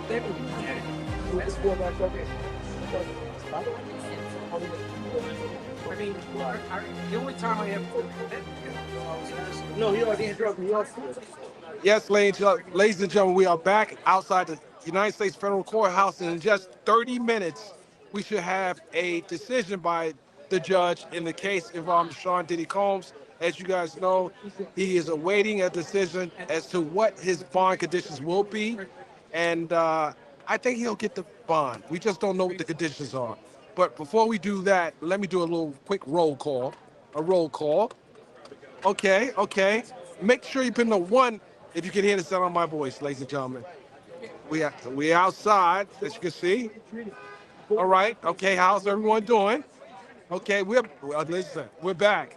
I mean, the only time I have. No, he already interrupted me. Yes, ladies and gentlemen, we are back outside the United States Federal Courthouse, and in just 30 minutes, we should have a decision by the judge in the case involving Sean Diddy Combs. As you guys know, he is awaiting a decision as to what his bond conditions will be, and I think he'll get the bond. We just don't know what the conditions are. But before we do that, let me do a little quick roll call. A roll call. Okay, okay. Make sure you put in a one if you can hear the sound of my voice, ladies and gentlemen. We outside, as you can see. All right. Okay. How's everyone doing? Okay. Listen. We're back.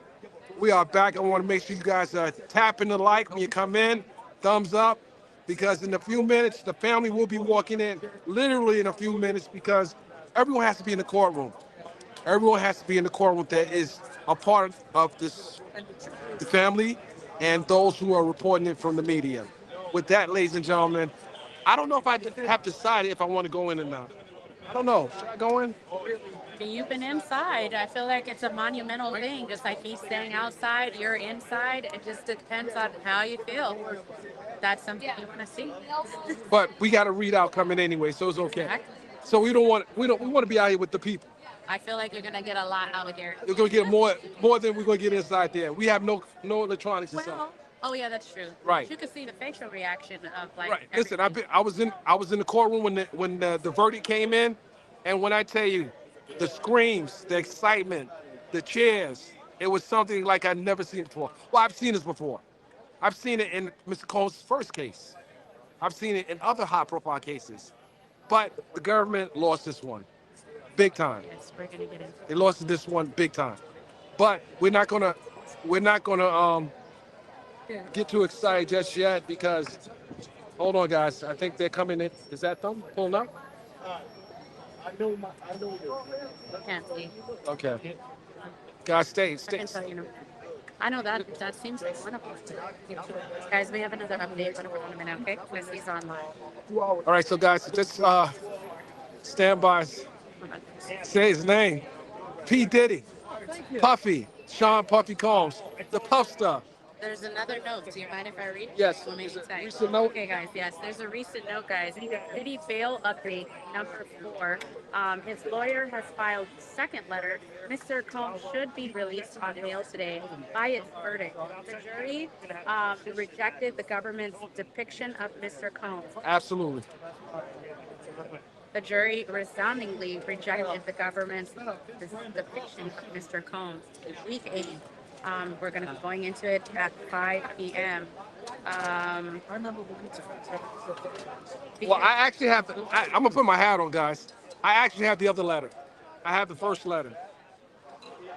We are back. I want to make sure you guys are tapping the like when you come in. Thumbs up, because in a few minutes the family will be walking in. Literally in a few minutes, because everyone has to be in the courtroom. Everyone has to be in the courtroom that is a part of this, the family, and those who are reporting it from the media. With that, ladies and gentlemen, I don't know if I have decided if I want to go in or not. I don't know. Should I go in? You've been inside. I feel like it's a monumental thing. Just like he's staying outside, you're inside. It just depends on how you feel. That's something you want to see. But we got a readout coming anyway, so it's okay. Exactly. So we want to be out here with the people. I feel like you're gonna get a lot out here. You're gonna get more than we're gonna get inside there. We have no electronics inside. Well, oh yeah, that's true. Right. You could see the facial reaction of like. Right. Listen, I was in the courtroom when the verdict came in, and when I tell you, the screams, the excitement, the cheers, it was something like I'd never seen before. Well, I've seen this before. I've seen it in Mr. Combs' first case. I've seen it in other high-profile cases, but the government lost this one, big time. Yes, we're gonna get into They lost this one big time, but we're not gonna get too excited just yet, because hold on, guys. I think they're coming in. Is that them pulling up? I can't see. Okay. Guys, stay. I can tell you. I know that seems like one of them. Guys, we have another update for a minute, okay? Because he's online. All right, so guys, just stand by. Say his name. P. Diddy, Puffy, Sean Puffy Combs, the Puff stuff. There's another note. Do you mind if I read? Yes. Let me Is it check. recent note? Okay, guys. Yes, there's a recent note, guys. Diddy bail update number 4. His lawyer has filed second letter. Mr. Combs should be released on bail today by its verdict. The jury rejected the government's depiction of Mr. Combs. Absolutely. The jury resoundingly rejected the government's depiction of Mr. Combs. Week 8. We're going to be going into it at 5 p.m. Well, I actually have. I'm gonna put my hat on, guys. I actually have the other letter. I have the first letter.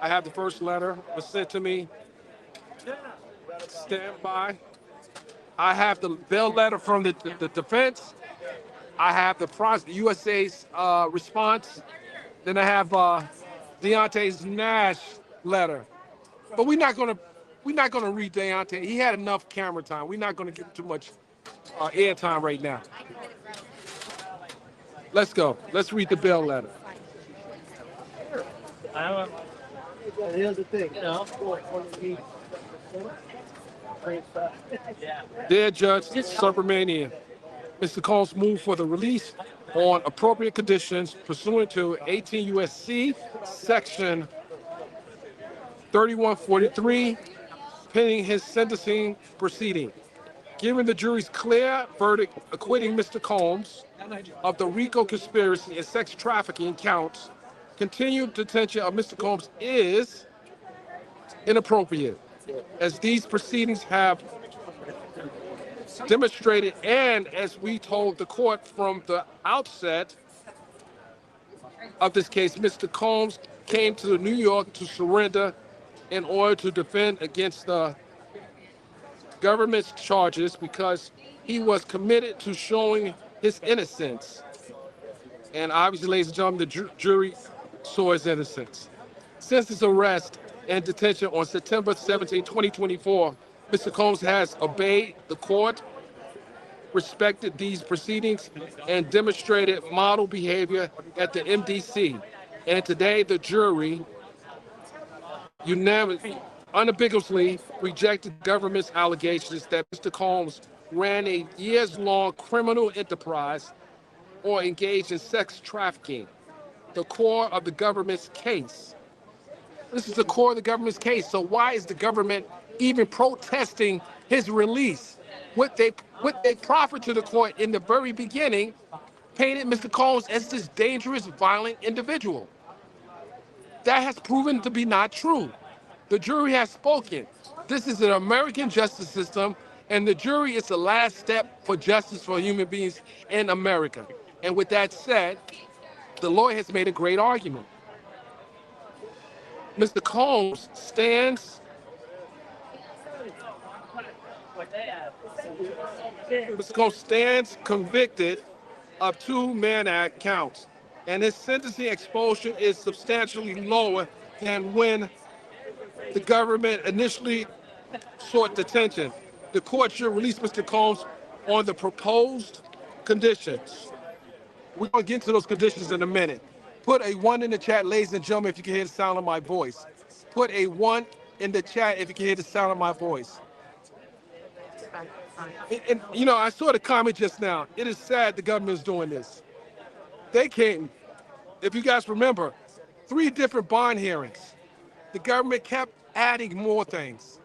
It was sent to me. Stand by. I have the bail letter from the defense. I have the USA's response. Then I have Deontay's Nash letter. But we're not gonna read Deontay. He had enough camera time. We're not gonna give him too much air time right now. Let's go. Let's read the bail letter. Here's the thing, Dear Judge Subramanian, Mr. Combs moved for the release on appropriate conditions pursuant to 18 U.S.C. Section 3143, pending his sentencing proceeding. Given the jury's clear verdict acquitting Mr. Combs of the RICO conspiracy and sex trafficking counts, continued detention of Mr. Combs is inappropriate, as these proceedings have demonstrated, and as we told the court from the outset of this case, Mr. Combs came to New York to surrender in order to defend against the government's charges, because he was committed to showing his innocence. And obviously, ladies and gentlemen, the jury saw his innocence. Since his arrest and detention on September 17, 2024, Mr. Combs has obeyed the court respected these proceedings and demonstrated model behavior at the MDC. And today, the jury unanimously, unambiguously rejected the government's allegations that Mr. Combs ran a years-long criminal enterprise or engaged in sex trafficking, the core of the government's case. This is the core of the government's case. So why is the government even protesting his release? What they proffered to the court in the very beginning painted Mr. Combs as this dangerous, violent individual. That has proven to be not true. The jury has spoken. This is an American justice system, and the jury is the last step for justice for human beings in America. And with that said, the lawyer has made a great argument. Mr. Combs stands convicted of 2 Mann Act counts, and his sentencing exposure is substantially lower than when the government initially sought detention. The court should release Mr. Combs on the proposed conditions. We're going to get into those conditions in a minute. Put a 1 in the chat, ladies and gentlemen, if you can hear the sound of my voice. Put a 1 in the chat if you can hear the sound of my voice. And you know, I saw the comment just now. It is sad the government is doing this. They came, if you guys remember, 3 different bond hearings. The government kept adding more things,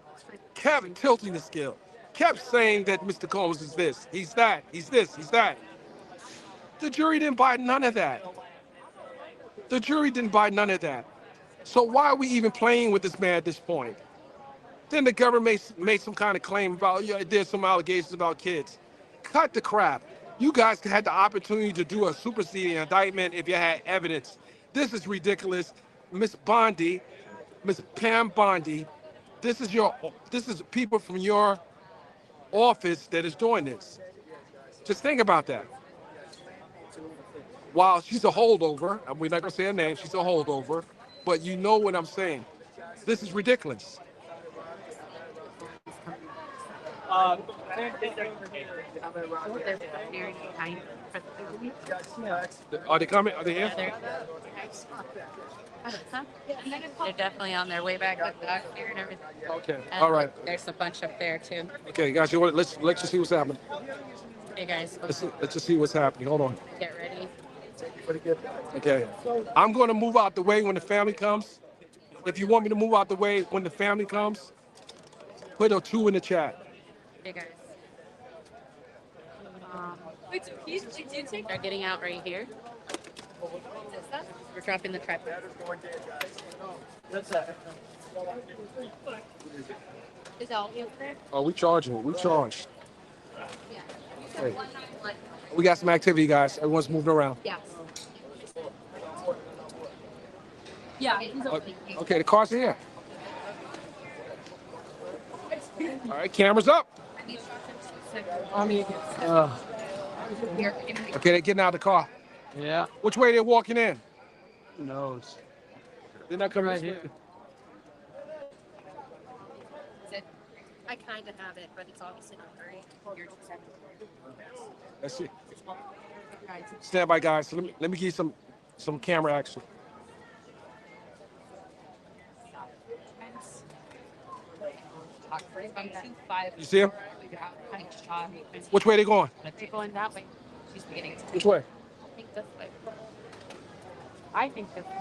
kept tilting the scale, kept saying that Mr. Combs is this, he's that, he's this, he's that. The jury didn't buy none of that. The jury didn't buy none of that. So why are we even playing with this man at this point? Then the government made some kind of claim about, yeah, there's some allegations about kids. Cut the crap. You guys had the opportunity to do a superseding indictment if you had evidence. This is ridiculous. Miss Bondi, Miss Pam Bondi, this is people from your office that is doing this. Just think about that. While she's a holdover, and we're not gonna say her name, she's a holdover, but you know what I'm saying. This is ridiculous. Are they coming? Are they here? They're definitely on their way back with the doc here and everything. Okay. And All right. There's a bunch up there too. Okay, guys. Let's just see what's happening. Hey guys, Let's just see what's happening. Hold on. get ready. Okay. I'm going to move out the way when the family comes. If you want me to move out the way when the family comes, put a 2 in the chat. Hey guys. They're getting out right here. We're dropping the tripod. Is all you there? Oh, we charging. We charge. Okay. We got some activity, guys. Everyone's moving around. Yeah. Yeah. Okay, the car's here. All right, cameras up. Okay, they're getting out of the car. Yeah. Which way they're walking in? Who knows? They're not coming Right here. I kind of have it, but it's obviously not very. You're just having Let's see. Stand by, guys. So let me give you some camera action. You see him? Which way are they going? They're going that way. She's beginning to. Which way? I think this way. I think this way.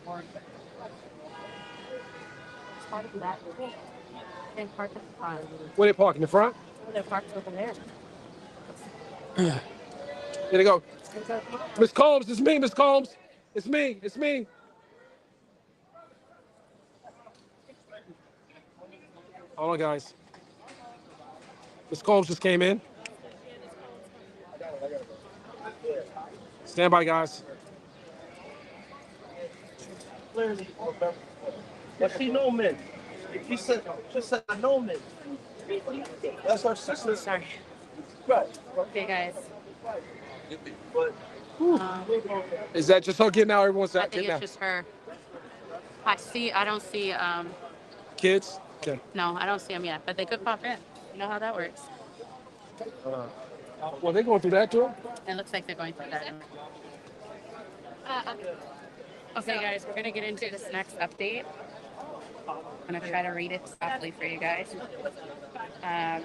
Or part of that way. And part of the front. Where they park in the front? They're parked over there. Here they go. Miss Combs, it's me, Miss Combs. It's me, it's me. Hold on, guys. Miss Combs just came in. Stand by, guys. But she know men. She said I know men. That's our sister. Sorry. Right. Okay, guys. But Is that just her getting out? Everyone's I out think getting it's out. just her. I don't see, Kids? Okay. no, I don't see them yet, but they could pop in. You know how that works. Well, they're going through that too. It looks like they're going through that. Okay, guys, we're gonna get into this next update. I'm gonna try to read it softly for you guys. Um,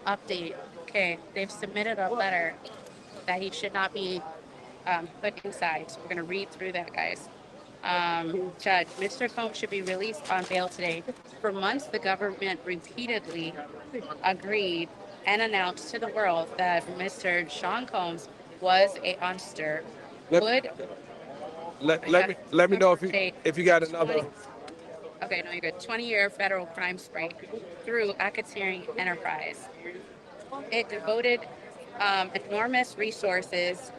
update. Okay, they've submitted a letter that he should not be put inside. So we're gonna read through that, guys. Judge, Mr. Combs should be released on bail today. For months, the government repeatedly agreed and announced to the world that Mr. Sean Combs was a monster. Let, Would let me know if you got another. Okay, no, you're good. 20-year federal crime spree through racketeering enterprise. It devoted enormous resources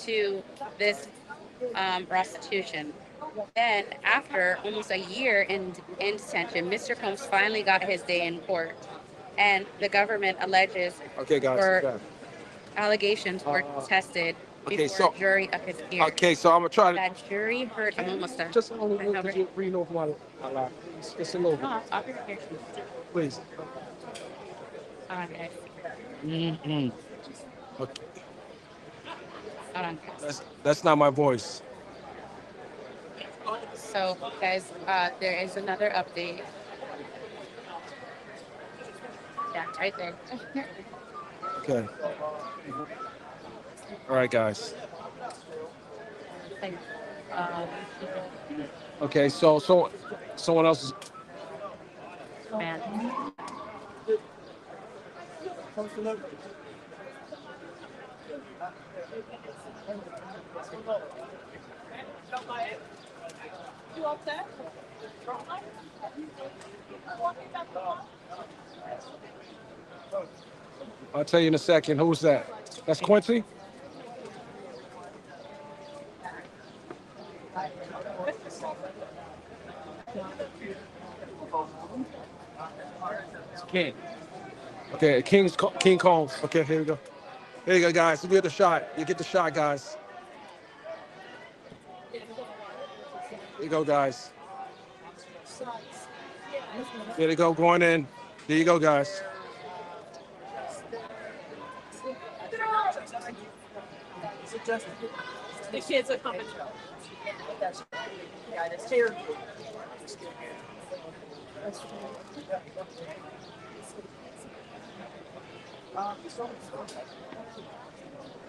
to this prostitution. Then, after almost a year in detention, Mr. Combs finally got his day in court, and the government alleges allegations were tested before a jury of his peers. Okay, so I'm gonna try to. That jury heard him almost done. Just a little bit, read over my lap. Just a little bit. No, I'll be right here. Please. Okay. Okay. Hold on. That's not my voice. So, guys, there is another update. Yeah, right there. Okay. All right, guys. Okay, so someone else is. Man. You upset? I'll tell you in a second. Who's that? That's Quincy? It's King. Okay, King Combs. Okay, here we go. Here you go, guys. You get the shot. You get the shot, guys. Here you go, guys. There they go, going in. There you go, guys. The kids are coming. Yeah, it's terrible.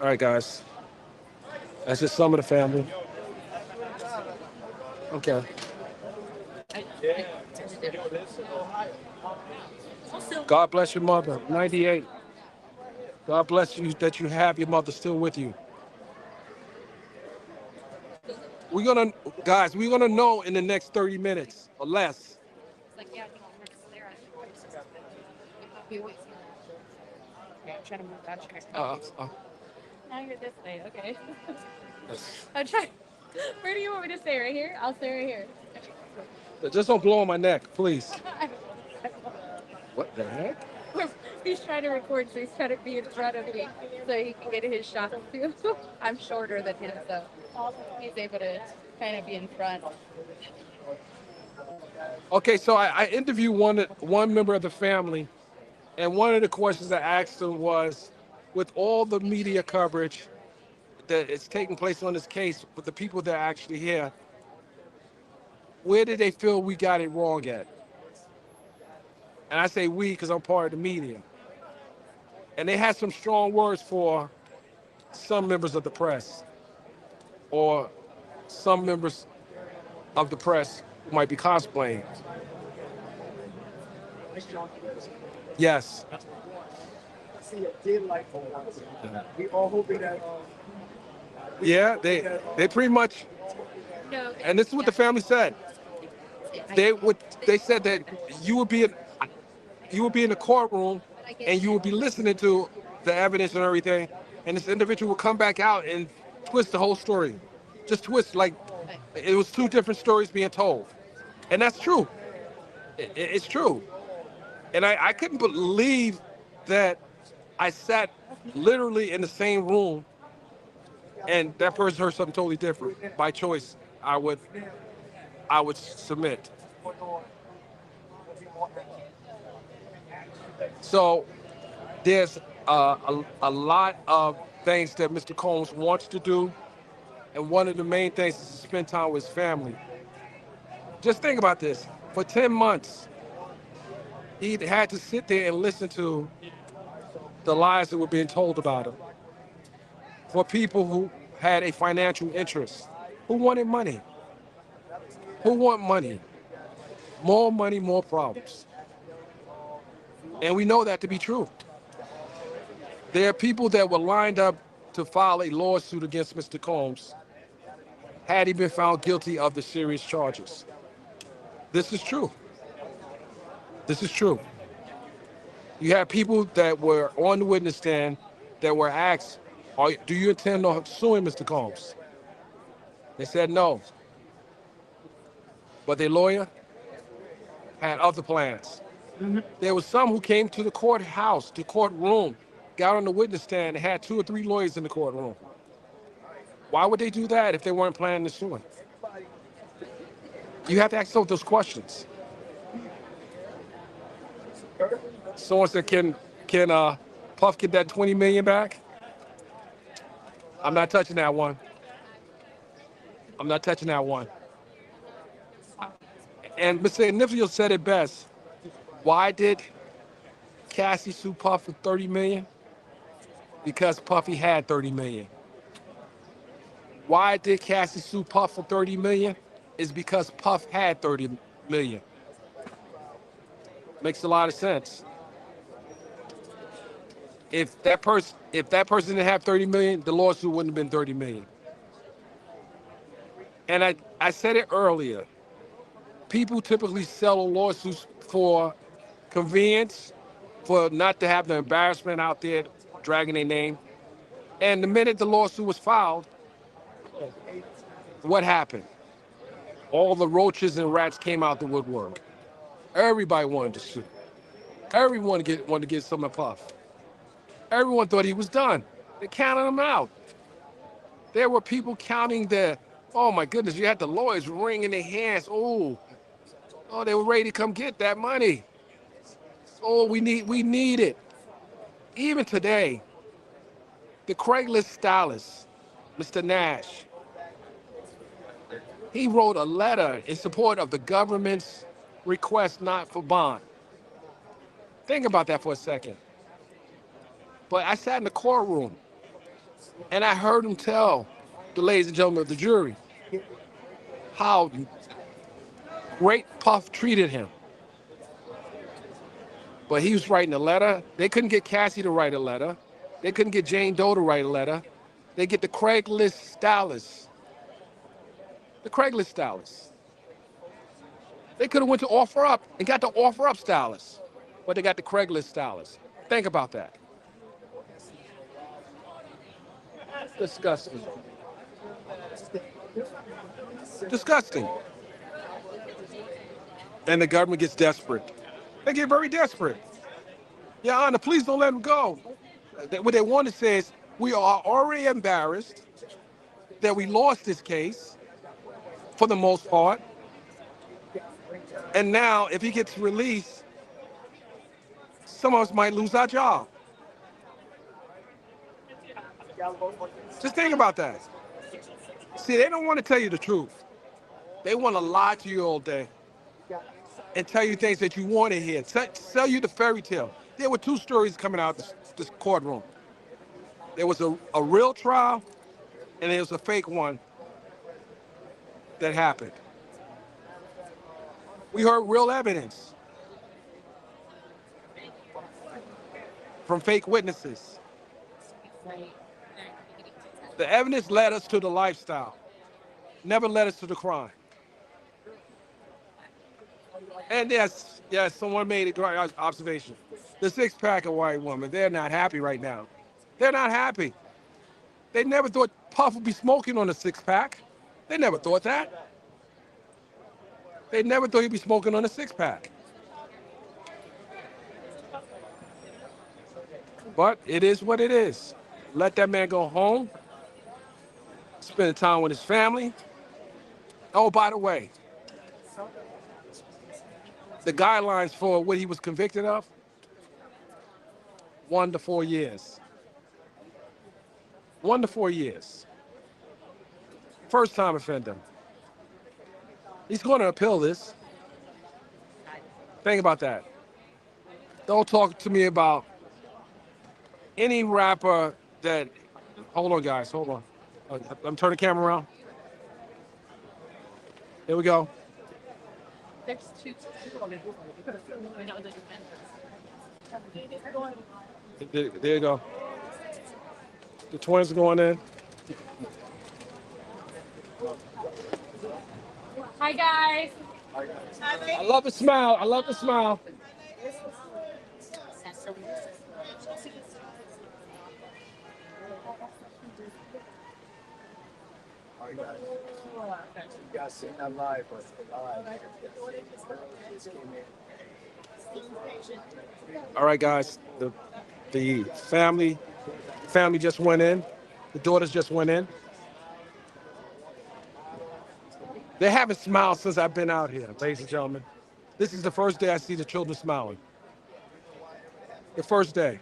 All right, guys. That's just some of the family. Okay. God bless your mother. 98. God bless you that you have your mother still with you. We're gonna know in the next 30 minutes or less. Yeah, I'm trying to move that chair. Now you're this way, okay. I'm trying. Where do you want me to stay? Right here? I'll stay right here. Just don't blow on my neck, please. What the heck? He's trying to record, so he's trying to be in front of me so he can get his shot too. I'm shorter than him, so he's able to kind of be in front. Okay, so I interviewed one member of the family, and one of the questions I asked him was, with all the media coverage that is taking place on this case, with the people that are actually here, where did they feel we got it wrong at? And I say we because I'm part of the media. And they had some strong words for some members of the press, or some members of the press who might be cosplaying. Yes. We all hoping that. Yeah, they pretty much, No. and this is what the family said. They said that you would be in the courtroom and you would be listening to the evidence and everything, and this individual would come back out and twist the whole story. Just twist, like it was two different stories being told. And that's true. It's true. And I couldn't believe that I sat literally in the same room and that person heard something totally different. By choice, I would submit. So There's a lot of things that Mr. Combs wants to do, and one of the main things is to spend time with his family. Just think about this. For 10 months, he had to sit there and listen to the lies that were being told about him for people who had a financial interest, who wanted money, who want money, more problems. And we know that to be true. There are people that were lined up to file a lawsuit against Mr. Combs had he been found guilty of the serious charges. This is true. This is true. You have people that were on the witness stand that were asked, do you intend on suing Mr. Combs? They said no. But their lawyer had other plans. There was some who came to the courthouse, the courtroom, got on the witness stand and had 2 or 3 lawyers in the courtroom. Why would they do that if they weren't planning to sue him? You have to ask those questions. Someone said, can Puff get that 20 million back? I'm not touching that one. I'm not touching that one. And Mr. Niffield said it best. Why did Cassie sue Puff for 30 million? Because Puffy had 30 million. Why did Cassie sue Puff for 30 million? Is because Puff had 30 million. Makes a lot of sense. If that person didn't have 30 million, the lawsuit wouldn't have been 30 million. And I said it earlier. People typically settle lawsuits for convenience, for not to have the embarrassment out there dragging their name. And the minute the lawsuit was filed, what happened? All the roaches and rats came out the woodwork. Everybody wanted to sue. Everyone wanted to get some of Puff. Everyone thought he was done. They counted him out. There were people counting oh my goodness, you had the lawyers wringing their hands. Oh, they were ready to come get that money. Oh, we need it. Even today, the Craiglist Stylist, Mr. Nash, he wrote a letter in support of the government's request not for bond. Think about that for a second. But I sat in the courtroom and I heard him tell the ladies and gentlemen of the jury how great Puff treated him. But he was writing a letter. They couldn't get Cassie to write a letter. They couldn't get Jane Doe to write a letter. They get the Craiglist Stylist. The Craiglist Stylist. They could have went to Offer Up and got the Offer Up Stylist, but they got the Craiglist Stylist. Think about that. Disgusting. Disgusting. And the government gets desperate. They get very desperate. Your Honor, please don't let them go. What they want to say is, we are already embarrassed that we lost this case, for the most part. And now, if he gets released, some of us might lose our job. Just think about that. See, they don't want to tell you the truth. They want to lie to you all day and tell you things that you want to hear, sell you the fairy tale. There were 2 stories coming out of this courtroom. There was a real trial, and there was a fake one that happened. We heard real evidence from fake witnesses. The evidence led us to the lifestyle, never led us to the crime. And yes, someone made a great observation. The 6-pack of white woman, they're not happy right now. They're not happy. They never thought Puff would be smoking on a 6-pack. They never thought that. They never thought he'd be smoking on a 6-pack. But it is what it is. Let that man go home, spend time with his family. Oh, by the way, the guidelines for what he was convicted of, 1 to 4 years. 1 to 4 years. First time offender. He's going to appeal this. Think about that. Don't talk to me about any rapper that. Hold on, guys. Hold on. Let me turn the camera around. Here we go. There's two. There you go. The twins are going in. Hi, guys. I love the smile. I love the smile. You guys seen that live, but All right, guys. The family just went in. The daughters just went in. They haven't smiled since I've been out here, ladies and gentlemen. This is the first day I see the children smiling. The first day.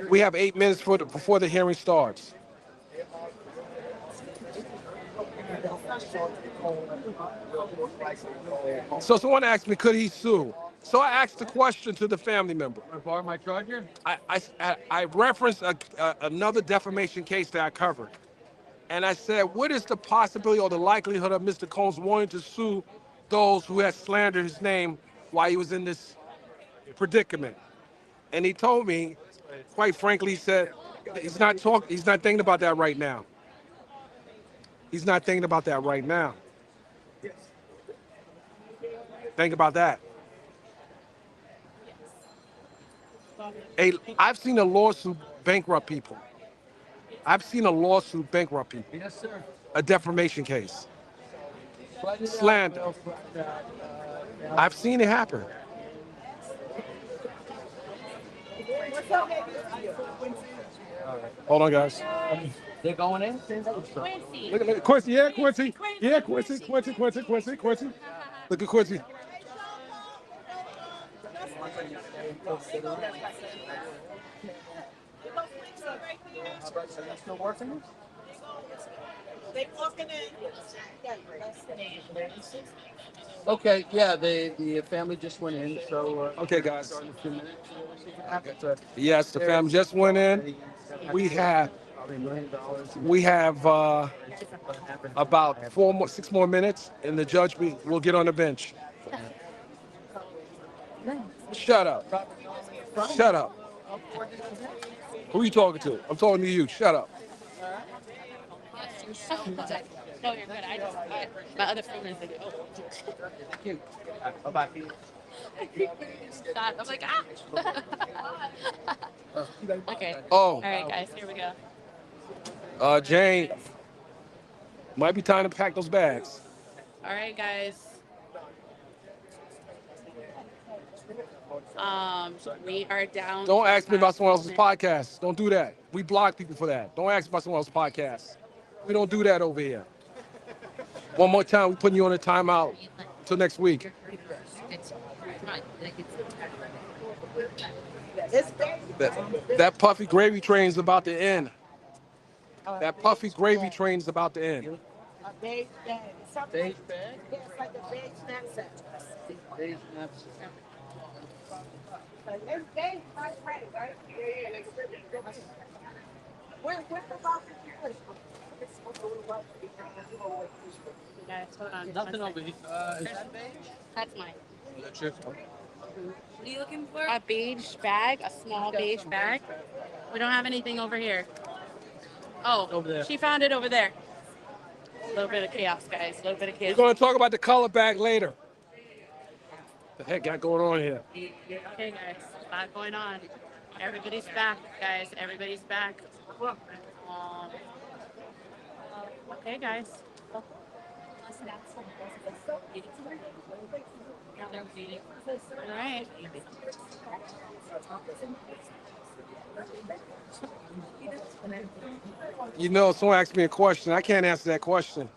We have 8 minutes before the hearing starts. So someone asked me, could he sue? So I asked the question to the family member. borrow my charger? I referenced another defamation case that I covered. And I said, what is the possibility or the likelihood of Mr. Combs wanting to sue those who had slandered his name while he was in this predicament? And he told me, quite frankly, he said, he's not thinking about that right now. He's not thinking about that right now. Think about that. I've seen a lawsuit bankrupt people. I've seen a lawsuit bankrupt people. Yes, sir. A defamation case. Slander. I've seen it happen. Hold on, guys. They're going in? Quincy. Look at Quincy. Yeah, Quincy. Yeah, Quincy. Quincy. Look at Quincy. Still working? They walking in. Okay, yeah, the family just went in, so Okay, guys. start in a few minutes. Yes, the family just went in. We have about 6 more minutes, and the judge will get on the bench. Shut up. Shut up. Who are you talking to? I'm talking to you. Shut up. No, you're good. My other phone is like, oh. Bye-bye. I'm like, ah. Okay. Oh, All right, guys, here we go. Jane, might be time to pack those bags. All right, guys. We are down. Don't to ask me about someone else's 5 minutes. podcast. Don't do that. We block people for that. Don't ask about someone else's podcast. We don't do that over here. One more time, we're putting you on a timeout until next week. That puffy gravy train's about to end. That puffy gravy train's about to end. A beige bag. Something Beige bag? Yeah, it's like a beige knapsack. Beige knapsack. It's beige, my friend, right? Yeah. Where's the box? Guys, hold on. Nothing one over here. Is that beige? That's mine. That's your What are you looking for? A beige bag, a small beige bag. We don't have anything over here. Oh, Over there. she found it over there. A little bit of chaos, guys. A little bit of We're chaos. going to talk about the color bag later. The heck got going on here? Okay, guys. A lot going on. Everybody's back, guys. Everybody's back. Okay, guys. All right. You know, someone asked me a question. I can't answer that question.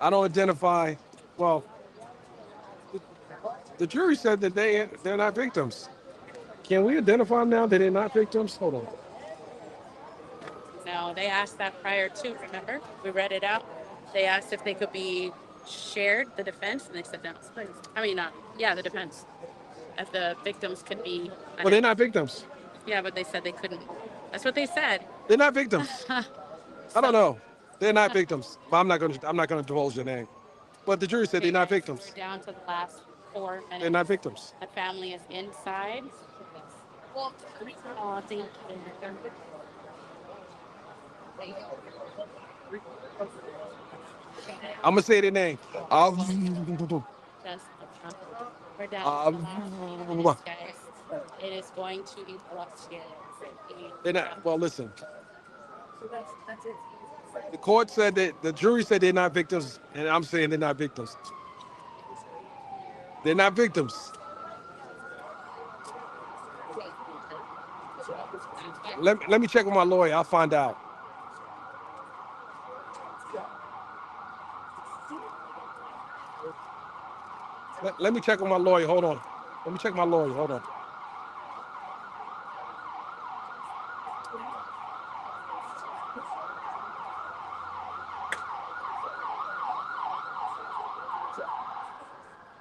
I don't identify. Well, the jury said that they're not victims. Can we identify them now that they're not victims? Hold on. No, they asked that prior to, remember? We read it out. They asked if they could be shared, the defense, and they said no. I mean, yeah, the defense. If the victims could be. Well, they're not victims. Yeah, but they said they couldn't. That's what they said. They're not victims. I don't know. They're not victims. But I'm not gonna divulge their name. But the jury said they're not victims. We're down to the last 4 minutes. They're not victims. The family is inside. Oh, thank you. I'm gonna say their name. Just, we're down to the last 3 minutes, guys. It is going to be bloodshed. They're not. Well, listen. The court said that the jury said they're not victims, and I'm saying they're not victims. They're not victims. Let me check with my lawyer. I'll find out. Let me check with my lawyer. Hold on. Let me check my lawyer. Hold on.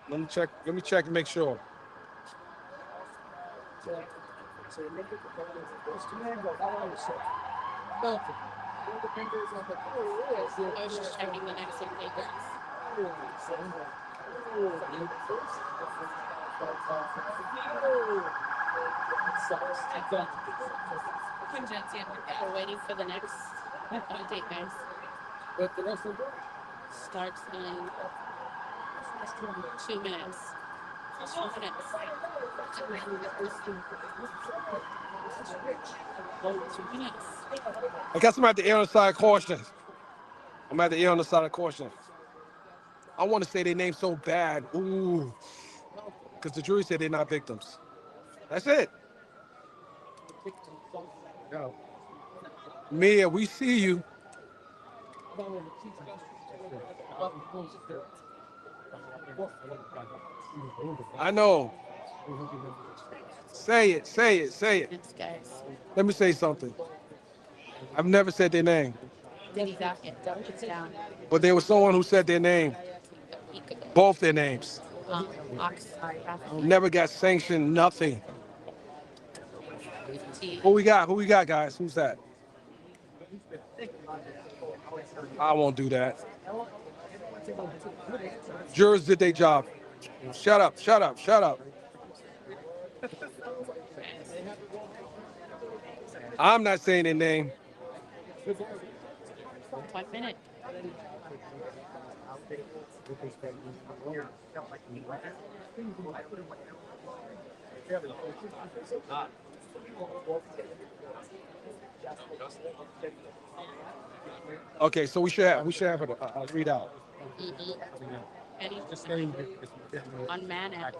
Let me check and make sure. I was just checking the next thing they did. We're waiting for the next update, guys. Starts in 2 minutes. 2 minutes. 2 minutes. I guess I'm at the air on the side of caution. I'm at the air on the side of caution. I want to say their name so bad. Ooh. Because the jury said they're not victims. That's it. Mia, we see you. I know. Say it, say it, say it. Next, guys. Let me say something. I've never said their name. Diddy docket. It's down. But there was someone who said their name. Both their names. Never got sanctioned, nothing. Who we got? Who we got, guys? Who's that? I won't do that. Jurors did their job. Shut up, shut up, shut up. I'm not saying their name. 1 minute. Okay, so we should have a readout. Penny on Man Act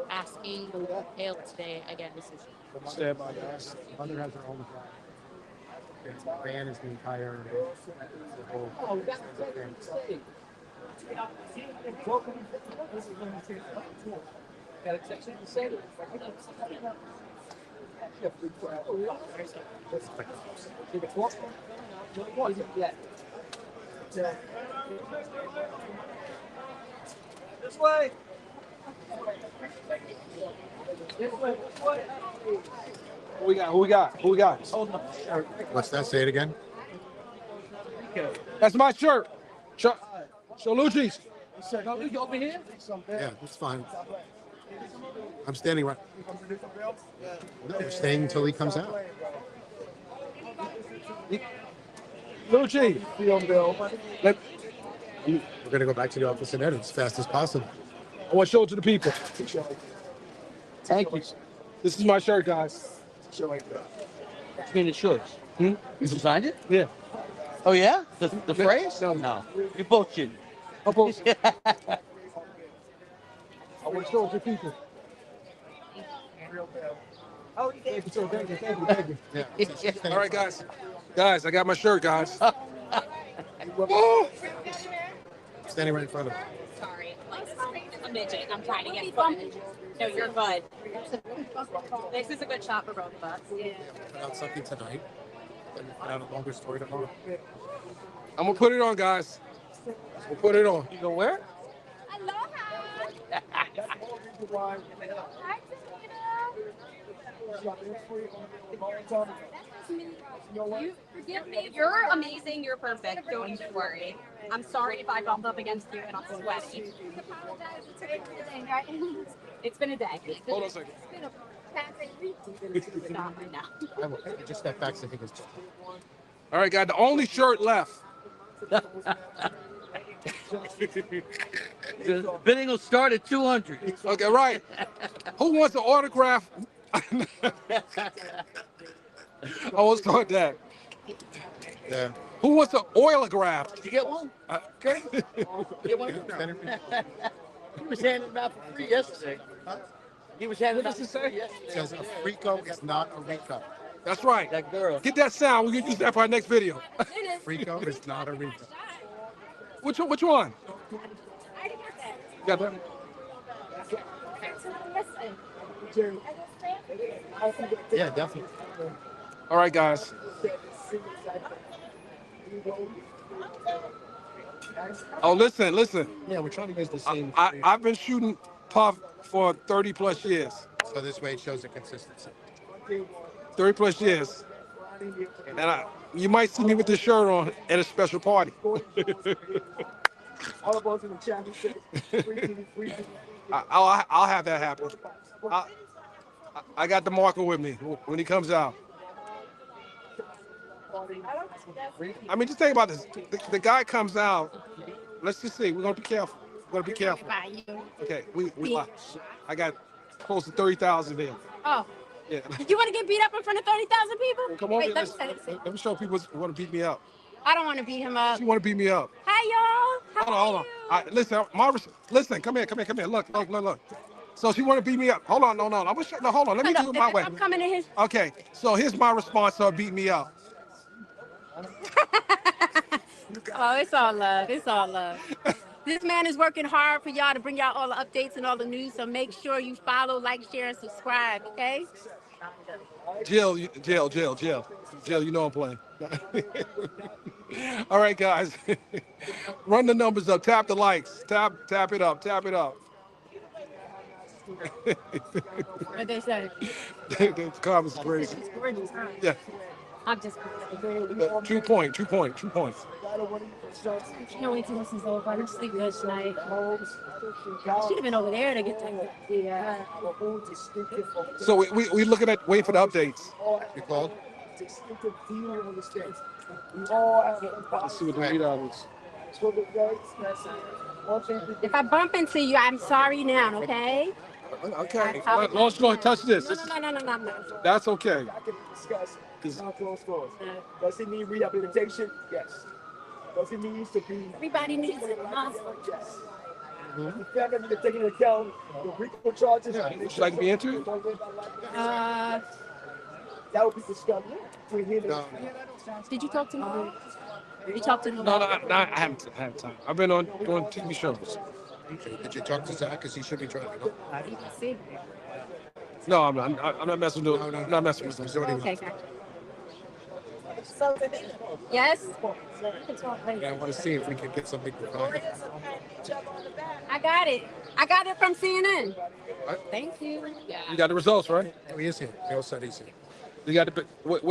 asking bail today again. Stand by, guys. Mother has her own drive. Van is the entire. This way. Who we got? Who we got? Who we got? What's that? Say it again. That's my shirt. Lucci's. Over here? Yeah, that's fine. I'm standing right. No, we're staying until he comes out. Lucci. We're gonna go back to the office and edit as fast as possible. I want to show it to the people. Thank you. This is my shirt, guys. It's mean it's yours. You signed it? Yeah. Oh yeah? The phrase? No. You bullshit. I want to show it to the people. All right, guys. Guys, I got my shirt, guys. Oh, Standing right in front of him. Sorry, like a midget. I'm trying to get footage. No, you're good. This is a good shot for both of us. Yeah. Put out something tonight. Then we'll put out a longer story tomorrow. I'm gonna put it on, guys. We'll put it on. You go where? You forgive me. You're amazing. You're perfect. Don't you worry. I'm sorry if I bumped up against you and I'm sweaty. It's been a day. Hold on a second. Stop right now. I will just step back so he can. All right, guys. The only shirt left. The bidding will start at 200. Okay, right. Who wants an autograph? I want to start that. Yeah. Who wants an oilograph? Did you get one? Okay. Get one? He was handing them out for free yesterday. He was handing them out for free yesterday. Because a Frico is not a Rico. That's right. That girl. Get that sound. We're gonna use that for our next video. Frico is not a Rico. Which one? Which one? You got that? Yeah, definitely. All right, guys. Oh, listen. Yeah, we're trying to use the same. I've been shooting Puff for 30 plus years. So this way it shows the consistency. 30 plus years. And you might see me with this shirt on at a special party. I'll have that happen. I got the marker with me when he comes out. I mean, just think about this. The guy comes out. Let's just see. We're gonna be careful. We're gonna be careful. Okay, I got close to 30,000 there. Oh, Yeah. you want to get beat up in front of 30,000 people? Come on, Wait, let me show people who want to beat me up. I don't want to beat him up. She want to beat me up. Hi, y'all. How Hold on. Listen, listen. Come here. Look. So she want to beat me up. Hold on. No. I'm gonna show. No, hold on. Let me do it my way. I'm coming in his. Okay. So here's my response to her beat me up. Oh, it's all love. It's all love. This man is working hard for y'all to bring y'all all the updates and all the news. So make sure you follow, like, share, and subscribe. Okay? Jill. You know I'm playing. All right, guys. Run the numbers up. Tap the likes. Tap it up. What they say? The comments are crazy. Yeah. I'm just. 2 points. You know, wait till this is over. I didn't sleep good tonight. Should have been over there to get that. Yeah. So we looking at waiting for the updates. You called? Let's see what the readout is. If I bump into you, I'm sorry now. Okay? Okay. As long as you don't touch this. No. That's okay. Does it need rehabilitation? Yes. Does it need to be? Everybody needs it. Yes. The fact that they're taking into account the RICO charges. Would you like to be into it? That would be discussed between him and. Did you talk to me? Did you talk to me? No, I haven't had time. I've been on doing TV shows. Did you talk to Zach? Because he should be driving. No, I'm not messing with him. I'm not messing with him. Okay. Yes? I want to see if we can get something to find. I got it. I got it from CNN. Thank you. You got the results, right? Oh, he is here. He all said he's here. You got the what?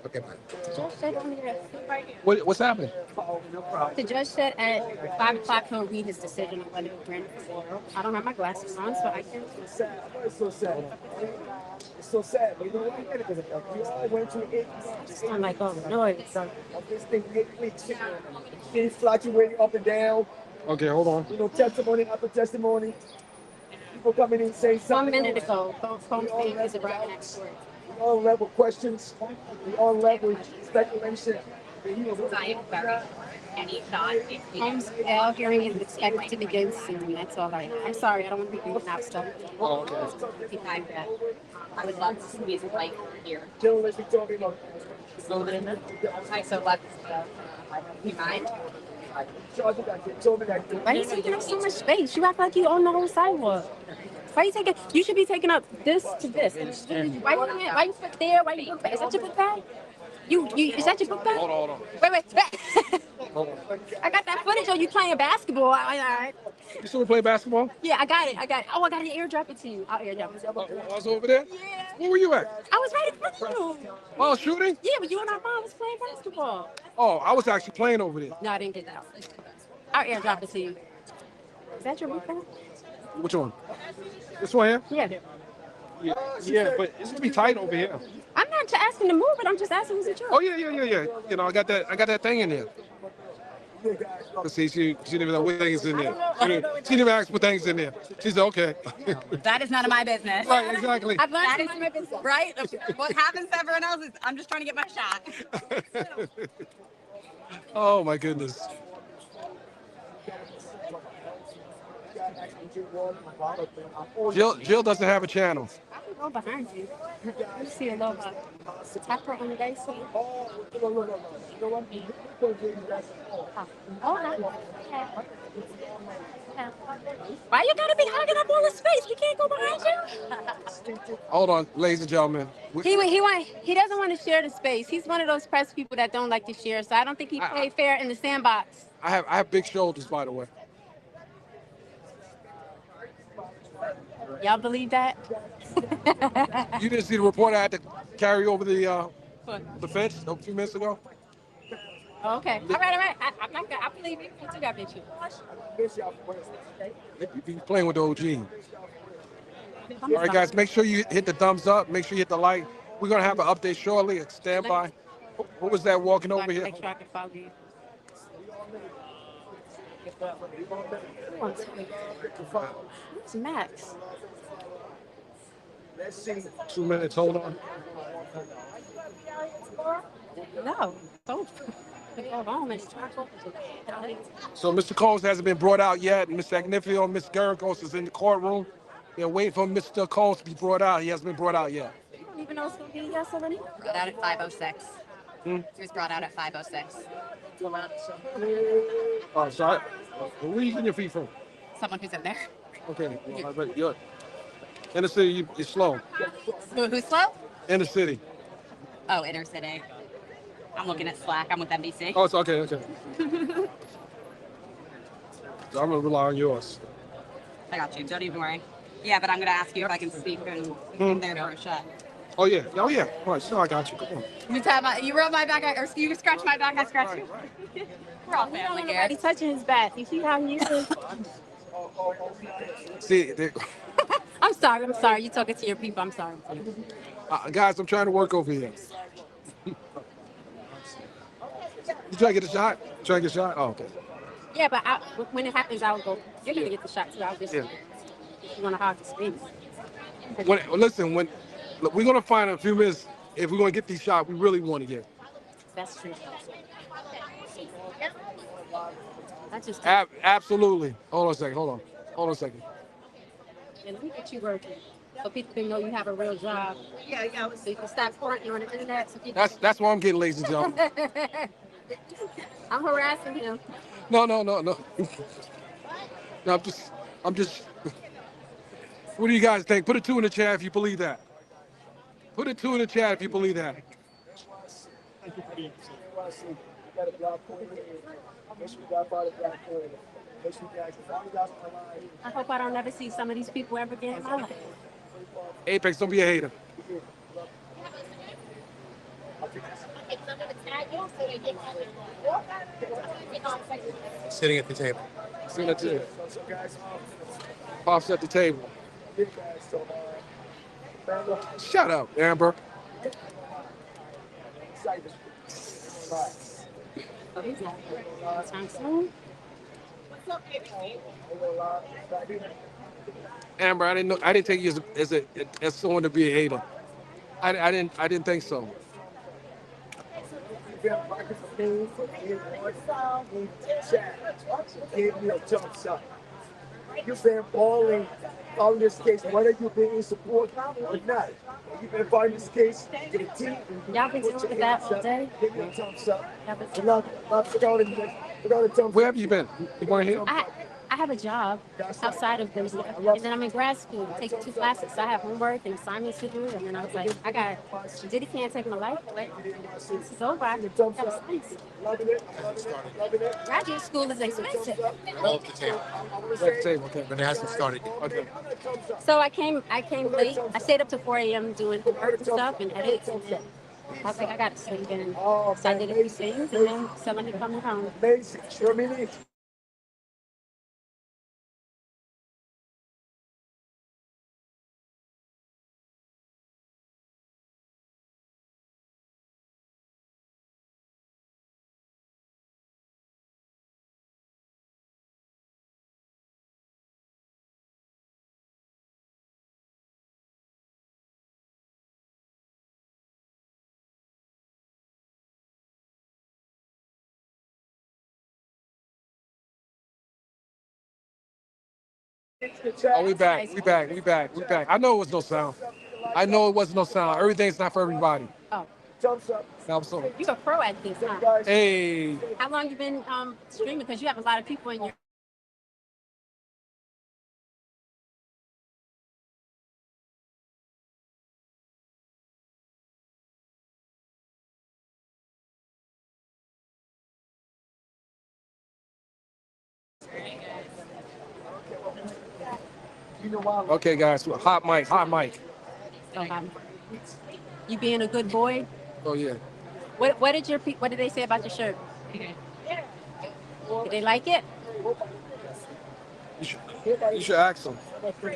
Okay, bye. What's happening? The judge said at 5 o'clock he'll read his decision on whether to grant it. I don't have my glasses on, so I can't. It's sad. It's so sad. It's so sad. But you know what? We all went through 8 months. I'm like, oh no, it's Of this thing, 8 weeks. Things fluctuating up and down. Okay, hold on. You know, testimony after testimony. People coming in saying 1 something. minute ago. Phone speak is arriving at court. We all left with questions. We all left with speculation. Any thought? Home's bell hearing is expected to begin soon. That's all right. I'm sorry, I don't want to be moving out stuff. Oh, okay. Behind that. I would love to squeeze a light here. Gentlemen, we talking about. Hi, so let's, you mind? Why are you taking up so much space? You act like you own the whole sidewalk. Why are you taking? You should be taking up this to this. Why you put there? Why you book bag? Is that your book bag? You is that your book bag? Hold on. Wait. Hold on. I got that footage of you playing basketball. All right. You still play basketball? Yeah, I got it. Oh, I got to airdrop it to you. I'll airdrop it. Oh, I was over there? Yeah. Where were you at? I was right in front of you. Oh, shooting? Yeah, but you and our mom was playing basketball. Oh, I was actually playing over there. No, I didn't get that. I'll airdrop it to you. Is that your book bag? Which one? This one here? Yeah. Yeah, but it's gonna be tight over here. I'm not asking to move it. I'm just asking, was it yours? Oh yeah. You know, I got that thing in there. See, she didn't even know what things in there. She didn't even ask what things in there. She said, okay. That is none of my business. Right, exactly. I've learned That to is mind my business. right. What happens to everyone else is I'm just trying to get my shot. Oh my goodness. Jill doesn't have a channel. I can go behind you. Let me see a little tap her on the base. Oh, why you gotta be hogging up all the space? We can't go behind you. Hold on, ladies and gentlemen. He doesn't want to share the space. He's one of those press people that don't like to share. So I don't think he played fair in the sandbox. I have big shoulders, by the way. Y'all believe that? You didn't see the report I had to carry over the fence a few minutes ago? Oh, okay. All right. I believe you. You too got picture. He's playing with the OG. All right, guys, make sure you hit the thumbs up. Make sure you hit the like. We're going to have an update shortly. Stand by. Who was that walking over here? Make sure I can follow you. Who's Max? 2 minutes, hold on. No. Don't. Hold on, So Mr. Combs hasn't been brought out yet. Mr. Agnifio and Ms. Garagos is in the courtroom. They're waiting for Mr. Combs to be brought out. He hasn't been brought out yet. You don't even know it's going to be yes already? Brought out at 5:06. He was brought out at 5:06. Oh, sorry. Where are you getting your feet from? Someone who's in there. Okay. Well, but you're in the city, it's slow. Who's slow? In the city. Oh, inner city. I'm looking at Slack. I'm with NBC. Oh, it's okay. So I'm going to rely on yours. I got you. Don't even worry. Yeah, but I'm going to ask you if I can speak in there for a shot. Oh, yeah. All right. So I got you. Come on. You rub my back, or you scratch my back, I scratch you. We're all We don't family want here. nobody touching his back. You see how he is? See, I'm sorry. You talking to your people. I'm sorry. guys, I'm trying to work over here. You trying to get a shot? Oh, okay. Yeah, but when it happens, I'll go. You're going to get the shot, too. I'll just, Yeah. you want to hog the space. Listen, we're going to find in a few minutes if we're going to get these shots we really want to get. That's true. That's just Absolutely. Hold on a second. and let me get you working. So people can know you have a real job. Yeah. So you can stop fronting on the internet. So people That's why I'm getting, ladies and gentlemen. I'm harassing him. No. No, I'm just. What do you guys think? Put a 2 in the chat if you believe that. Put a 2 in the chat if you believe that. I hope I don't ever see some of these people ever again in my life. Apex, don't be a hater. Sitting at the table. Sitting at the table. Pops at the table. Shut up, Amber. Oh, he's not. Time soon. Amber, I didn't take you as someone to be a hater. I didn't think so. got pockets of things for in chat. Gave me a thumbs up. You've been balling on this case, whether you've been in support or not. You've been fighting this case to the team. Y'all been dealing with that all day? Give me a thumbs up. Y'all been- Without a thumbs Where up. have you been? You want to hear? I have a job outside of this, and then I'm in grad school, taking 2 classes. So I have homework and assignments to do, and then I was like, I got Diddy can't take my life away. This is over. I have assignments. Loving it. Loving it. Graduate school is expensive, Off the table. Let's say, okay. But it hasn't started yet. Okay. so I came late. I stayed up to 4 a.m. doing homework and stuff and edits and shit. I was like, I got to sleep in. So I did a few things, and then somebody coming home. Amazing. Sure, Mini. Oh, we back. We back. We back. We back. I know it was no sound. I know it was no sound. Everything's not for everybody. Oh, Thumbs up. Absolutely. you're a pro at this, huh? Hey. How long you been streaming? Because you have a lot of people in your. Okay, guys. Hot mic. Hot mic. You being a good boy. Oh yeah. What did they say about your shirt? Did they like it? You should ask them.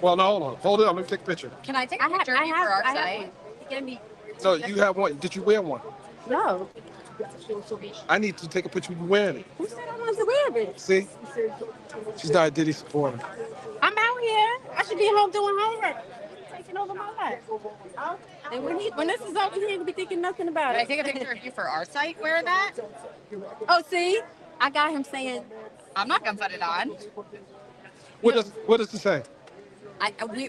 Well, no, hold on. Hold it up. Let me take a picture. Can I take a picture of you for our I have site? one. Give me. No, you have one. Did you wear one? No. I need to take a picture of you wearing it. Who said I wanted to wear it? See? She's not a Diddy supporter. I'm out here. I should be home doing homework. Taking over my life. And when this is over here, you'll be thinking nothing about Can I it. take a picture of you for our site wearing that? Oh, see? I got him saying, I'm not gonna put it on. What does it say?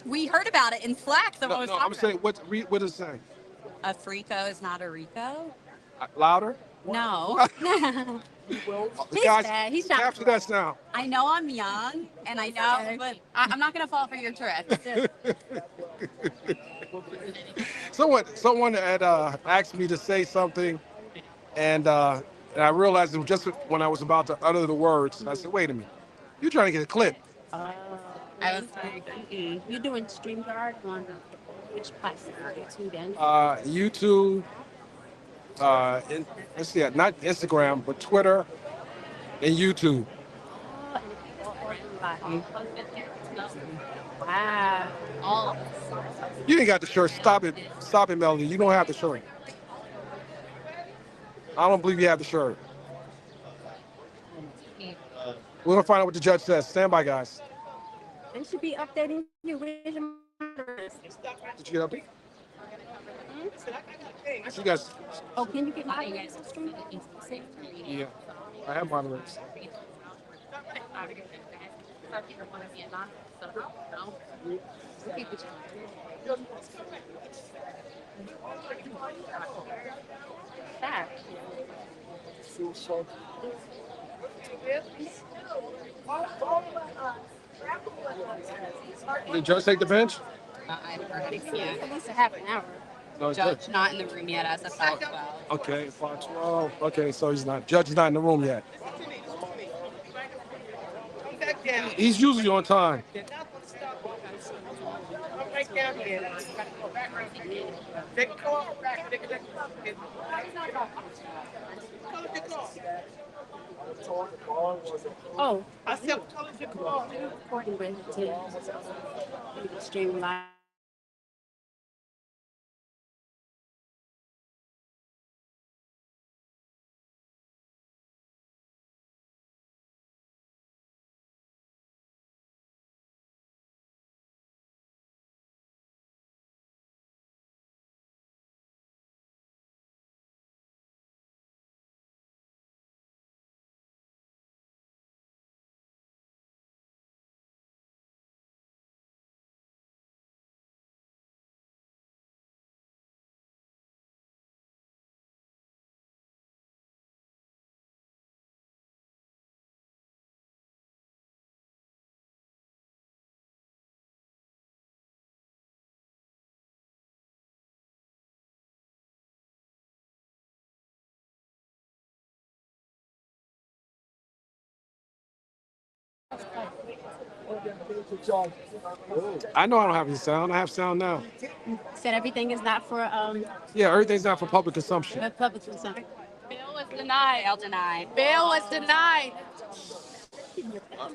We heard about it in Slack. Someone No, was no, talking I'm saying about what does it say? a Frico is not a Rico. Louder? No. he's Guys, bad. He's not. capture that sound. I know I'm young, and I know, but I'm not gonna fall for your trick. Someone had asked me to say something, and I realized it was just when I was about to utter the words. I said, "Wait a minute, you're trying to get a clip." I was like, You're doing StreamYard on which platform? YouTube and YouTube, let's see, not Instagram, but Twitter and YouTube. Wow. You ain't got the shirt. Stop it, Melody. You don't have the shirt. I don't believe you have the shirt. We're gonna find out what the judge says. Stand by, guys. They should be updating you. Where's your moderators? Did you get update? You guys, Oh, can you get moderators on stream? yeah, I have moderators. Did the judge take the bench? I haven't heard anything yet. At least a half an hour. No, it's good. Judge not in the room yet as of 5:12. Okay, 5:12. Okay, so judge is not in the room yet. He's usually on time. I'm right down here. Take a call. Oh, I said, color your call. recording with the stream live. I know I don't have any sound. I have sound now. Said everything is not for Yeah, everything's not for public consumption. public consumption. Bill was denied. Bail denied. Bill was denied.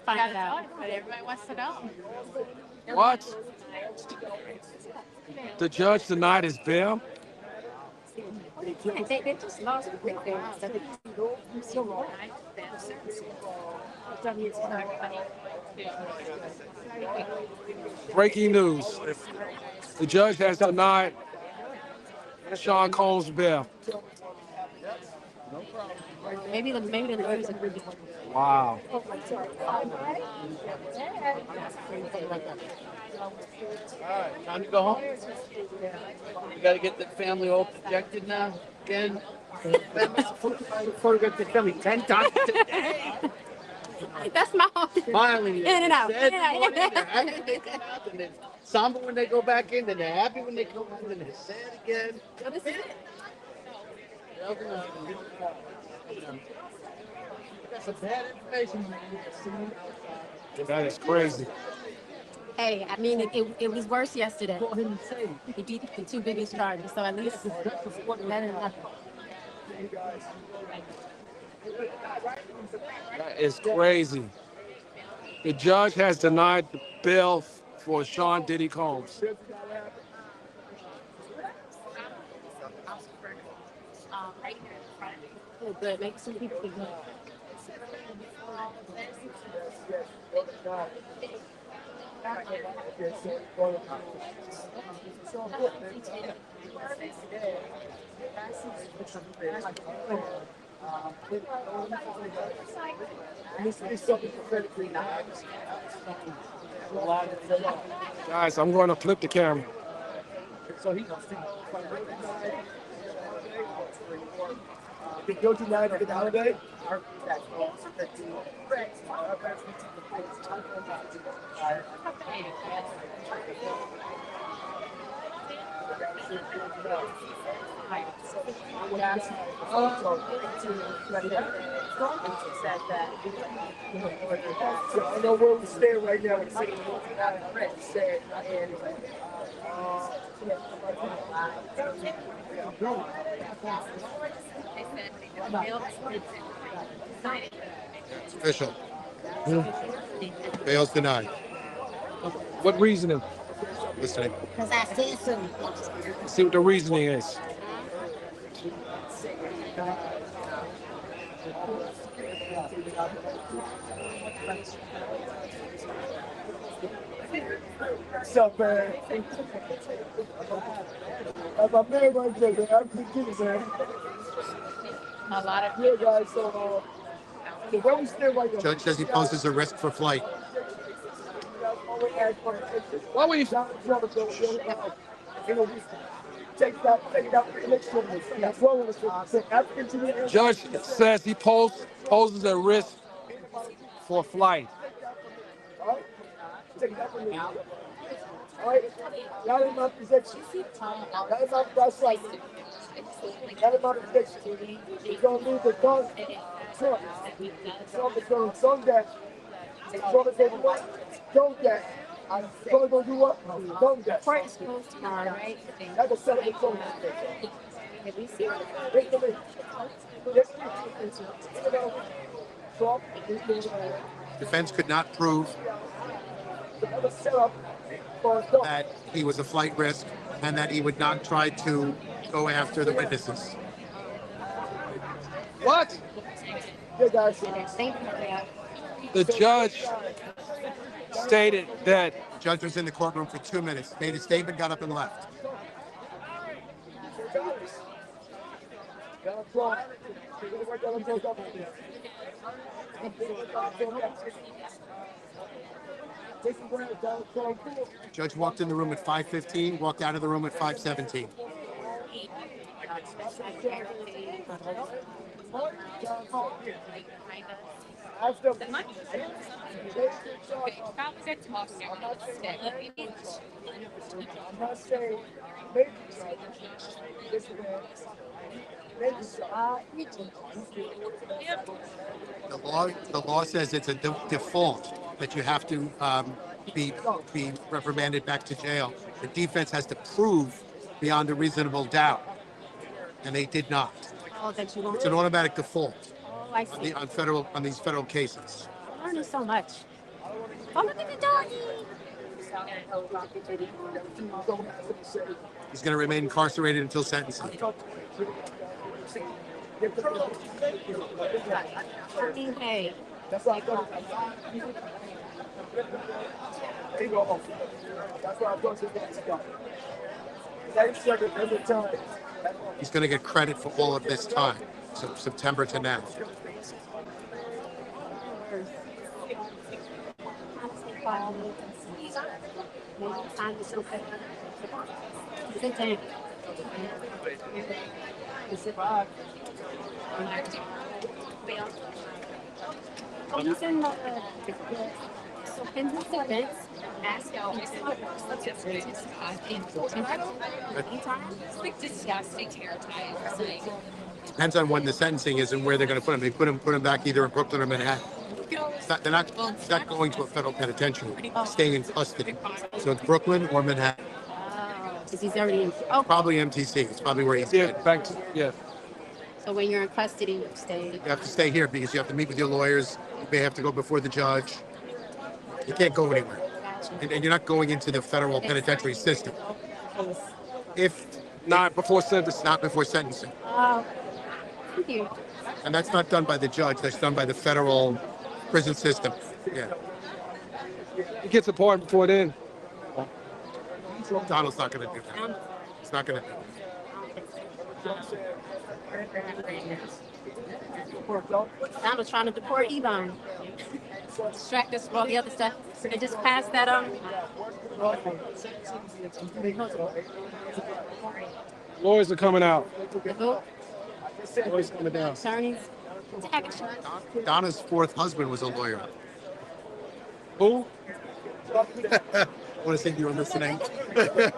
Find it out, but everybody wants to know. What? The judge denied his bail? They just lost the big thing. Breaking news. The judge has denied Sean Combs' bail. Maybe the lawyers agree. Wow. All right, time to go home. You got to get the family all projected now. Again, photograph the family 10 times today. That's my whole thing. Smiling. In and out. Sad In and out. when they're happy when they come out, and then somber when they go back in, then they're happy when they come out, and then they're sad again. So this is it. Got some bad information. That is crazy. Hey, I mean, it was worse yesterday. He beat the two biggest charges, so at least that is nothing. That is crazy. The judge has denied the bail for Sean Diddy Combs. Oh, good. Make some people feel good. Guys, I'm going to flip the camera. Did you deny the holiday? I know where we stand right now. It's It's official. Bail's denied. What reasoning? Listening. Because I said so. Let's see what the reasoning is. What's up, man? That's my man right there, man. I'm kidding, man. A lot of Yeah, guys, so where we stand right now? Judge says he poses a risk for flight. Why would you? Judge says he poses a risk for flight. That is my position. That is that's right. That is my position. We're going to leave the gun. Trump. Trump is going to done that. Trump is going to what? Done that. Trump is going to do what? Done that. court is closed tomorrow, right? That's a set of the Trump. Did we see Wait a minute. Yes, Trump Defense could not prove is set up for a that he was a flight risk and that he would not try to go after the witnesses. What? Yeah, guys. Thank you. The judge stated that The judge was in the courtroom for 2 minutes, made a statement, got up and left. Judge walked in the room at 5:15, walked out of the room at 5:17. I'm not saying maybe this man. The law says it's a default that you have to be reprimanded back to jail. The defense has to prove beyond a reasonable doubt, and they did not. Oh, that you won't. It's an automatic default Oh, I see. on these federal cases. I'm learning so much. Oh, look at the doggy. He's going to remain incarcerated until sentencing. I mean, hey. That's why I thought. There you go. That's why I thought you were going to go. Every time. He's going to get credit for all of this time, so September to now. Depends on when the sentencing is and where they're going to put him. They put him back either in Brooklyn or Manhattan. They're not going to a federal penitentiary. Staying in custody. So it's Brooklyn or Manhattan. Because he's already in. Oh, Probably MTC. It's probably where he's Yeah, back to yeah. so when you're in custody, you stay. You have to stay here because you have to meet with your lawyers. You may have to go before the judge. You can't go anywhere. And you're not going into the federal penitentiary system. If Not before sentence. not before sentencing. Oh, thank you. And that's not done by the judge. That's done by the federal prison system. Yeah. It gets a pardon before then. Donald's not going to do that. It's not going to. Donald's trying to deport Ivan. Distract us from all the other stuff. They just passed that Lawyers are coming out. the vote. Lawyers coming down. Attorneys. Donna's fourth husband was a lawyer. Who? I want to see if you were listening. I want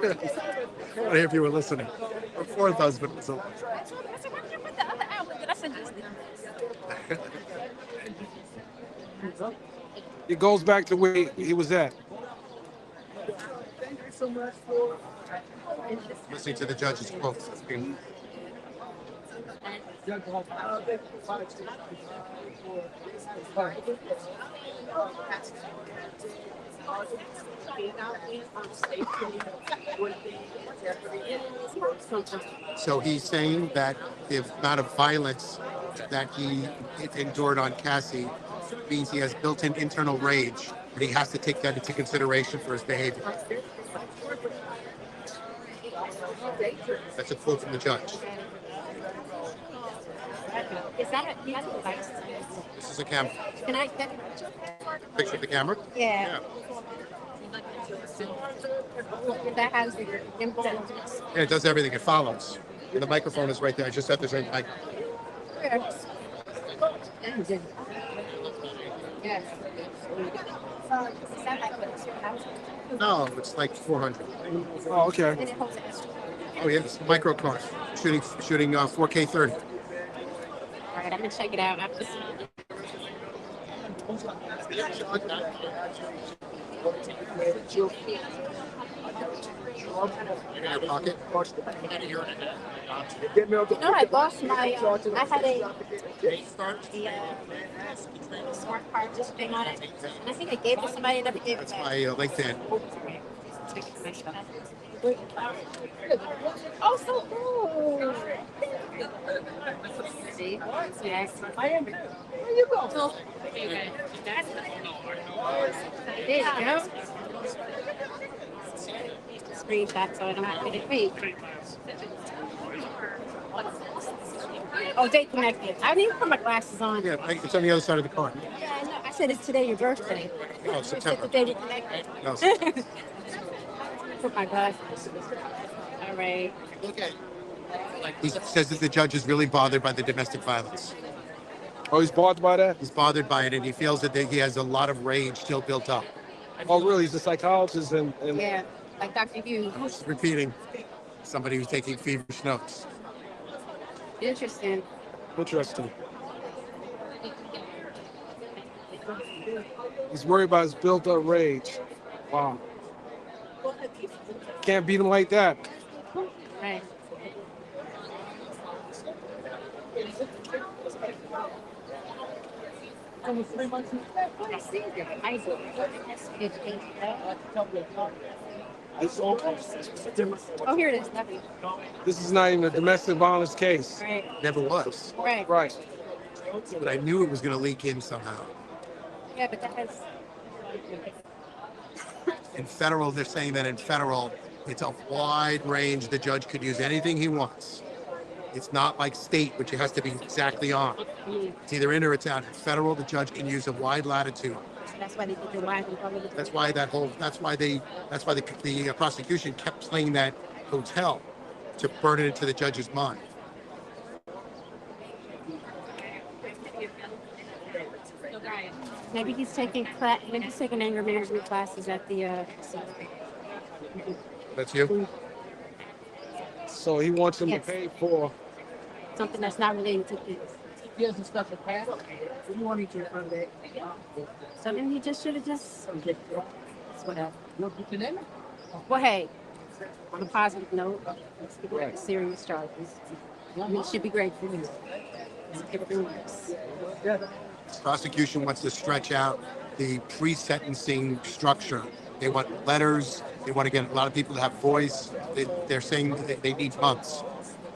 to hear if you were listening. Her fourth husband was a lawyer. It goes back to where he was at. Listening to the judge's quotes. So he's saying that the amount of violence that he endured on Cassie means he has built-in internal rage, and he has to take that into consideration for his behavior. That's a quote from the judge. Is that a device? This is a camera. Can I get Picture of the camera? Yeah. That has the Yeah, it does everything. It follows. And the microphone is right there. I just have to say, like, Yes. no, it's like 400. Oh, okay. Oh, yeah, it's micro cars. Shooting 4K 30. All right, I'm gonna check it out after. In your pocket. No, I lost my. I had a smart card just thing on it, and I think I gave it to somebody that gave it That's back. my LinkedIn. Oh, so cool. See? Yes. Where you go? There you go. Screenshot so I don't have to get it. Wait. Oh, they connected. I didn't even put my glasses on. Yeah, it's on the other side of the car. Yeah, I know. I said it's today your birthday. Oh, You said September. that they didn't connect. No, Put my glasses. All right. he says that the judge is really bothered by the domestic violence. Oh, he's bothered by that? He's bothered by it, and he feels that he has a lot of rage still built up. Oh, really? He's a psychologist and Yeah, like Dr. Hughes. Just repeating, somebody who's taking feverish notes. Interesting. interesting. He's worried about his built-up rage. Wow. Can't beat him like that. Right. Oh, here it is. Nothing. This is not even a domestic violence case. Right. Never was. Right. Right. But I knew it was going to leak in somehow. Yeah, but that has. In federal, they're saying that in federal, it's a wide range. The judge could use anything he wants. It's not like state, which it has to be exactly on. It's either in or it's out. In federal, the judge can use a wide latitude. That's why they did the wide and That's why the prosecution kept playing that hotel to burn it into the judge's mind. Maybe he's taking anger management classes at the. That's you? So he wants him Yes. to pay for. Something that's not related to kids. Here's the stuff that passed. What do you want me to from that? So then he just should have just. That's what happened. No, put your name in. Well, hey, on a positive note, serious charges. We should be grateful. Everything works. Prosecution wants to stretch out the pre-sentencing structure. They want letters. They want to get a lot of people to have voice. They're saying that they need months.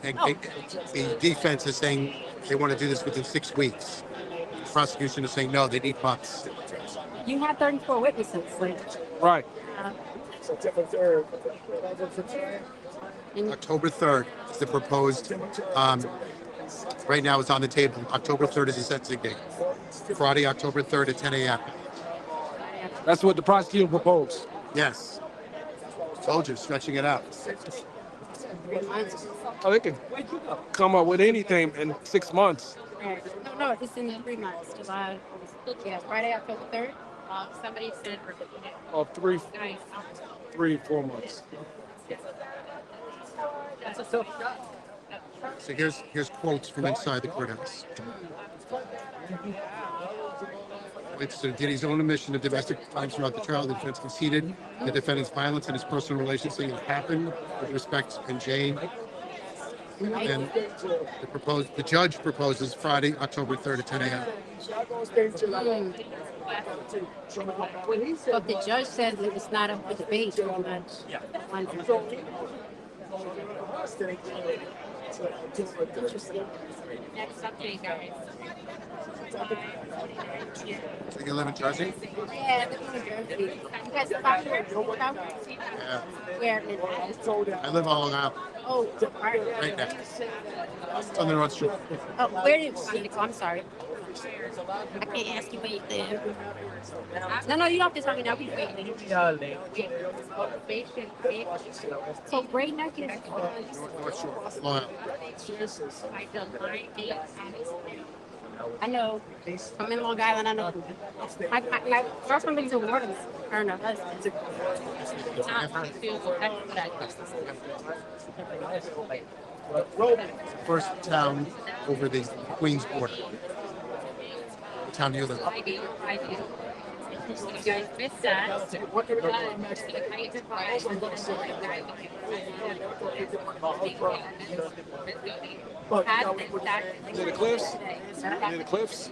And the defense is saying they want to do this within 6 weeks. The prosecution is saying no, they need months. You had 34 witnesses. Right. September 3rd. October 3rd is the proposed. Right now, it's on the table. October 3rd is the sentencing date. Friday, October 3rd at 10 a.m. That's what the prosecutor proposed. Yes. Told you, stretching it out. Oh, they can come up with anything in 6 months. No, it's in 3 months. July. Yeah, Friday, October 3rd. Somebody said. Or 3, 4 months. That's a self shot. So here's quotes from inside the courthouse. It's Diddy's own admission of domestic crimes throughout the trial. The defense conceded the defendant's violence and his personal relationship had happened with respect to Jane. And the judge proposes Friday, October 3rd at 10 a.m. But the judge says that it's not up for debate. Next update, guys. So you live in Jersey? Yeah, this is Jersey. You guys are popular? Yeah. Where? I live on Long Island, Oh, right now. It's on the North Shore. oh, where did I'm sorry. I can't ask you where you live. No, you don't have to tell me now. So Great Neck is North Shore, Long Island. I know. I'm in Long Island. I know. My girlfriend lives in Warden. Her and her husband. First town over the Queens border. The town you live in. I do. You guys missed that. Near the cliffs? Near the cliffs?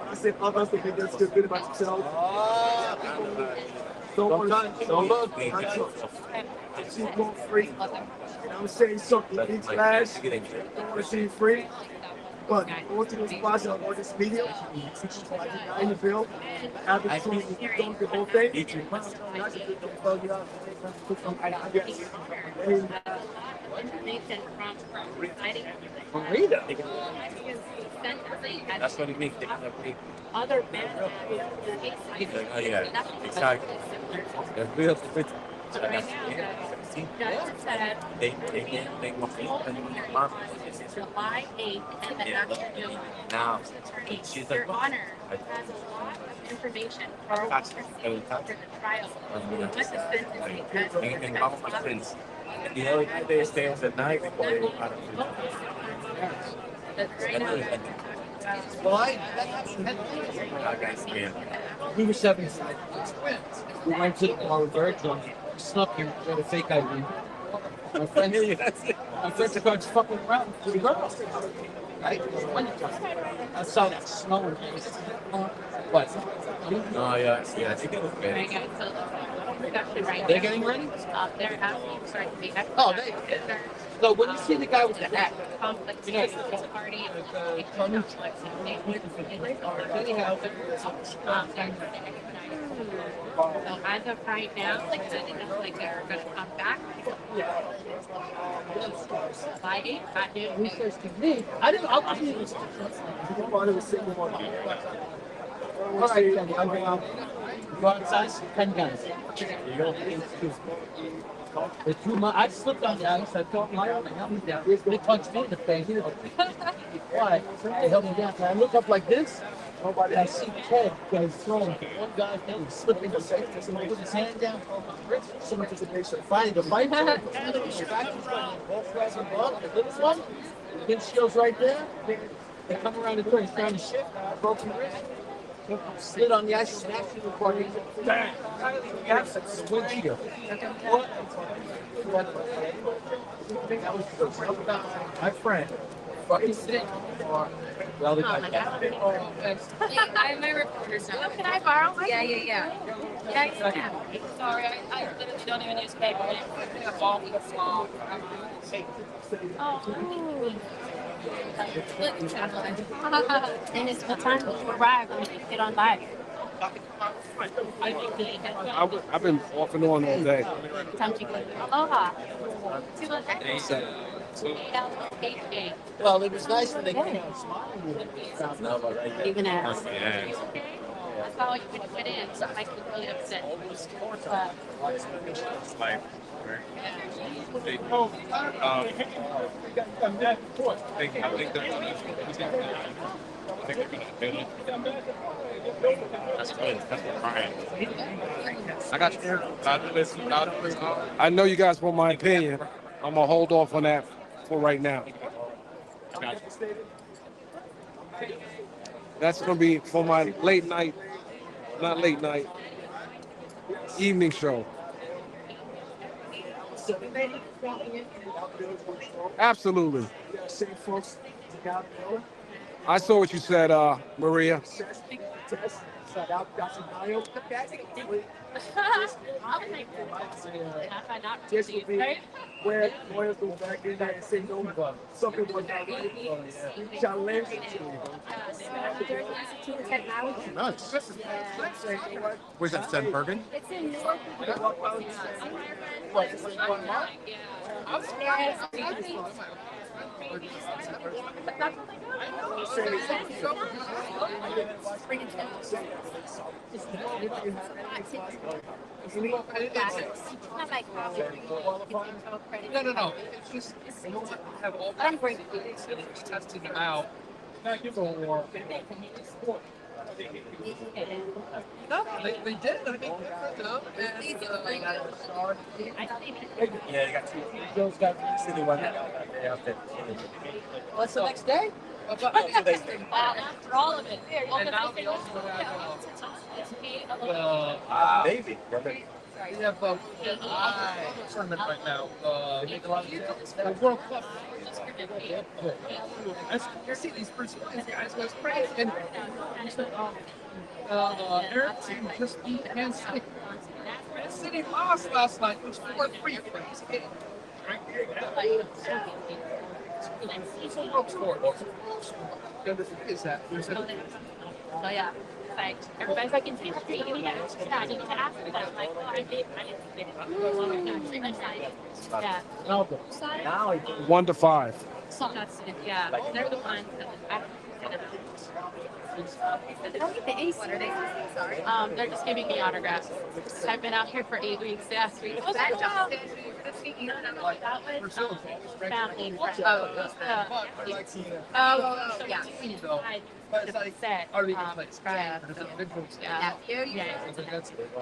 I said others to think that's good about themselves. Don't look. She's going free. And I'm saying something. Big flash. Don't want to see you free. But going to this process or this medium, in the bill, after going the whole thing, information from providing Marita. That's what it means. other men Oh yeah, exactly. They're real. right now. Judge said They want to July 8th and the afternoon. now. She's Your Honor has a lot of information for the trial. What the sentencing judge And how much is the other day stays at night before they Well, we were 7 twins. We went to the bar with very drunk. Snuck here with a fake ID. My friends are going fucking around with the girls. Right? I saw that snow. What? Oh yeah, yeah. I think it was bad. They're getting ready? They're asking for it to be Oh, they. So when you see the guy with the hat, conflict you know, party so as of right now, like I didn't know like they're gonna come back. Lighting, I didn't he says to me, I wasn't all right, Kenny, I'll go out. Go outside, 10 guys. The 2 months, I slipped on the ice. I thought my own help me down. They punched me in the face. Why? They held me down. And I look up like this. I see Ted guys throwing. One guy was slipping the face. Somebody put his hand down. Someone took the face. Finally, the fight. Both guys involved. The little one, the windshield's right there. They come around the corner. He's trying to shift. Broken wrist. Slid on the ice, smashed in the corner. Bang! The windshield. That was my friend. Fucking sitting. Well, the guy. I'm my reporter, so. Can I borrow one? Yeah. Yeah, you can. Sorry, I literally don't even use paper. I'm all week long. And it's the time to arrive when you get on live. I've been off and on all day. Time to go. Aloha. Well, it was nice when they came out smiling. Even as. Yeah. I saw you when you went in, so I was really upset. It's like. That's good. That's fine. I got you. I know you guys want my opinion. I'm gonna hold off on that for right now. That's gonna be for my late night, not late night, evening show. Absolutely. I saw what you said, Maria. Just to be where lawyers go back in there and say no, something was not right. Challenge. Nice. Where's that, San Bergen? It's in North. No. It's just have all tested them out. No, they did. I mean, Yeah, you got two. Those got city one. what's the next day? After all of it. And now we also have Baby. we have tournament right now. World Cup. I see these first guys was crazy. And Eric team just beat Man City. Man City lost last night. It was 4-3 for this game. It's a world sport. Is that? Oh yeah. like, everybody's like, it's history. You need to ask that. You need to ask that. I'm like, oh, I didn't see it. Yeah. Now I 1 to 5. That's it. Yeah. They're the ones that I what are they? Sorry. They're just giving me autographs. I've been out here for 8 weeks. Yeah, 3 weeks. That Justin? No, that was family. Oh, it was yeah. I said, yeah. Nephew? Yeah.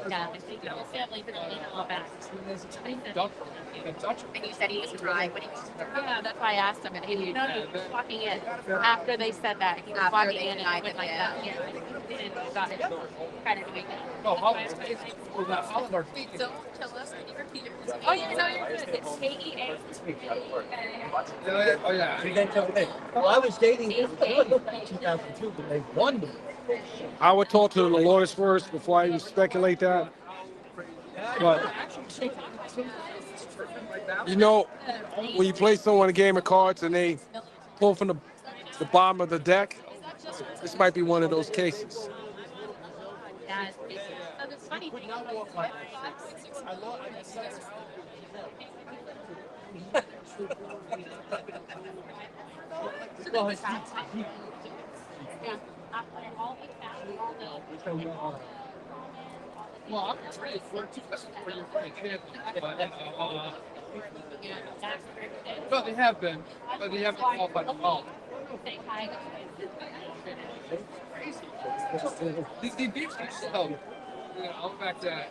Yeah, I think it was family for all back. And you said he was dry when he was yeah, that's why I asked him. And he was walking in after they said that. He was walking in and I went like that. Yeah, he didn't got it. Kind of doing that. No, all of our feet. Don't tell us. Can you repeat it? Oh, yeah, no, you're good. It's KEA. Oh yeah. Well, I was dating in 2002, but they won the. I would talk to the lawyers first before I even speculate that. But you know, when you play someone a game of cards and they pull from the bottom of the deck, this might be one of those cases. Yeah, so the funny thing yeah, all the Well, I'm afraid for your friend. No, they have been, but they haven't qualified at all. They beat you so. Yeah, I'll back that.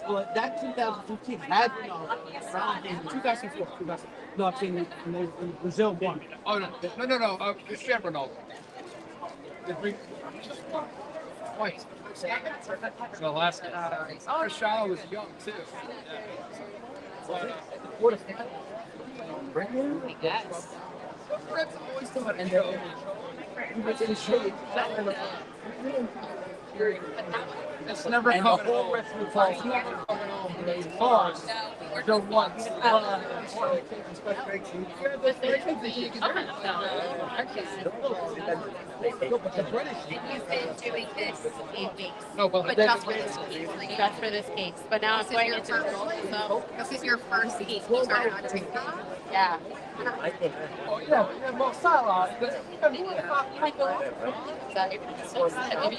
Well, that 2015 had been around in 2004. No, I'm saying in Brazil won. Oh no, it's Ronaldo. They bring twice. The last guy. Oh, Cristiano was young too. What a yes. and he was in shape. It's never and coming home. They lost. Don't want. You've been doing this 8 weeks. No, but just for this case. Just for this case. But now I'm going into so this is your first case. You started on TikTok? Yeah. oh yeah, well, Salah. Maybe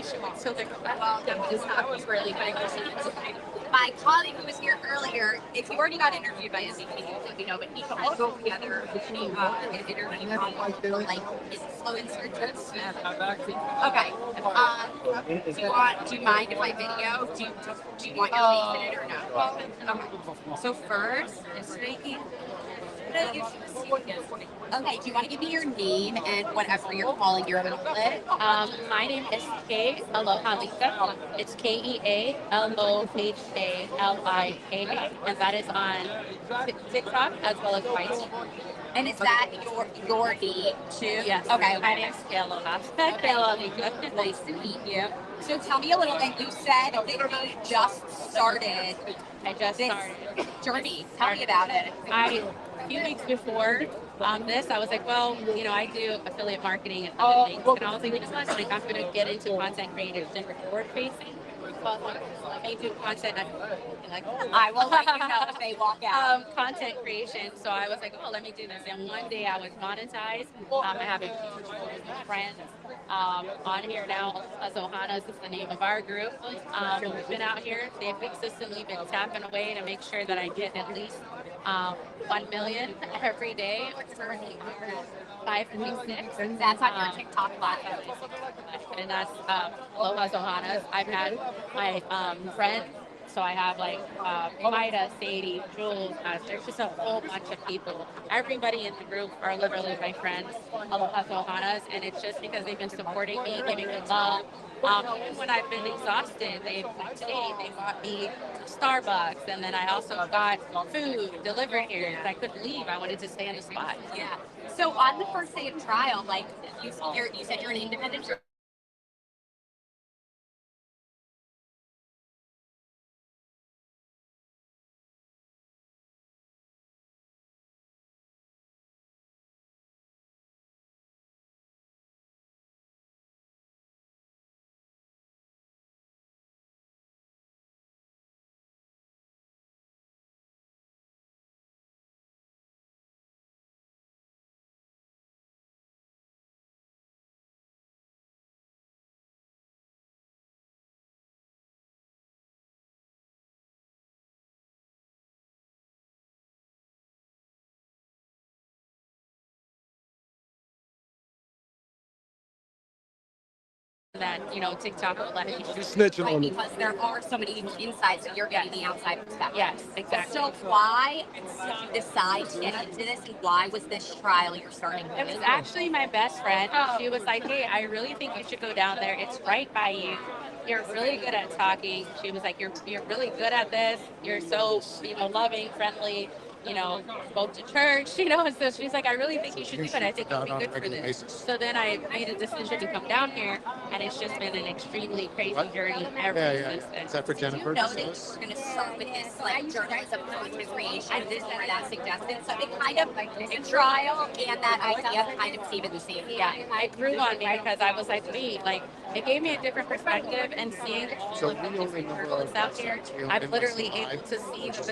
she wants to that was really big. My colleague who was here earlier, if you already got interviewed by SVP, let me know, but he put all together an interview for like influencer trips. Okay. Do you mind if I video? Do you want your face in it or no? Okay. So first, it's making. Okay, do you want to give me your name and whatever you're calling your outlet? My name is Kay Aloha Lika. It's KEALOHALIKA, and that is on TikTok as well as YT. And is that your name too? Yes. Okay. My name's Kay Aloha. Kay Aloha Lika. Nice to meet you. So tell me a little bit. You said that you just started. I just started. Journey. Tell me about it. A few weeks before this, I was like, well, you know, I do affiliate marketing and other things. And I was like, you know what? Like, I'm going to get into content creators and forward facing. Let me do content. Like, I will let you know if they walk out. Content creation. So I was like, oh, let me do this. And one day I was monetized. I have a friend on here now. Zohanas is the name of our group. We've been out here. They've consistently been tapping away to make sure that I get at least 1 million every day. 5.6. That's on your TikTok platform. And that's Aloha Zohanas. I've had my friends. So I have like Maida, Sadie, Jules, there's just a whole bunch of people. Everybody in the group are literally my friends, Aloha Zohanas, and it's just because they've been supporting me, giving me love. Even when I've been exhausted, they bought me Starbucks, and then I also got food delivered here because I couldn't leave. I wanted to stay on the spot. Yeah. So on the first day of trial, like you said you're an independent that, TikTok will let me You're shoot. snitching Right, on me. because there are so many inside, so you're getting the outside perspective. Yes, exactly. So why did you decide to get into this, and why was this trial you're starting It with? was actually my best friend. She was like, "Hey, I really think you should go down there. It's right by you. You're really good at talking." She was like, "You're really good at this. You're so loving, friendly. Go to church. And so she's like, I really think you should do it. I think you'll be good for this." So then I made a decision to come down here, and it's just been an extremely crazy journey ever since then. Is that for Did you Jennifer? know that you were going to start with this journalism content creation? I did where that suggested. So it kind of the trial and that idea kind of came at the same time. Yeah, it grew on me because I was like, wait, it gave me a different perspective, and seeing all of the different journalists out here, I'm literally able to see the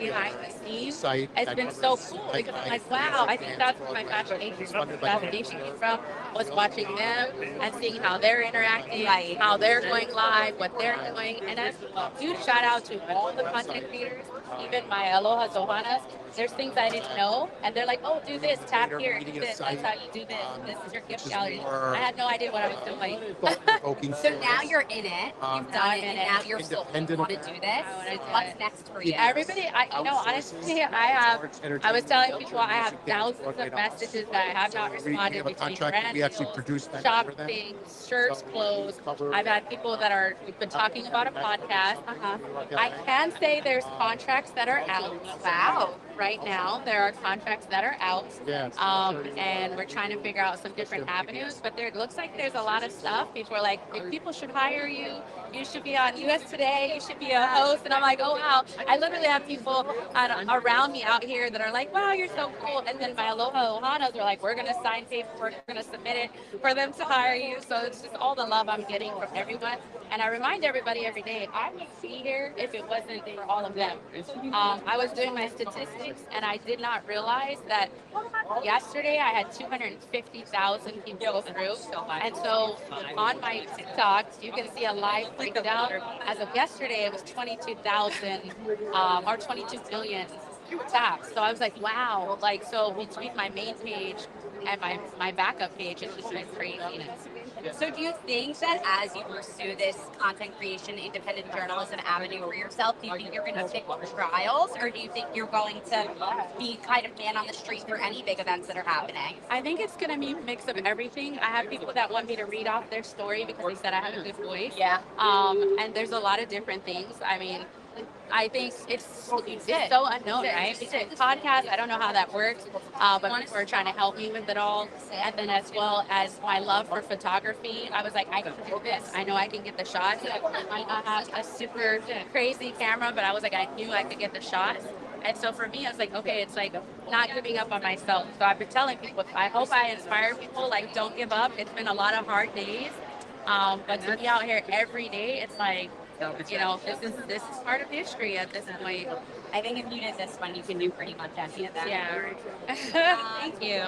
behind the scenes. It's been so cool because I'm like, wow, I think that's where my fascination came from, was watching them and seeing how they're interacting, how they're going live, what they're doing. And that's a huge shout out to all the content creators, even my Aloha Zohanas. There's things I didn't know, and they're like, oh, do this, tap here, do this, that's how you do this, this is your gift gallery. I had no idea what I was doing. So now you're in it, you've done it, and now you're still want to do this. What's next for you? Everybody, honestly, I was telling people I have thousands of messages that I have not responded between brands, shop things, shirts, clothes. I've had people that are been talking about a podcast. I can say there's contracts that are out. Wow. Right now, there are contracts that are out, and we're trying to figure out some different avenues. But it looks like there's a lot of stuff. People are like, if people should hire you, you should be on US Today, you should be a host. And I'm like, oh wow. I literally have people around me out here that are like, wow, you're so cool. And then my Aloha Ohanas are like, we're going to sign paperwork, we're going to submit it for them to hire you. So it's just all the love I'm getting from everyone. And I remind everybody every day, I wouldn't be here if it wasn't for all of them. I was doing my statistics, and I did not realize that yesterday I had 250,000 people go through. And so on my TikTok, you can see a live breakdown. As of yesterday, it was 22,000 or 22 million taps. So I was like, wow. So between my main page and my backup page, it's just been craziness. So do you think that as you pursue this content creation, independent journalism avenue for yourself, do you think you're going to stick with trials, or do you think you're going to be kind of man on the street for any big events that are happening? I think it's going to be a mix of everything. I have people that want me to read off their story because they said I have a good voice. Yeah. And there's a lot of different things. I mean, I think it's so unknown, right? Podcast, I don't know how that works, but people are trying to help me with it all. And then as well as my love for photography, I was like, I can do this. I know I can get the shots. I might not have a super crazy camera, but I was like, I knew I could get the shots. And so for me, I was like, okay, it's like not giving up on myself. So I've been telling people, I hope I inspire people, like, don't give up. It's been a lot of hard days. But to be out here every day, it's like, this is part of history at this point. I think if you did this one, you can do pretty much any of that. Yeah. Thank you.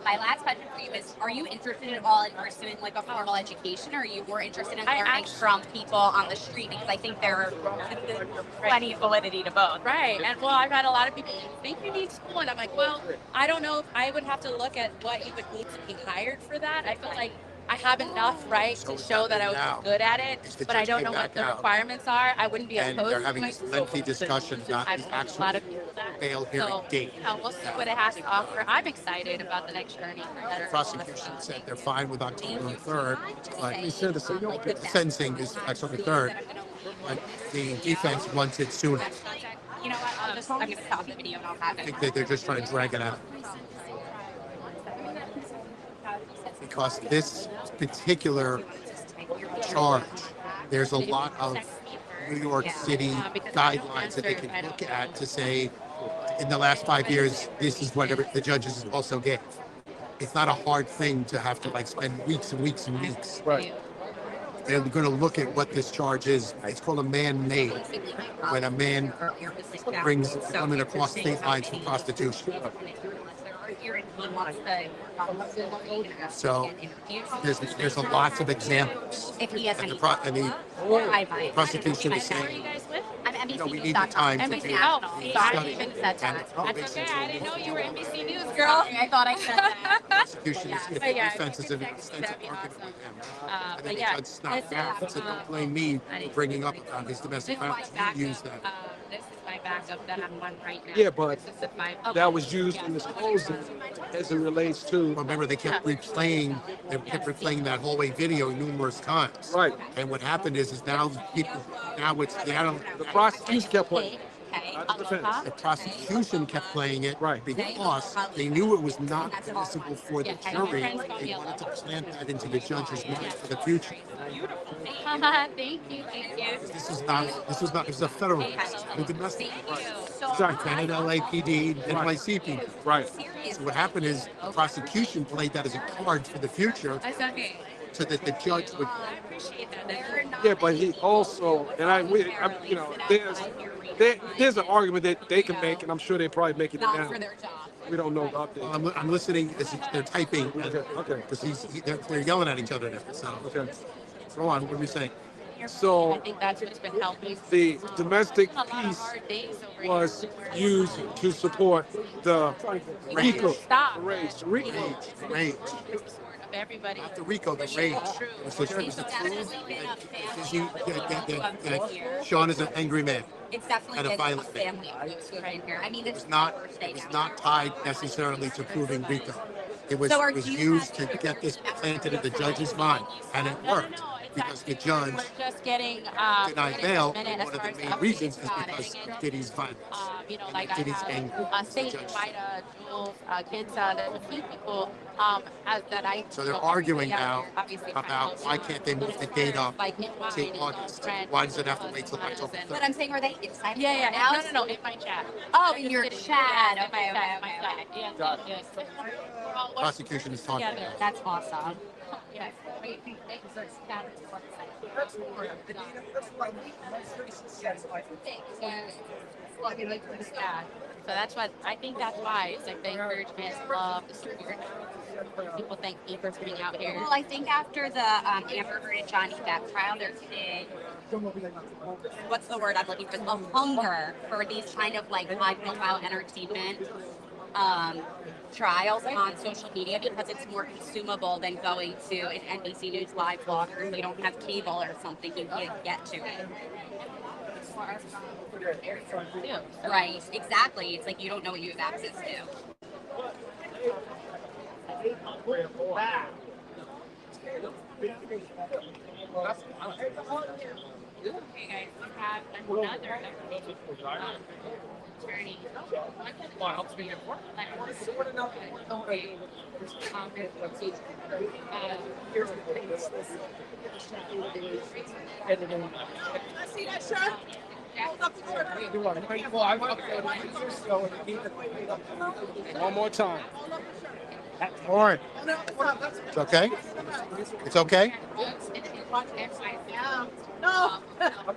My last question for you is, are you interested at all in pursuing like a formal education, or are you more interested in learning from people on the street? Because I think there are plenty of validity to both. Right. And well, I've had a lot of people think you need school, and I'm like, well, I don't know if I would have to look at what you would need to be hired for that. I feel like I have enough, right, to show that I was good at it, but I don't know what the requirements are. I wouldn't be opposed to it. And they're having this lengthy discussion, not the actual bail hearing date. We'll see what it has to offer. I'm excited about the next journey. The prosecution said they're fine with October 3rd, but the sentencing is October 3rd. But the defense wants it sooner. You know what? I'm going to stop the video and I'll have it. I think that they're just trying to drag it out. Because this particular charge, there's a lot of New York City guidelines that they can look at to say, in the last 5 years, this is what the judges also gave. It's not a hard thing to have to spend weeks and weeks and weeks. Right. They're going to look at what this charge is. It's called a man-made, when a man brings a woman across state lines for prostitution. So there's a lots of examples. If he has And any, the prosecution is saying, we need the time to do Sorry, I even said that. That's okay. I didn't know you were NBC News, girl. I thought I said that. prosecution is, if But the yeah, defense if is you in an could text me, extensive that'd be argument awesome. with him. But And then the yeah, judge snapped this back and is said, don't blame me for bringing up about his domestic this is my violence. You use backup. that. This is my backup that I'm on right now. Yeah, but This is my that was used in this closing as it relates to. Well, remember, they kept replaying that hallway video numerous times. Right. And what happened is now people, now it's, they don't, The prosecution kept playing. Okay. Not the defense. the prosecution kept playing it Right. because they knew it was not permissible for the jury. They wanted to plant that into the judge's mind for the future. Thank you. This is a federal case, it's not a domestic. So Sorry, Canada LAPD, NYCPD. Right. So what happened is the prosecution played that as a card for the future That's okay. so that the judge would. I appreciate that. Yeah, but he also, and you know, there's an argument that they can make, and I'm sure they're probably making it not now. for their job. We don't know the update. I'm listening as they're typing Okay. because they're yelling at each other now. So Okay. go on. What are we saying? I So think that's what's been helping. the domestic A lot of piece hard days over was here. used to support the RICO. Stop. The rage. The RICO. Rage. Of everybody. Not the RICO, the rage. It was the It's definitely been a family Sean is an angry man. It's definitely and a been a violent man. family abuse right here. I mean, It it's was not. Thursday It was now. not tied necessarily to proving RICO. It was So are was you used to guys- get this planted in the judge's mind, and it worked because the judge We're just getting denied getting bail. a minute One as of far the as main updates reasons is on because it. of Diddy's violence. You know, And like I Diddy's have anger. State, Judge. Vida, Jules, Kinsa, there's a few people that I. So they're know arguing every day now out here, obviously, trying to about help why you. can't they move the date up Like in my, to August? friend, Why does it have to wait till October and- 3rd? But I'm saying, are they inside? Yeah, yeah. Now No, in my chat. Oh, I in just your did it. chat. Yeah, Okay, in my chat, okay, my okay. chat. Yes. We're all working Prosecution is talking. together. That's awesome. Yes. Yeah. So that's what I think. That's why it's like the encouragement, love, the support. People thank me for being out here. Well, I think after the Amber Heard and Johnny Depp trial, there's been, what's the word I'm looking for? A hunger for these kind of like high-profile entertainment trials on social media because it's more consumable than going to an NBC News live blogger. If you don't have cable or something, you can't get to it. Right, exactly. It's like you don't know what you have access to. Okay, guys, we have another attorney. Well, helps me get work. See that shirt? Hold up the shirt. One more time. All right. It's okay. It's okay. No.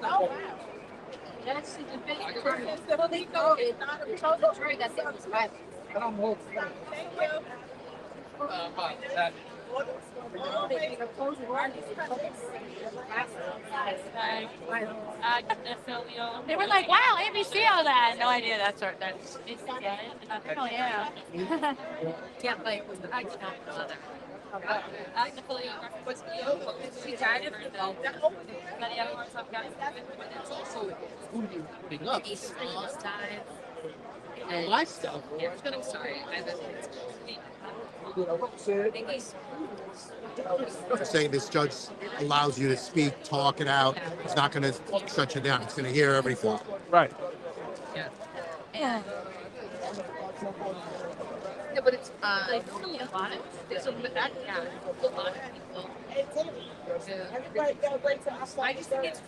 No. That's the debate. Well, they go. It's not a total jury that it was violent. I don't know. Thank you. They were like, wow, ABC all that. No idea that's our that's oh yeah. Yeah, but I did not know that. She died of Big up. and My stuff. I'm sorry. They're saying this judge allows you to speak, talk it out. It's not going to shut you down. It's going to hear everything. Right. Yeah, but it's like normally a lot of there's a that yeah, a lot of people. Everybody got to wait till I I start. just think it's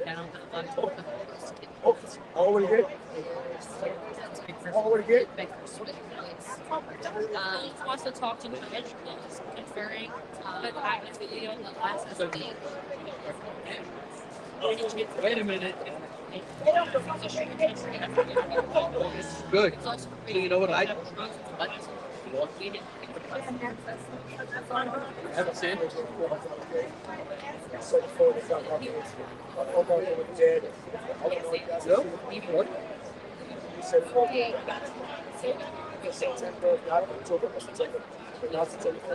down a lot of people. All we get? All we get? Also talked to the individuals, conferring, but I was video in the last week. Wait a minute. It's Good. also You know what I haven't seen? No? What?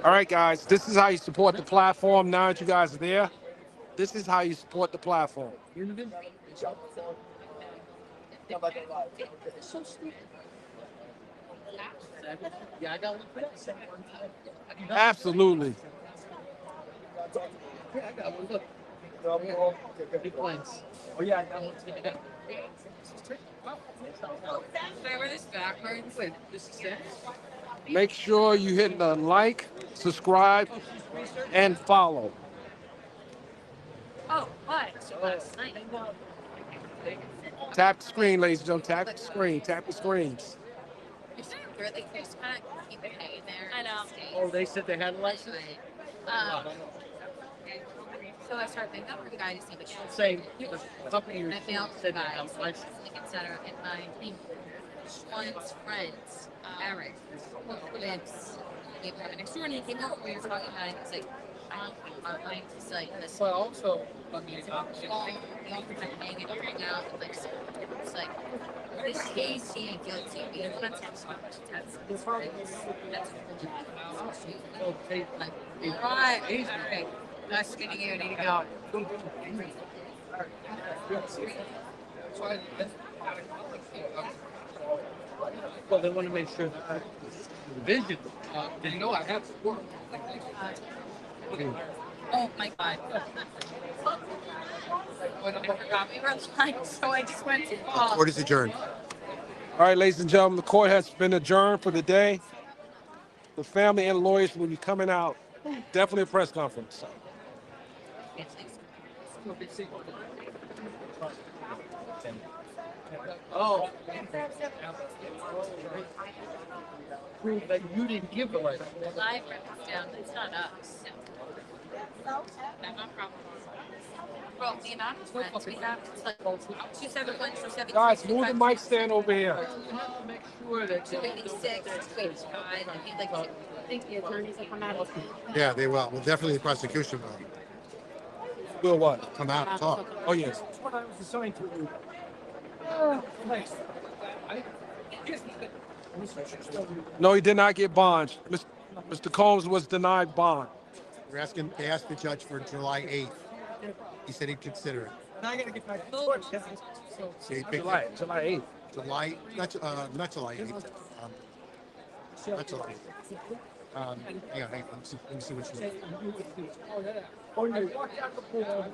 All right, guys, this is how you support the platform. Now that you guys are there, this is how you support the platform. Yeah, I got one for that. Absolutely. Yeah, I got one. Look. Big points. Oh yeah, I got one. Should I wear this backwards? Wait, this is it? Make sure you hit the like, subscribe, and follow. Oh, what? Nice. Tap the screen, ladies and gentlemen. Tap the screen. Tap the screens. It's not really just kind of keep it hanging there. I know. Oh, they said they had a license? So I started thinking, oh, the guy just need to Same. The company And I failed said they guys, had a license. etc. And my one's friends, Eric, lives next door, and he came over. We were talking about it. He's like, I'm going to like this. But also, I mean, The only time hanging right now, and like, so it's like this case, he guilty. We don't want to that's like, right. Okay. Nice meeting you. I need to go. well, they want to make sure that the vision. They know I have support. Oh my god. I forgot we were live, so I just went to Court is adjourned. All right, ladies and gentlemen, the court has been adjourned for the day. The family and lawyers will be coming out. Definitely a press conference. Oh. Prove that you didn't give the license. Live written down. It's not us. no problem. Well, the amount of friends we have, it's like 271, 272. Guys, move the mic stand over here. You have to make sure that 286, 285, I think like I think the attorneys will come out of Yeah, they will. Well, definitely the prosecution will Will what? come out and talk. Oh, yes. what I was assigned to do. No, he did not get bond. Mr. Combs was denied bond. They asked the judge for July 8th. He said he'd consider it. Now I gotta get back to So he picked July 8th. July, not July 8th. Not July 8th. Hang on. Let me see what you Oh, you walk out the pool,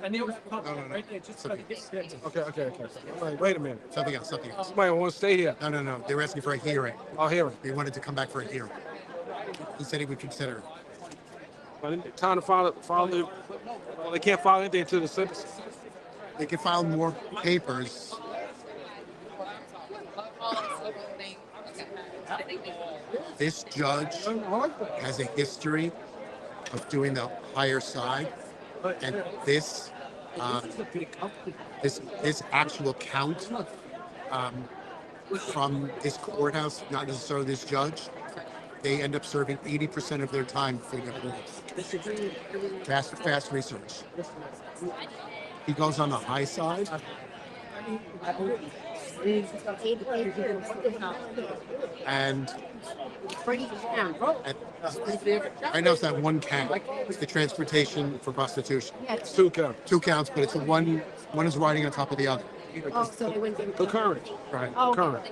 and there was a couple No. right there, just gotta get there. Okay. Wait a minute. Something else. Somebody want to stay here. No. They were asking for a hearing. I'll hear it. They wanted to come back for a hearing. He said he would consider it. But time to file it. Well, they can't file anything until the sentence. They can file more papers. This judge has a history of doing the higher side, and this actual count from this courthouse, not necessarily this judge, they end up serving 80% of their time for their courts. Fast research. He goes on the high side. And I know it's that one count. It's the transportation for prostitution. It's two counts. Two counts, but it's one is riding on top of the other. Oh, so they wouldn't give Concurrent. Right. Oh, Concurrent.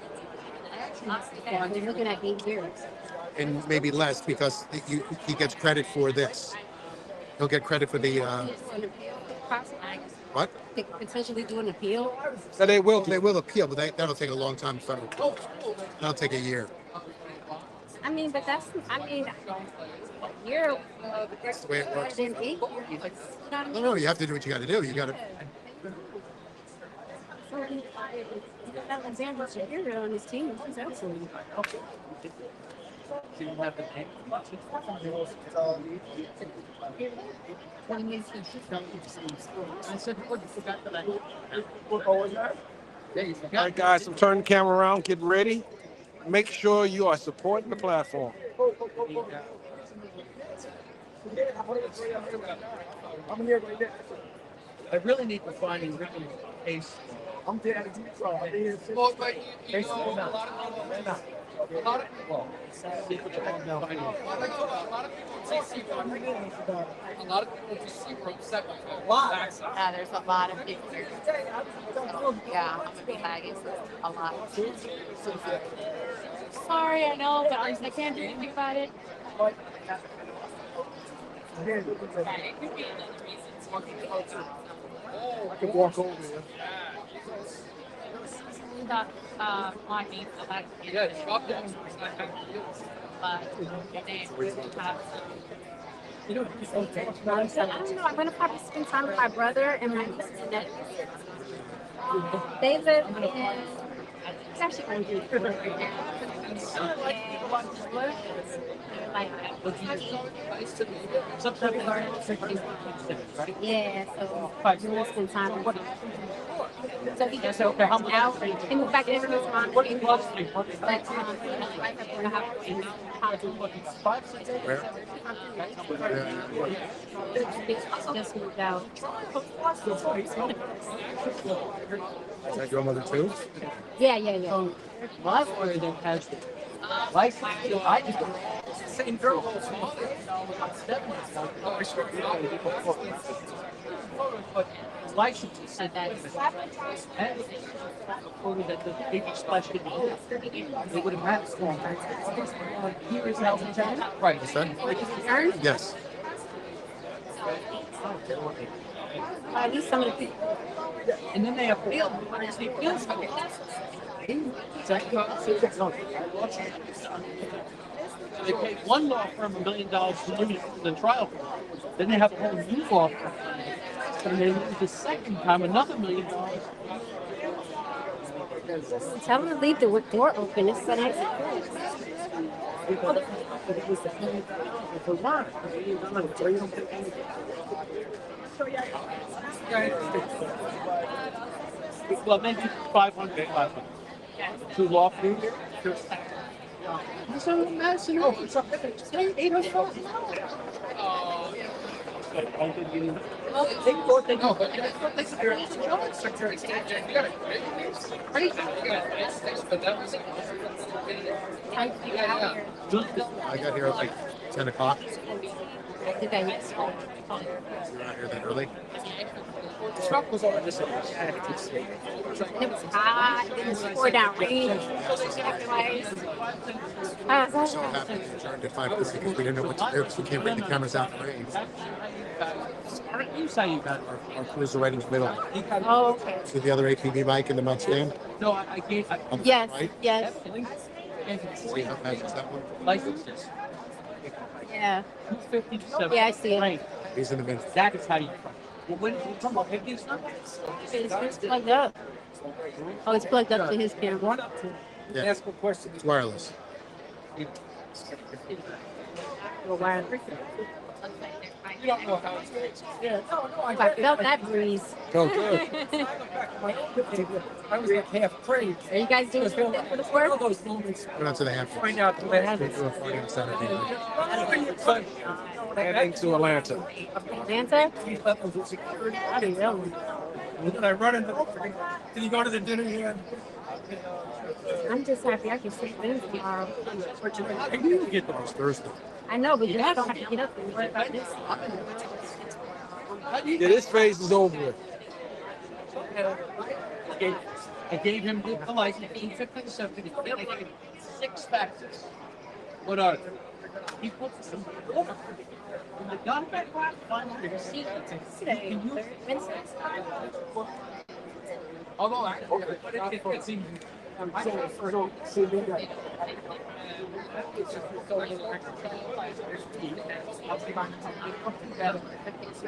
they're looking at 8 years. And maybe less because he gets credit for this. He'll get credit for the what? They could potentially do an appeal. So they will. They will appeal, but that'll take a long time in federal court. That'll take a year. I mean, but you're That's the way it works. in 8 years. No, you have to do what you got to do. You got to. Alexander Shapiro on his team. He's absolutely. I said, what, you forgot that All right, guys, I'm turning the camera around. Get ready. Make sure you are supporting the platform. I really need to find a written case. I'm dead. A lot of people. A lot of people just see from seven. Yeah, there's a lot of people here. So, yeah, I'm gonna be lagging a lot. Sorry, I know, but I can't do anything about it. I could walk over there. Stuff on me, so that's Yeah, drop down. but they have I don't know. I'm gonna probably spend time with my brother and my nieces and nephews. They live in. It's actually going to be right now. Yeah, so we're gonna spend time with them. So he just out. He moved back in with his mom. But like I have just moved out. Is that your mother too? Yeah. My lawyer then has the license. I just same girl. But license said that that the baby splashed in the hole. It would have matched. Here is how we tell. Right. What's that? Yes. At least some of the people. And then they appeal. They paid one law firm $1 million to limit the trial. Then they have a whole new law firm. And they lose the second time another $1 million. Tell them to leave the door open. It's an exit. Well, maybe 500. Two law firms. So imagine, it's $800. They thought they know, but they said they're Secretary of State. You got it. Crazy. But that was I got here at like 10 o'clock. I did that yesterday. You're not here that early? the truck was already just It was hot. It was poured down rain. I was I'm so happy we adjourned at 5:50 because we didn't know what to do because we can't bring the cameras out in the rain. You say you got Our crews are right in the middle. oh, okay. See the other APB mic in the mount stand? No, I gave. Yes, Right? yes. See how fast is that one? Licenses. Yeah. 250 to 7. Yeah, I see it. Right. He's in the middle. That is how you. Well, when you talk about 50 something, It's plugged up. Oh, it's plugged up to his camera. Yeah. ask a question. It's wireless. Well, why? You don't know how it's. Yeah, no, I felt that breeze. Oh, good. I was like half prayed. Are you guys doing something for the work? Those moments. We're not to the half. Find out the way We do a party on Saturday. Heading to Atlanta. Atlanta? I didn't know. Did I run into? Did you go to the dinner yet? I'm just happy I can sleep in tomorrow. I didn't get those. It's Thursday. I know, but you don't have to get up and worry about this. Yeah, this phase is over with. I gave him the license. He took the subject. I gave him 6 factors. What are they? He put some water in the gun back. Although it's in.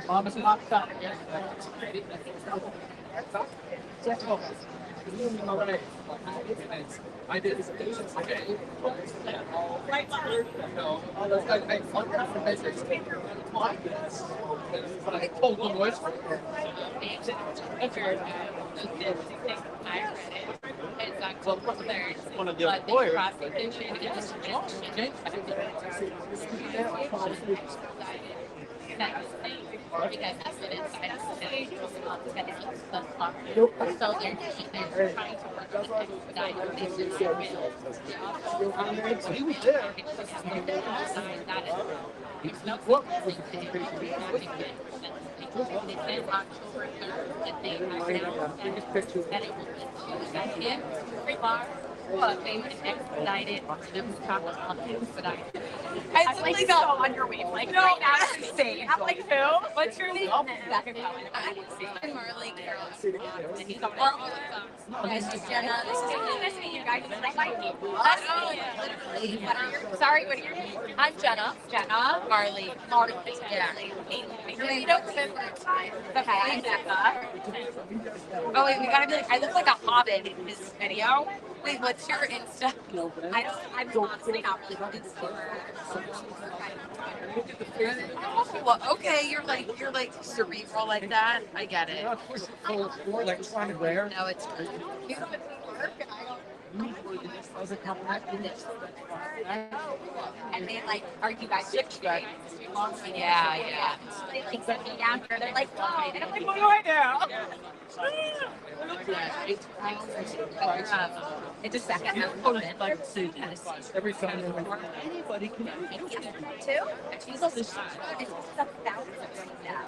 Mama's locked up. I did. I told the boys. One of the other lawyers. He was there. What was the biggest picture? I look like so on your wavelength. No, that's insane. I'm like, who? What's your name? I'm Marley Carol. Guys, this is Jenna. This is nice to meet you guys. Like my name. Sorry, what are your names? I'm Jenna. Jenna. Marley. Marley. Yeah. You don't remember. Okay, I'm Becca. Oh wait, we gotta be like, I look like a hobbit in this video. Wait, what's your Insta? I'm honestly not really on Insta. Well, okay, you're like cerebral like that. I get it. Like trying to wear. No, it's true. You live in New York, and I don't. And they like, are you guys 6 days? Yeah. They like send me down here. They're like, oh, and I'm like, what do I do? It's a second. Every time anybody can Too? It's just a thousand now.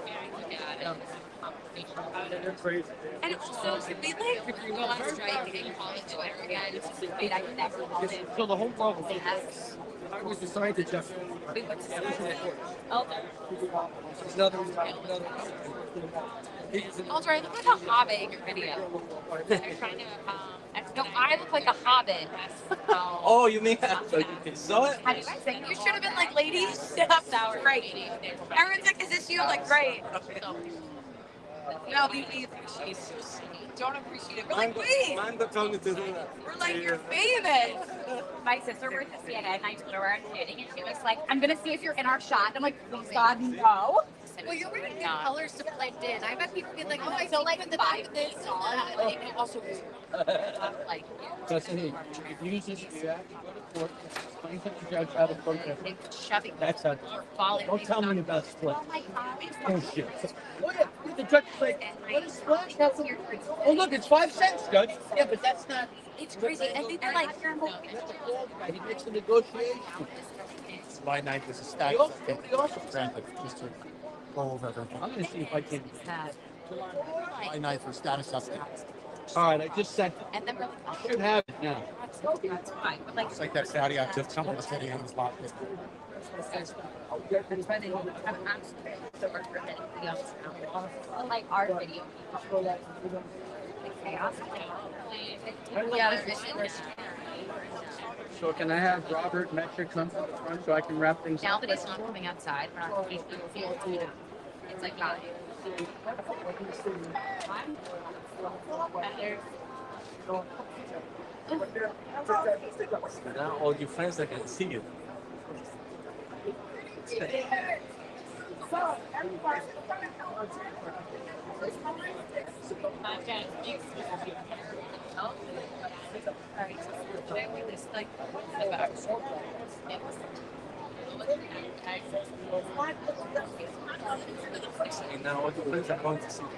And also, they like go on strike and call it Twitter again. Wait, I never called it. So the whole problem is, I was decided to just. Wait, what's oh. Also, I look like a hobbit in your video. They're trying to, no, I look like a hobbit. Oh, you mean so you can sew it? Have you guys seen? You should have been like, ladies, that's great. Everyone's like, is this you? I'm like, great. No, we appreciate it. Don't appreciate it. We're like, wait. We're like, you're famous. My sister works at CNN, and I told her where I'm shooting, and she was like, I'm gonna see if you're in our shot. And I'm like, please God, no. Well, you're wearing good colors to blend in. I bet people be like, oh, I don't like the vibe of this on. Like, it also Like, That's it. If you use this, you have to go to court. Explain to the judge how to protest. shoving That's a. or falling. Don't tell me about split. Oh my God. Oh shit. Oh yeah, the judge is like, what is split? That's weird. Oh look, it's 5 cents, judge. Yeah, but that's not. It's crazy. And they're like, He makes the negotiation. July 9th is a stack. Granted, just to go over everything. I'm gonna see if I can. July 9th for status update. All right, I just sent. and then we're like, I should have it now. that's fine. But like, It's like that Saudi active company city in his locked. like our video. Chaos. So can I have Robert Metric come to the front so I can wrap things Now up? that it's not coming outside, we're not going to it's like not. Now all your friends that can see you. Now all your friends are going to see you.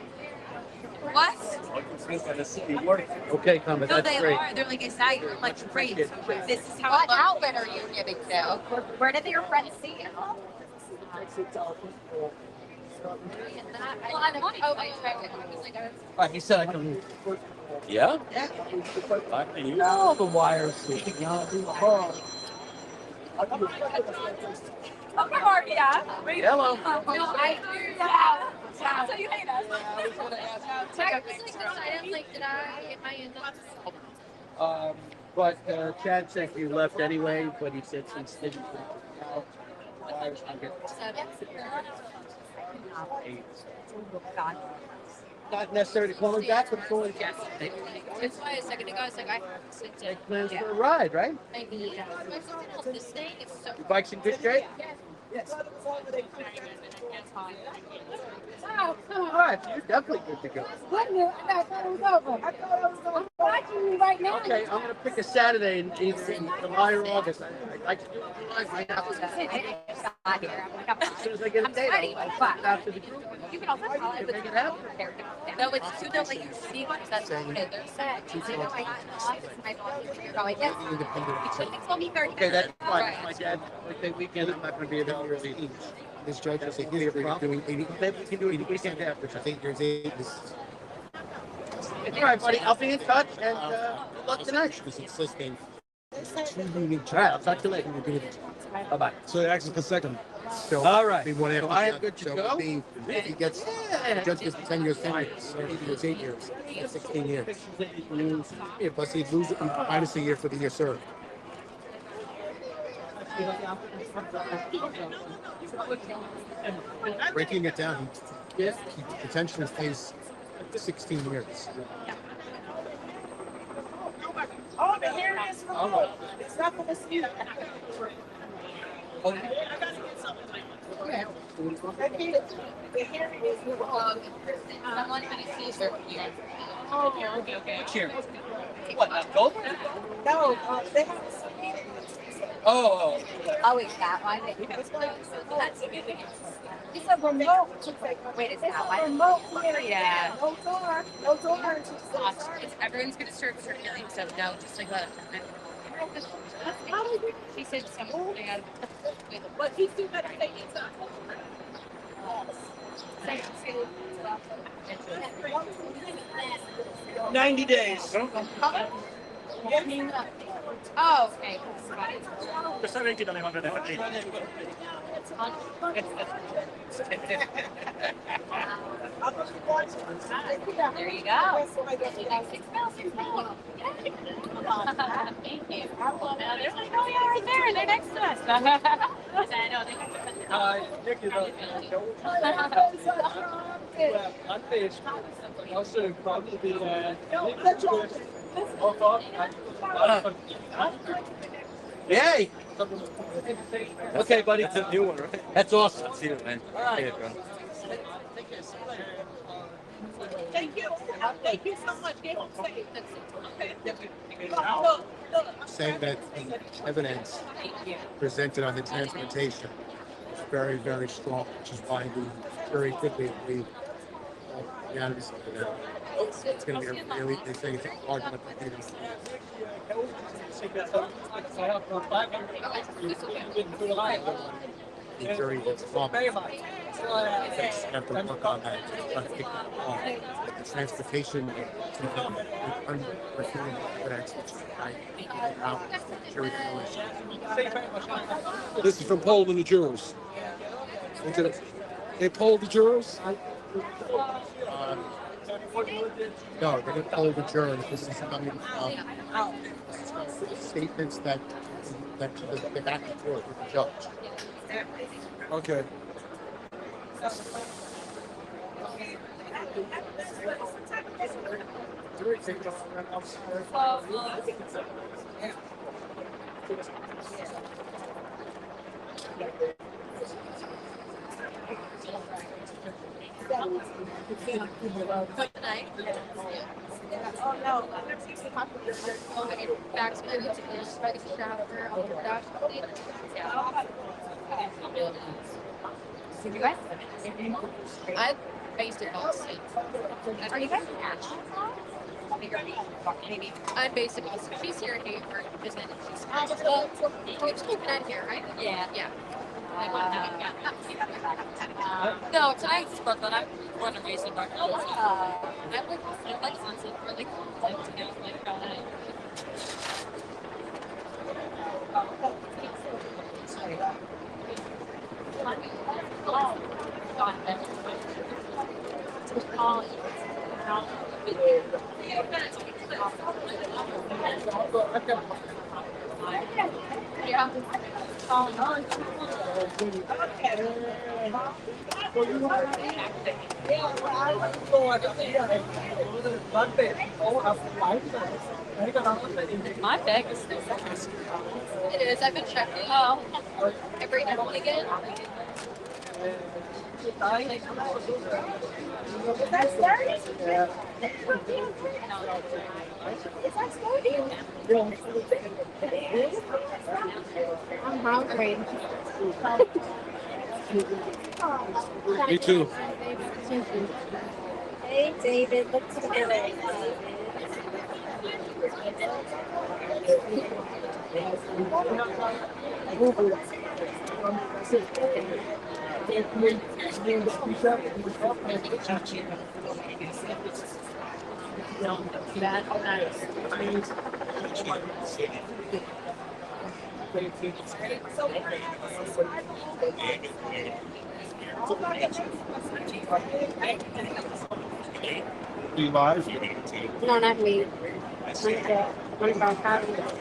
What? All your friends are going to see you work. Okay, Comet, No, that's they great. are. They're like, is that your like great? This is how. What outfit are you giving to? Where did your friends see you? Well, I'm like, oh, I expected. I was like, All right, he said I can leave. Yeah? Yeah. No, the wire's sticking out. Oh. Okay, Mark, yeah. Hello. No, I yeah. So you hate us. I was like, decided, like, did I, am I in the... But Chad said you left anyway, but he said since didn't out, the wire's not getting God. not necessarily to call him back, but going to That's why a second ago, I was like, I have to sit down. take plans for a ride, right? Maybe, this thing is so... Your bike's in good shape? Yes. All right, you're definitely good to go. What? I thought it was over. I thought I was over. I'm watching you right now. Okay, I'm gonna pick a Saturday in either in July or August. I'd like to do it in July right now. As soon as I get a date, I'll after the group. You can also call it Make it happen. No, it's too don't let you see because that's what they're saying. You know, I got in line, this is my phone. You're going, yes. You shouldn't tell me 30 Okay, that's minutes. fine. Right. My dad's birthday weekend, I'm not gonna be able to hear the This judge has a history of doing 80, Maybe we can do it the weekend after. 8 years age. All right, buddy, I'll be in touch and good luck tonight. Was insisting. All right, I'll talk to you later. Bye-bye. So they asked for second. So All right. they want to So I am good to so go? if he gets, the judge gets 10 years sentence, or he gets 8 years, that's 16 years. Yeah, plus he'd lose minus a year for the year served. Breaking it down, he potentially face 16 years. Oh, the hair is wrong. It's not for the skin. The hair is wrong. Someone who sees their ear. Oh, okay. Cheers. What, gold? No, they have a subpoena. Oh, Oh, wait, that one? That's It's a remote. Wait, is that It's a one? remote. Yeah. No door. No door. Everyone's gonna start circulating stuff now, just like that. She said something out of But he's still gonna take it up. 90 days. Oh, okay. There you go. Thank you. They're like, oh yeah, right there. They're next to us. I know. Also, probably Yay! Okay, buddy. That's a new one, right? That's awesome. See you, man. All right. Thank you. Thank you so much. They won't say it. Saying that the evidence presented on the transportation is very, very strong, which is why we very quickly agreed. Yeah, it's going to be a really, they say it's a argument for Peters. The jury was wrong. They have to work on that. The transportation unrefuted evidence, which I jury This is from polling the jurors. They polled the jurors? No, they didn't poll the jurors. This is coming from statements that the back and forth with the judge. Okay. Oh no. Did you guys? I based it on seats. Are you guys matched? Maybe. I'm based it on she's here at for business. We're just keeping out here, right? Yeah. Yeah. No, tonight's but then I'm going to race in dark. I like sunset really cool. Yeah. My bag is it is. I've been checking. Oh, every now and again. I'm hungry. Me too. Hey, David, look to the right. We live. No, not me. One of our colleagues.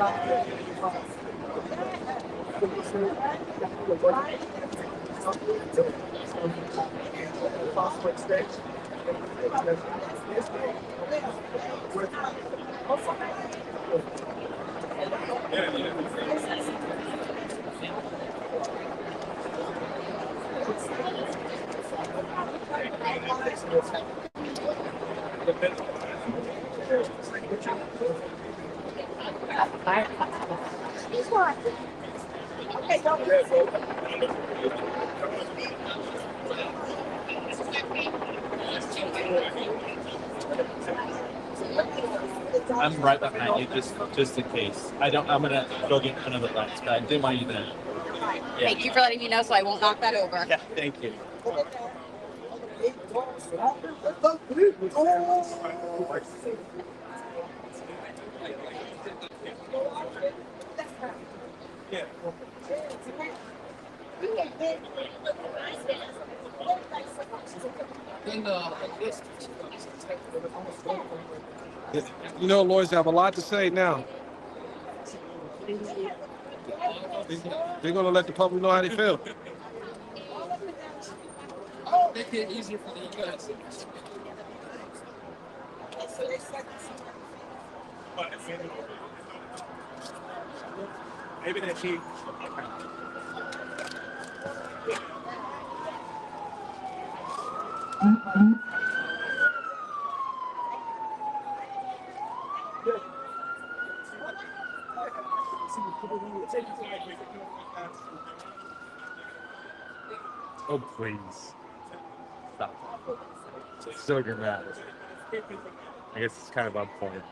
I'm right behind you, just in case. I'm gonna go get another lens, but I didn't want you to. Yeah. Thank you for letting me know, so I won't knock that over. Yeah, thank you. You know, lawyers have a lot to say now. They're going to let the public know how they feel. Make it easier for you guys. Maybe that she. Oh, please. Stop. It's so dramatic. I guess it's kind of on point.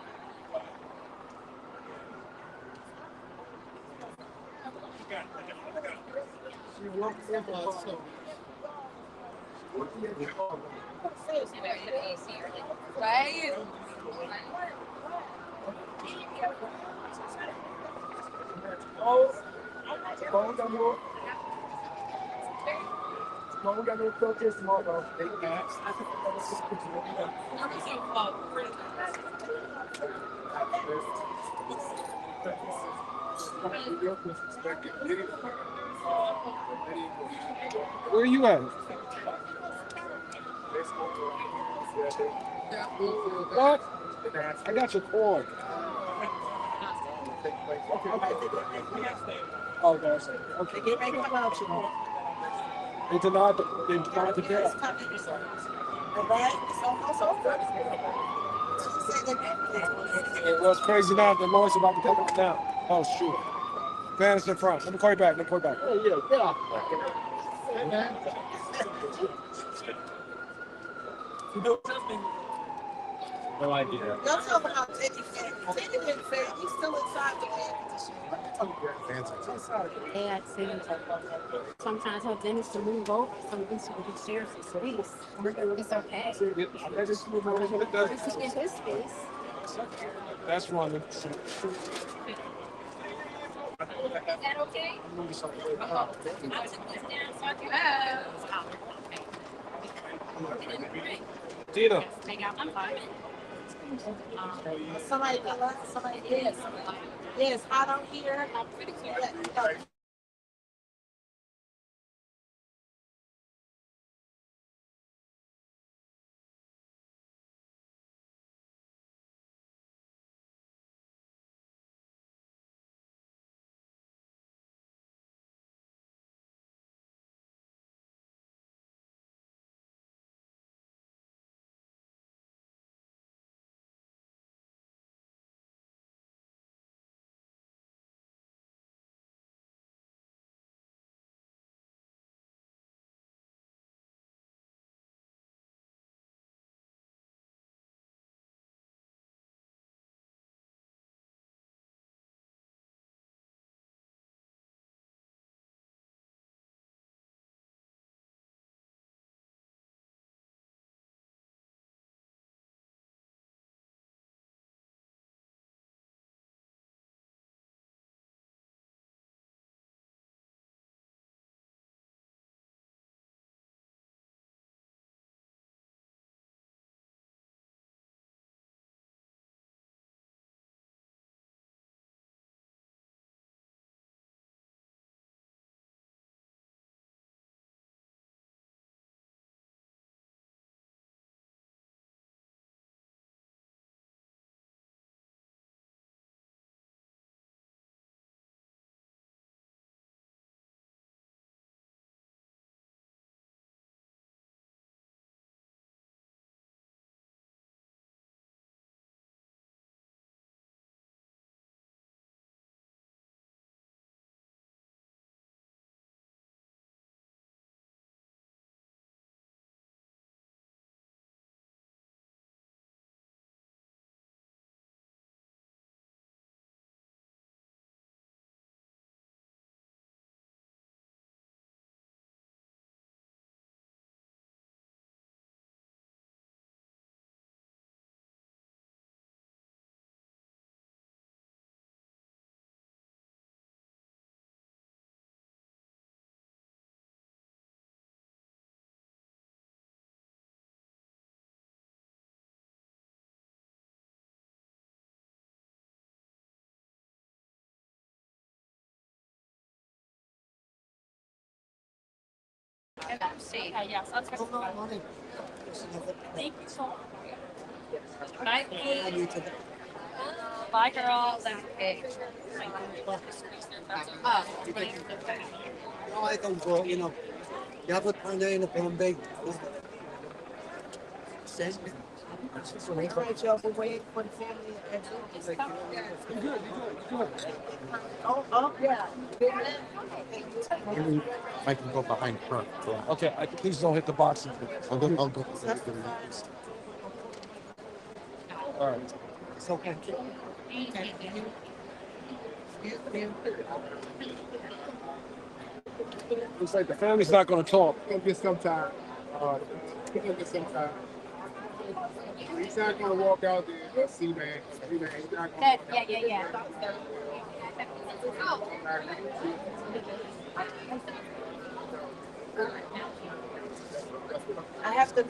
Right? Where are you at? What? I got your cord. Oh, that's it. Okay. They denied the bill. Well, it's crazy now. The lawyer's about to come up now. Oh, shoot. Fans in front. Let me call you back. Let me call you back. Oh, yeah, get off. Hey, man. No idea. Y'all talking about Diddy fan. Diddy didn't say he's still inside the fan. Yeah, I'd say sometimes help Dennis to move over so we can share some space. It's okay. This is his space. That's one. Is that okay? I'll take this down so I can Tina. I'm fine. Somebody yes. Yes, I don't hear. I'm pretty clear. See. Yes, that's Thank you so much. Bye. Bye, girls. Okay. I can go, dapat ano yun na Bombay. Right, y'all, we're waiting for the family. Oh, yeah. I can go behind her. Okay, please don't hit the boxes. I'll go. All right. It's okay. Looks like the family's not going to talk. It'll get some time. It'll get some time. He's not gonna walk out there. See, man. He's not gonna. Yeah. I have to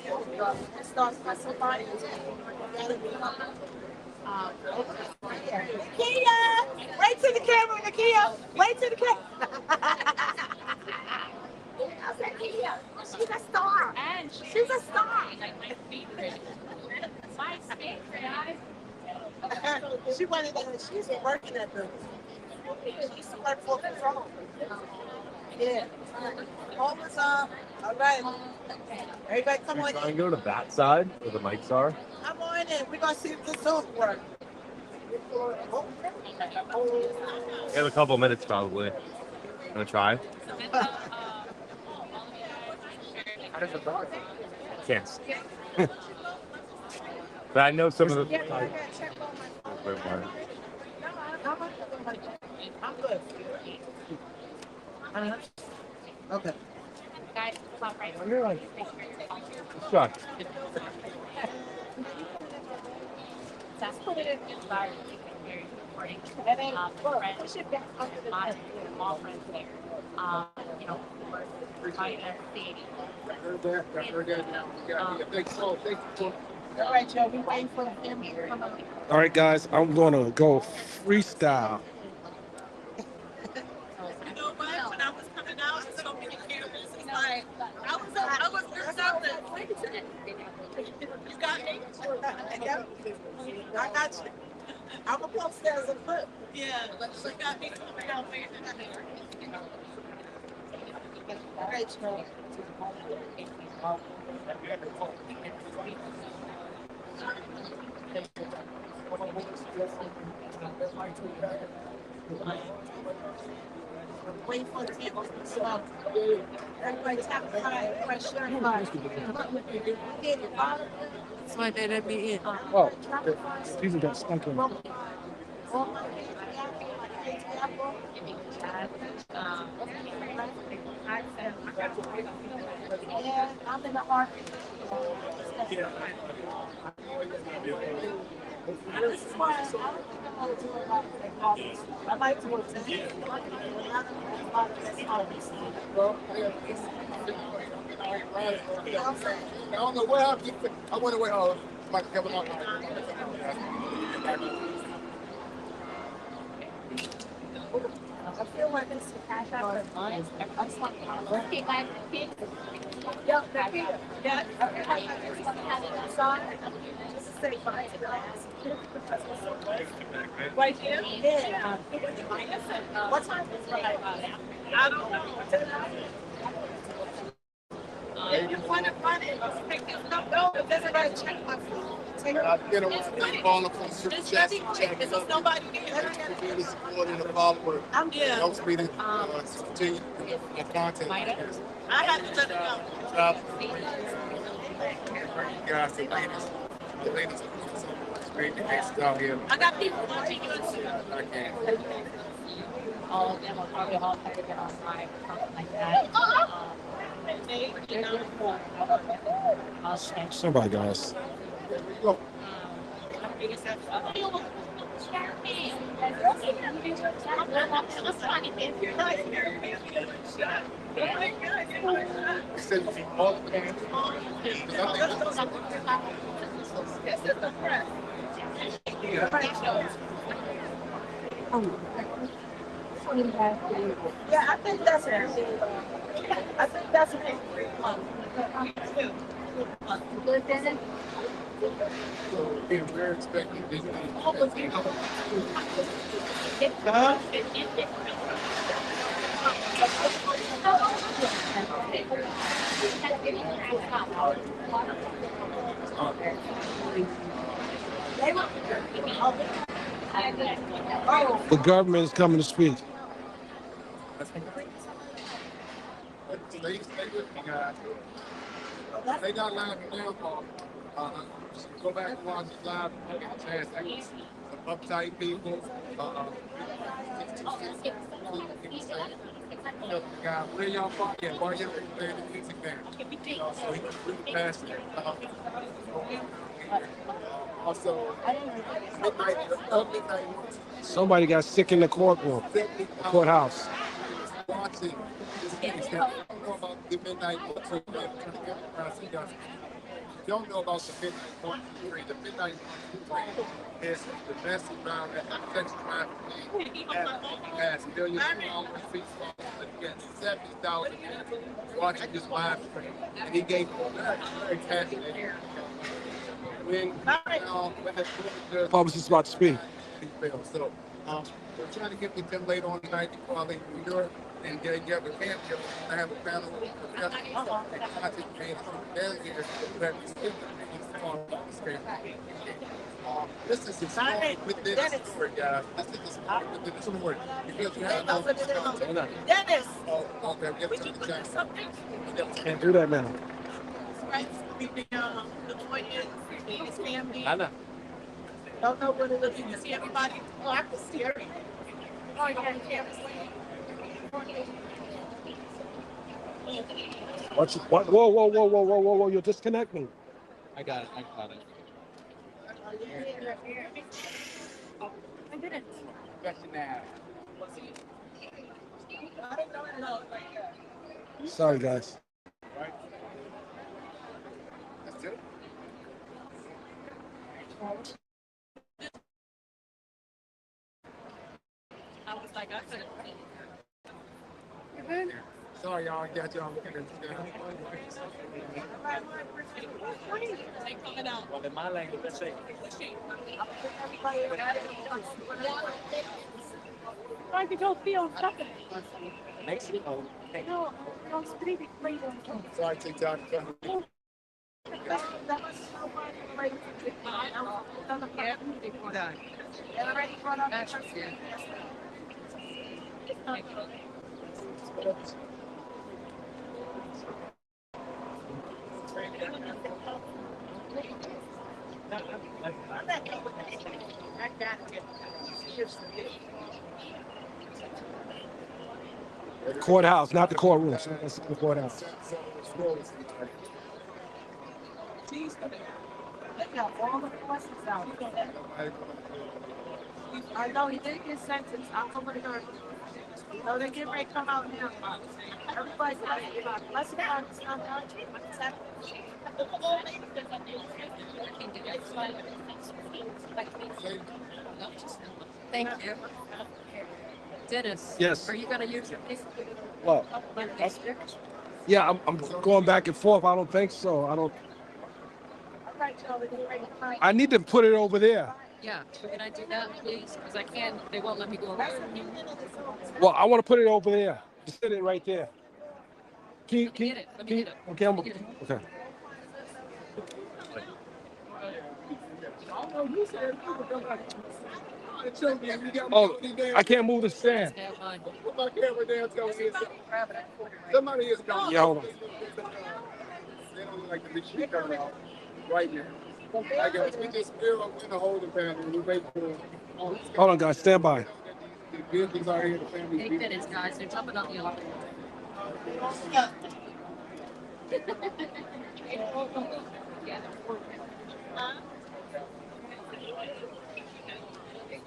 start specifying. Nakia! Right to the camera, Nakia! Right to the camera! She's a star! And she's a star! She wanted to, she's working at the, she used to work for Control. Yeah. All was all right. Everybody come on Try and in. go to that side where the mics are. Come on in. We're gonna see if this will work. We have a couple minutes probably. Wanna try? Can't. But I know some of the. I'm good. Okay. Guys, stop right Let's try. That's what it is. It's very recording. And then, Friends, small friends there. We're trying to see. All right, Joe, we waiting for the family to come up. All right, guys, I'm going to go freestyle. You know what? When I was coming out, so many cameras. It's like I was doing something. You got me? Yep. I got you. I'm gonna post that as a clip. Yeah, she got me coming out there. All right, Joe. Wait for the people to slow. Everybody tap the high pressure. That's why they let me in. Oh, these are the stinking. Yeah, I'm in the market. This is why I like to work together. I don't know what happened. I went away home. Like Kevin Hart. I feel like this is cash out. I just want to Yep, they're here. Yeah. Just to say bye to the last. Right here? Yeah. What time is it? I don't know. If you want to run it, pick this up. No, if there's anybody check my phone. Get away from the super chat. There's nobody there. The support and the follower. Yeah. Helps me to continue my content. I have to let it go. Guys, the ladies, it's great to get out here. I got people watching you too. I can. All of them will probably all try to get on live or something like that. Somebody, guys. Go. Yeah, I think that's it. I think that's it. Lieutenant, Again, we're expecting this. The government is coming to speak. Stay with me, guys. Stay down live now. Go back and watch it live. Get a chance. Some uptight people. Guys, where y'all from? Yeah, why y'all playing the music there? So he was really passionate. Also, midnight. Somebody got sick in the courtroom, the courthouse. Watching this case. Now, I don't know about the midnight book. So you don't know about the midnight 123. The midnight 123 is the best round that sex trafficking has millions of followers, again, 70,000 watching this live stream. And he gave very passionate. When the Publicist about to speak. so we're trying to get with them later on tonight before I leave New York and get together. I have a panel of professionals and content creators and delegates that this is a story within a story, guys. This is a story within a story. Because you have no Dennis! Oh, okay, we have to check something. Can't do that now. The point is, his family. I know. Don't know what it looks like. You see everybody? Oh, I can see everything. Oh, you got cameras. What? Whoa. You're disconnecting. I got it. I got it. I didn't. Sorry, guys. That's it. I was like, I couldn't. Sorry, y'all. I got y'all looking at this. They coming out. Well, in my language, let's say. I could go feel something. Mexico. No, don't speak it, please. Sorry, TikTok. That was so funny. Like, I was on the phone before that. And already brought up the first year. Courthouse, not the courtroom. That's the courthouse. They got all the questions out. I know he did get sentenced October 3rd. So they get ready to come out now. Everybody's asking about it. Let's go on some country. What's happening? Thank you. Dennis. Yes. Are you going to use your Facebook? What? Yeah, I'm going back and forth. I don't think so. All right, Joe, they get ready to come out. I need to put it over there. Yeah. Can I do that, please? Because I can't. They won't let me go over. Well, I want to put it over there. Just sit it right there. Can you, Get it. Let me get it. Okay, okay. Oh, I can't move the stand. Have mine. Put my camera down, tell me it's somebody is going. Yeah, hold on. They don't like the big shit coming out right now. I guess we just fill up in the holding pattern and we wait for. Hold on, guys. Stand by. The business are here, the family. 8 minutes, guys. They're jumping on the elevator.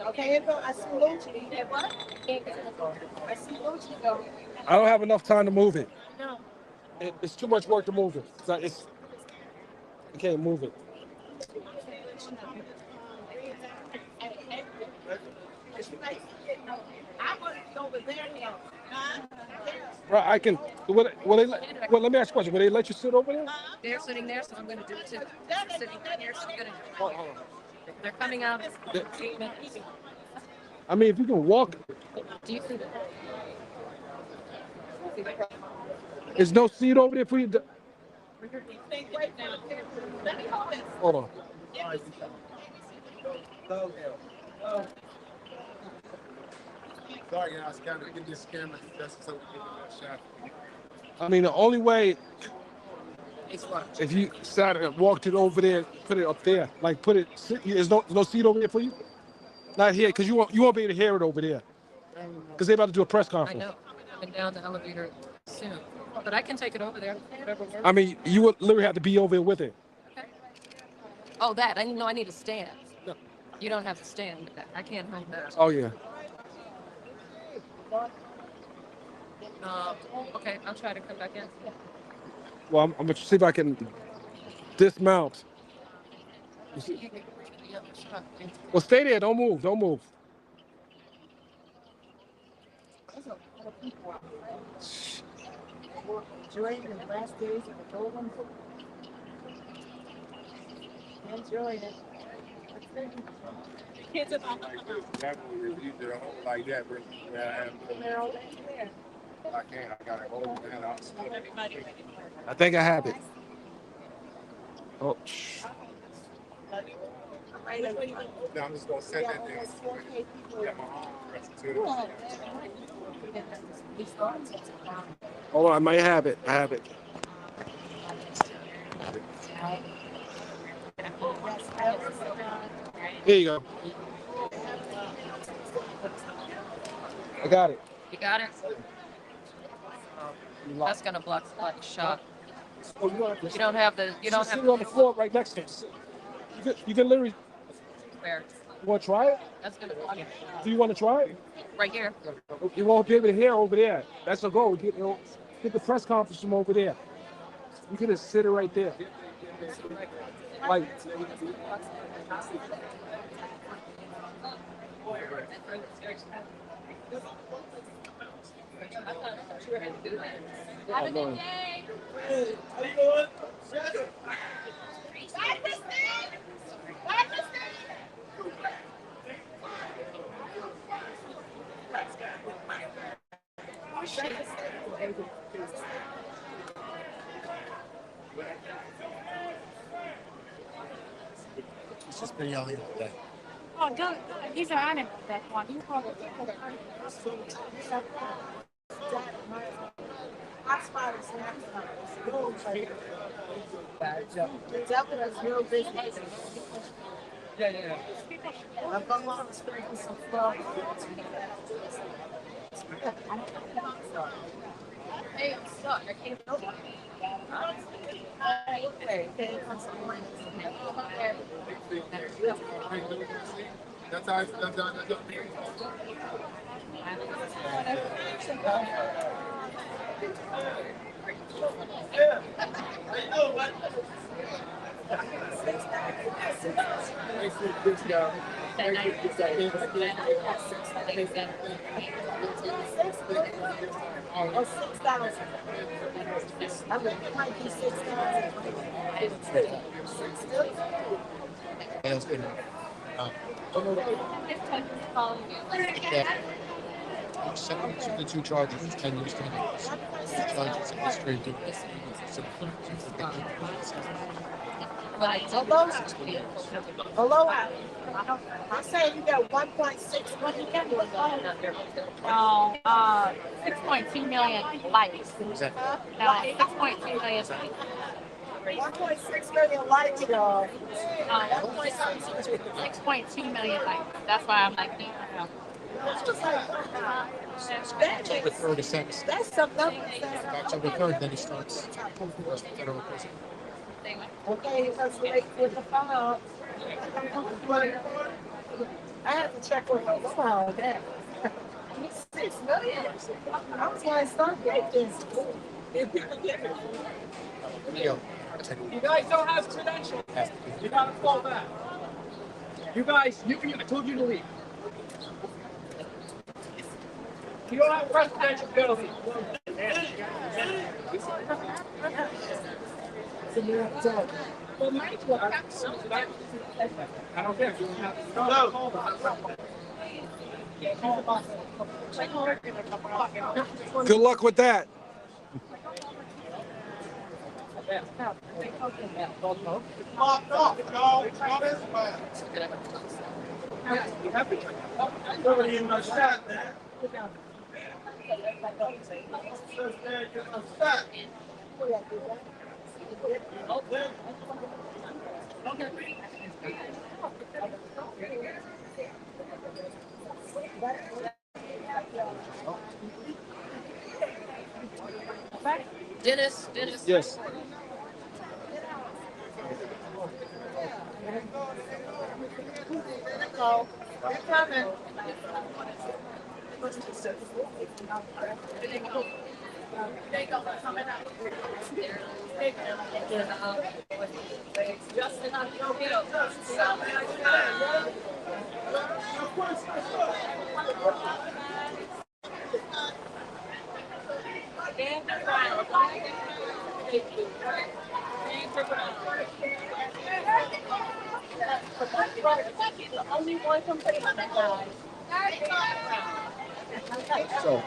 Okay, I see Luchi. What? I see Luchi go. I don't have enough time to move it. No. It's too much work to move it. I can't move it. I want to go over there now. Right, I can. Well, let me ask you a question. Will they let you sit over there? They're sitting there, so I'm going to do it too. Sitting right here, so I'm going to. Hold on. They're coming out. 8 minutes. I mean, if you can walk, Do you see that? there's no seat over there for you. Hold on. Sorry, guys. Kind of get this camera just so we can get that shot. I mean, the only way if you sat and walked it over there, put it up there, like put it. There's no seat over there for you. Not here, because you won't be able to hear it over there, because they're about to do a press I conference. know. Coming down the elevator soon. But I can take it over there. Whatever works. I mean, you would literally have to be over there with it. Okay. Oh, that. I know I need a stand. You don't have to stand. I can't hold that. Oh yeah. Okay, I'll try to come back in. Well, I'm gonna see if I can dismount. Well, stay there. Don't move. Don't move. Enjoying the last days of the golden. Enjoying it. Kids are not Like that, but I can't. I gotta hold it down. I think I have it. Oh. Now I'm just gonna set that down. Got my arm pressed to it. Hold on, I might have it. I have it. Here you go. I got it. You got it? That's going to block the shot. Oh, You don't have the. You don't sit have on the floor right next to it. You can literally. Where? You want to try it? That's going to block it. Do you want to try it? Right here. You won't be able to hear over there. That's the goal. Get the press conference from over there. You can just sit it right there. Like. Have a good day. It's just been yelling all day. Oh, good. These are on it. That one. You call it. real business. Yeah. I'm going to spend some stuff. Hey, I'm stuck. I can't help it. That's how Or 6,000. I mean, it might be 6,000. That's good. The two charges, 10 years, 10 years. Two charges in history. Hello, I'm saying you got 1.6. What you get? 6.2 million likes. No, 6.2 million likes. 1.6 million likes, y'all. 6.2 million likes. That's why I'm like, October 3rd is sentenced. That's something else. October 3rd, then he starts federal prison. Okay, let's wait with the file. I have to check with my file again. 6 million. I was going to start getting this. You guys don't have credentials. You gotta fall back. You guys, I told you to leave. You don't have presidential penalty. I don't care. Good luck with that. Dennis. Yes. So,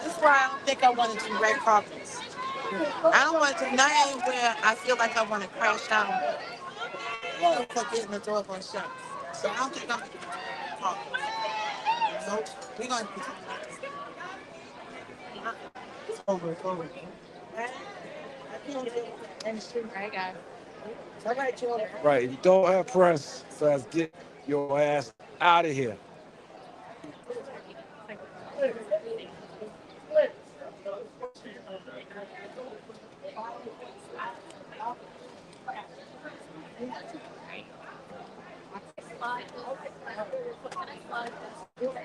That's why I don't think I want to do red carpets. I don't want to do nothing where I feel like I want to crash out for getting the door on shut. So I don't think I'm going to do red carpets. Nope. We're going to do it's over. It's over. I can't do it. Right, guys. All right, Joe. right, you don't have press, so let's get your ass out of here.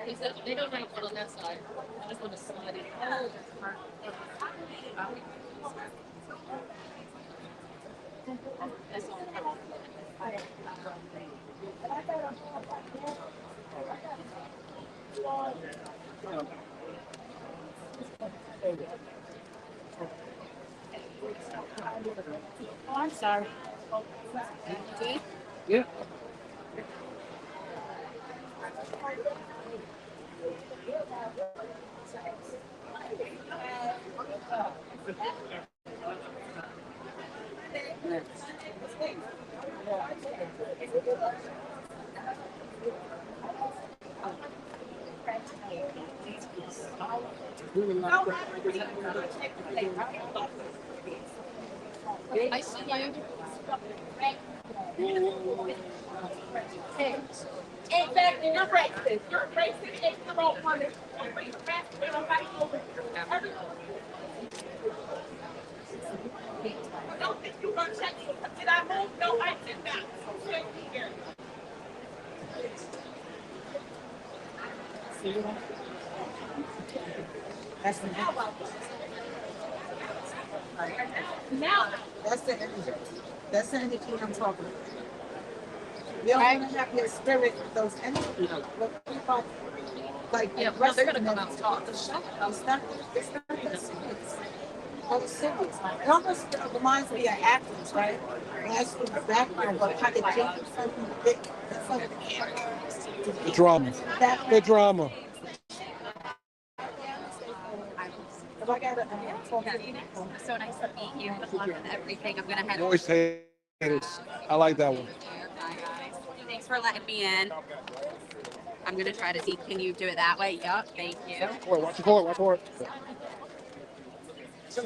He said they don't have one on that side. I just want to slide it. Oh, I'm sorry. Yeah. I see you. Exactly, you're racist. You're racist and you don't want to. I don't think you're going to check me. Did I move? No, I did not. Stay here. That's the now. That's the energy. That's the energy I'm talking about. You don't want to have your spirit with those energies. But people, like, Yeah, well, they're gonna come out and talk. It's not that serious. All serious. It almost reminds me of actors, right? That's the background, but how they jump something big in front of the camera. The drama. The drama. If I got So nice to meet you. Good luck with everything. I'm gonna head Voice haters. I like that one. Bye, guys. Thanks for letting me in. I'm gonna try to see. Can you do it that way? Yup. Thank you. Watch the court. Watch the court. Can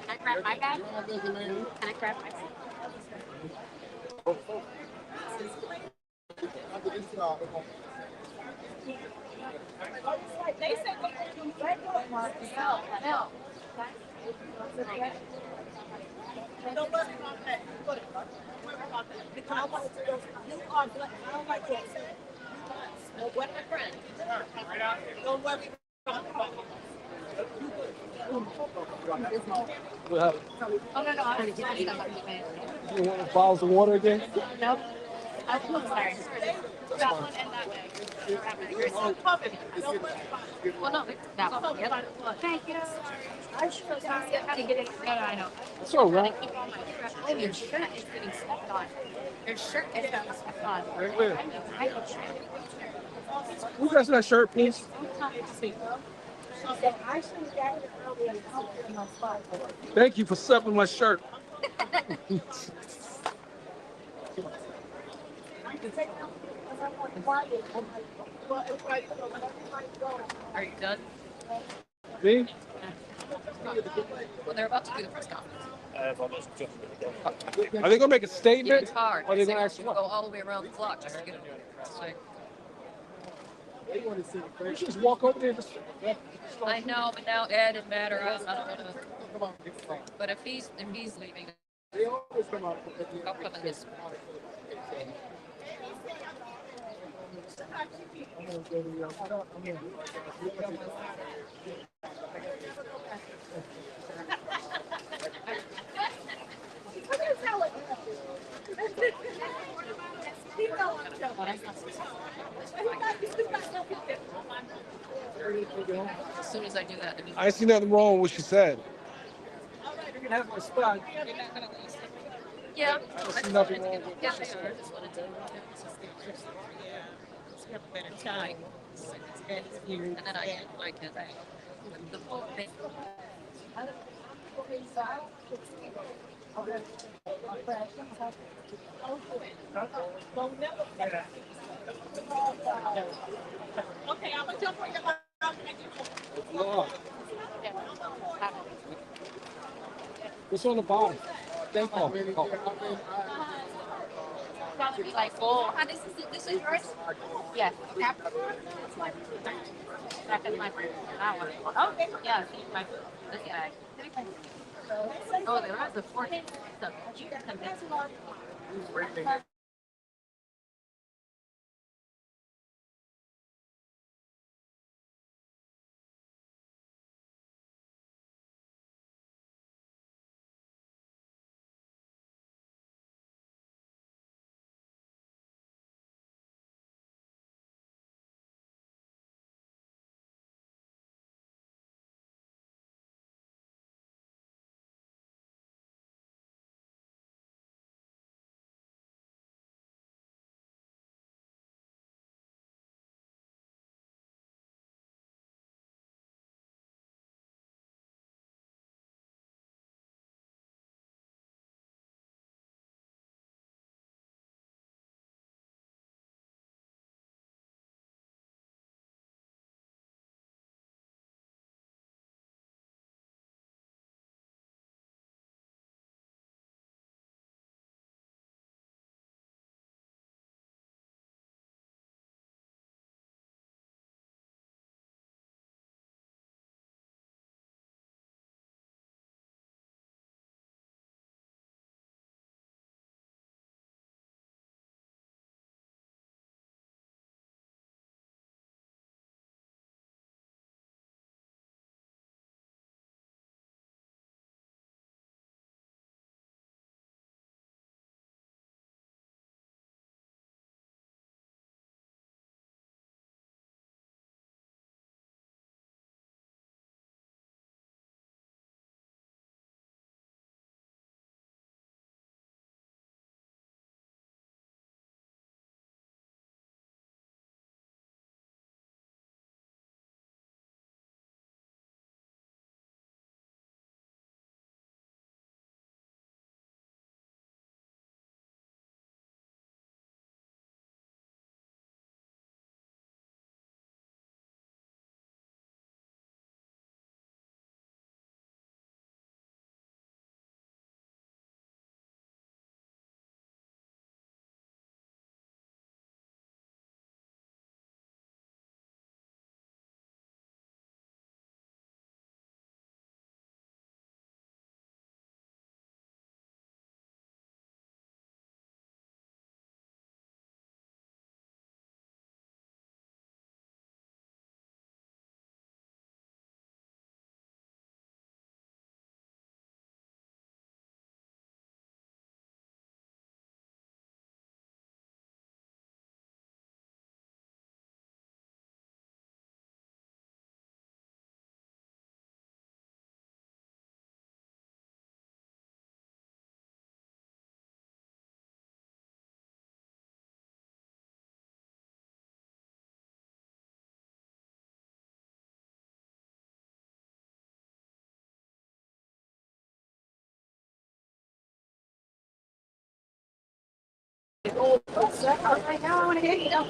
I grab my bag? Can I grab my bag? They said no. Don't worry about that. Don't worry about that. Because I want to go. You are black. I don't like that. Well, what my friend? Don't worry about that. What happened? Oh no, I already did that. You want bottles of water again? Nope. I'm sorry. That one and that way. Well, no, that one. Yep. Thank you. I'm so sorry. I had to get it. No, no, I know. It's all right. Keep all my crap. Oh, your shirt is getting stepped on. Your shirt is getting stepped on. Right where? I know. Who got that shirt, please? Thank you for stepping my shirt. Are you done? Me? Well, they're about to do the press conference. Are they gonna make a Yeah, statement? it's hard. Or are they They gonna want ask you to what? go all the way around the block just to get it. Like, You should just walk over there. I know, but now Ed and Matt are out. I don't know. But if he's leaving, I'll come in this. As soon as I do that, I see nothing wrong with what she said. You can have my spot. yeah, I see nothing wrong with yeah, what she they are. said. Just wanted to. Have a better time. And then I get like the whole thing. Okay, I'm gonna jump on your mouth. What's on the bottom? Thank you. Probably be like, oh, this is yours? Yes. Back in my that one. Okay. Yeah, see my this guy. Oh, there was a 40. So,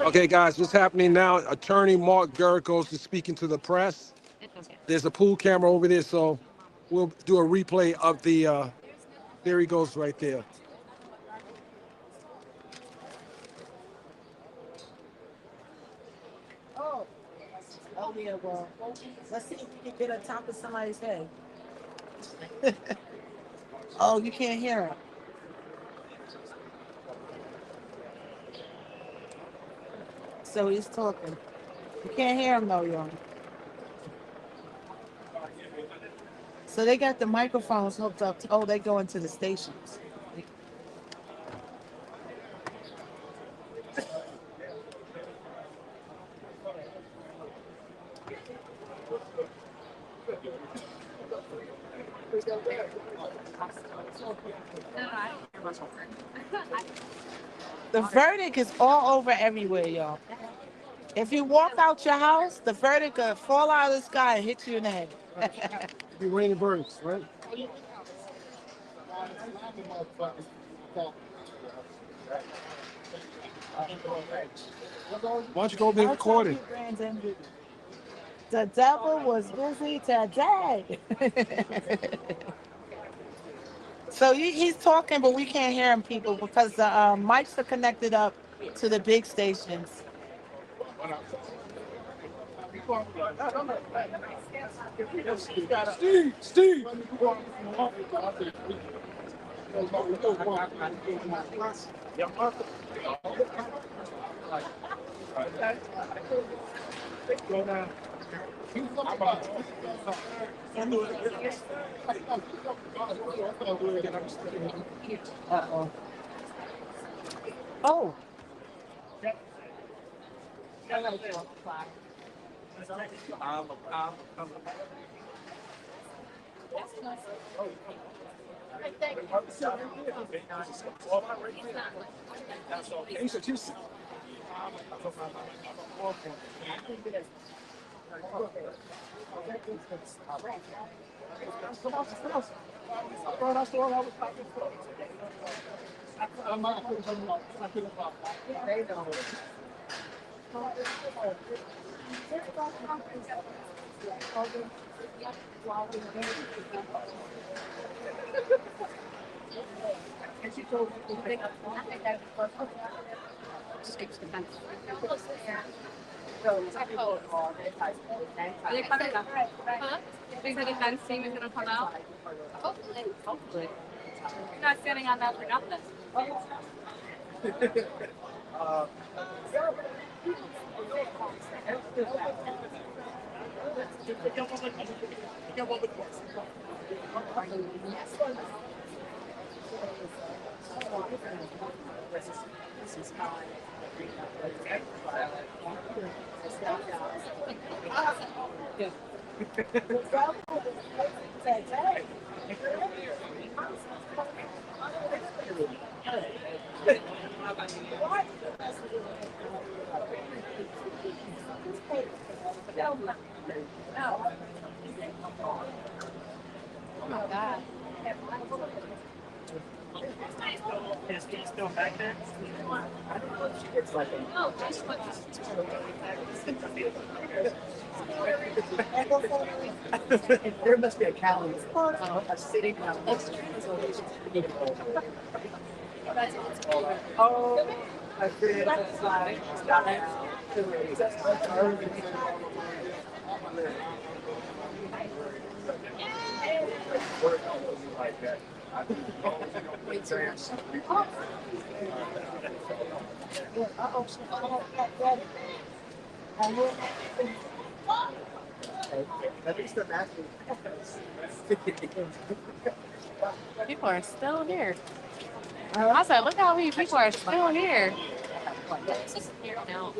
Okay, guys, what's happening now? Attorney Mark Garricos is speaking to the press. There's a pool camera over there, so we'll do a replay of the. There he goes, right there. Oh, oh yeah, well, let's see if we can get on top of somebody's head. Oh, you can't hear him. So he's talking. You can't hear him though, y'all. So they got the microphones hooked up. Oh, they go into the stations. The verdict is all over everywhere, y'all. If you walk out your house, the verdict could fall out of the sky and hit you in the head. Be raining birds, right? Why don't you go be recording? The devil was busy today. So he's talking, but we can't hear him, people, because the mics are connected up to the big stations. Steve! Uh-oh. Oh. Are they coming up? Huh? They said the defense team is gonna come out. Hopefully. Hopefully. You're not standing on that for nothing. Oh my God. Is he still back there? Oh, just what? There must be a calendar. A city calendar. Oh, I created a slide. People are still here. I said, look how many people are still here. Here now.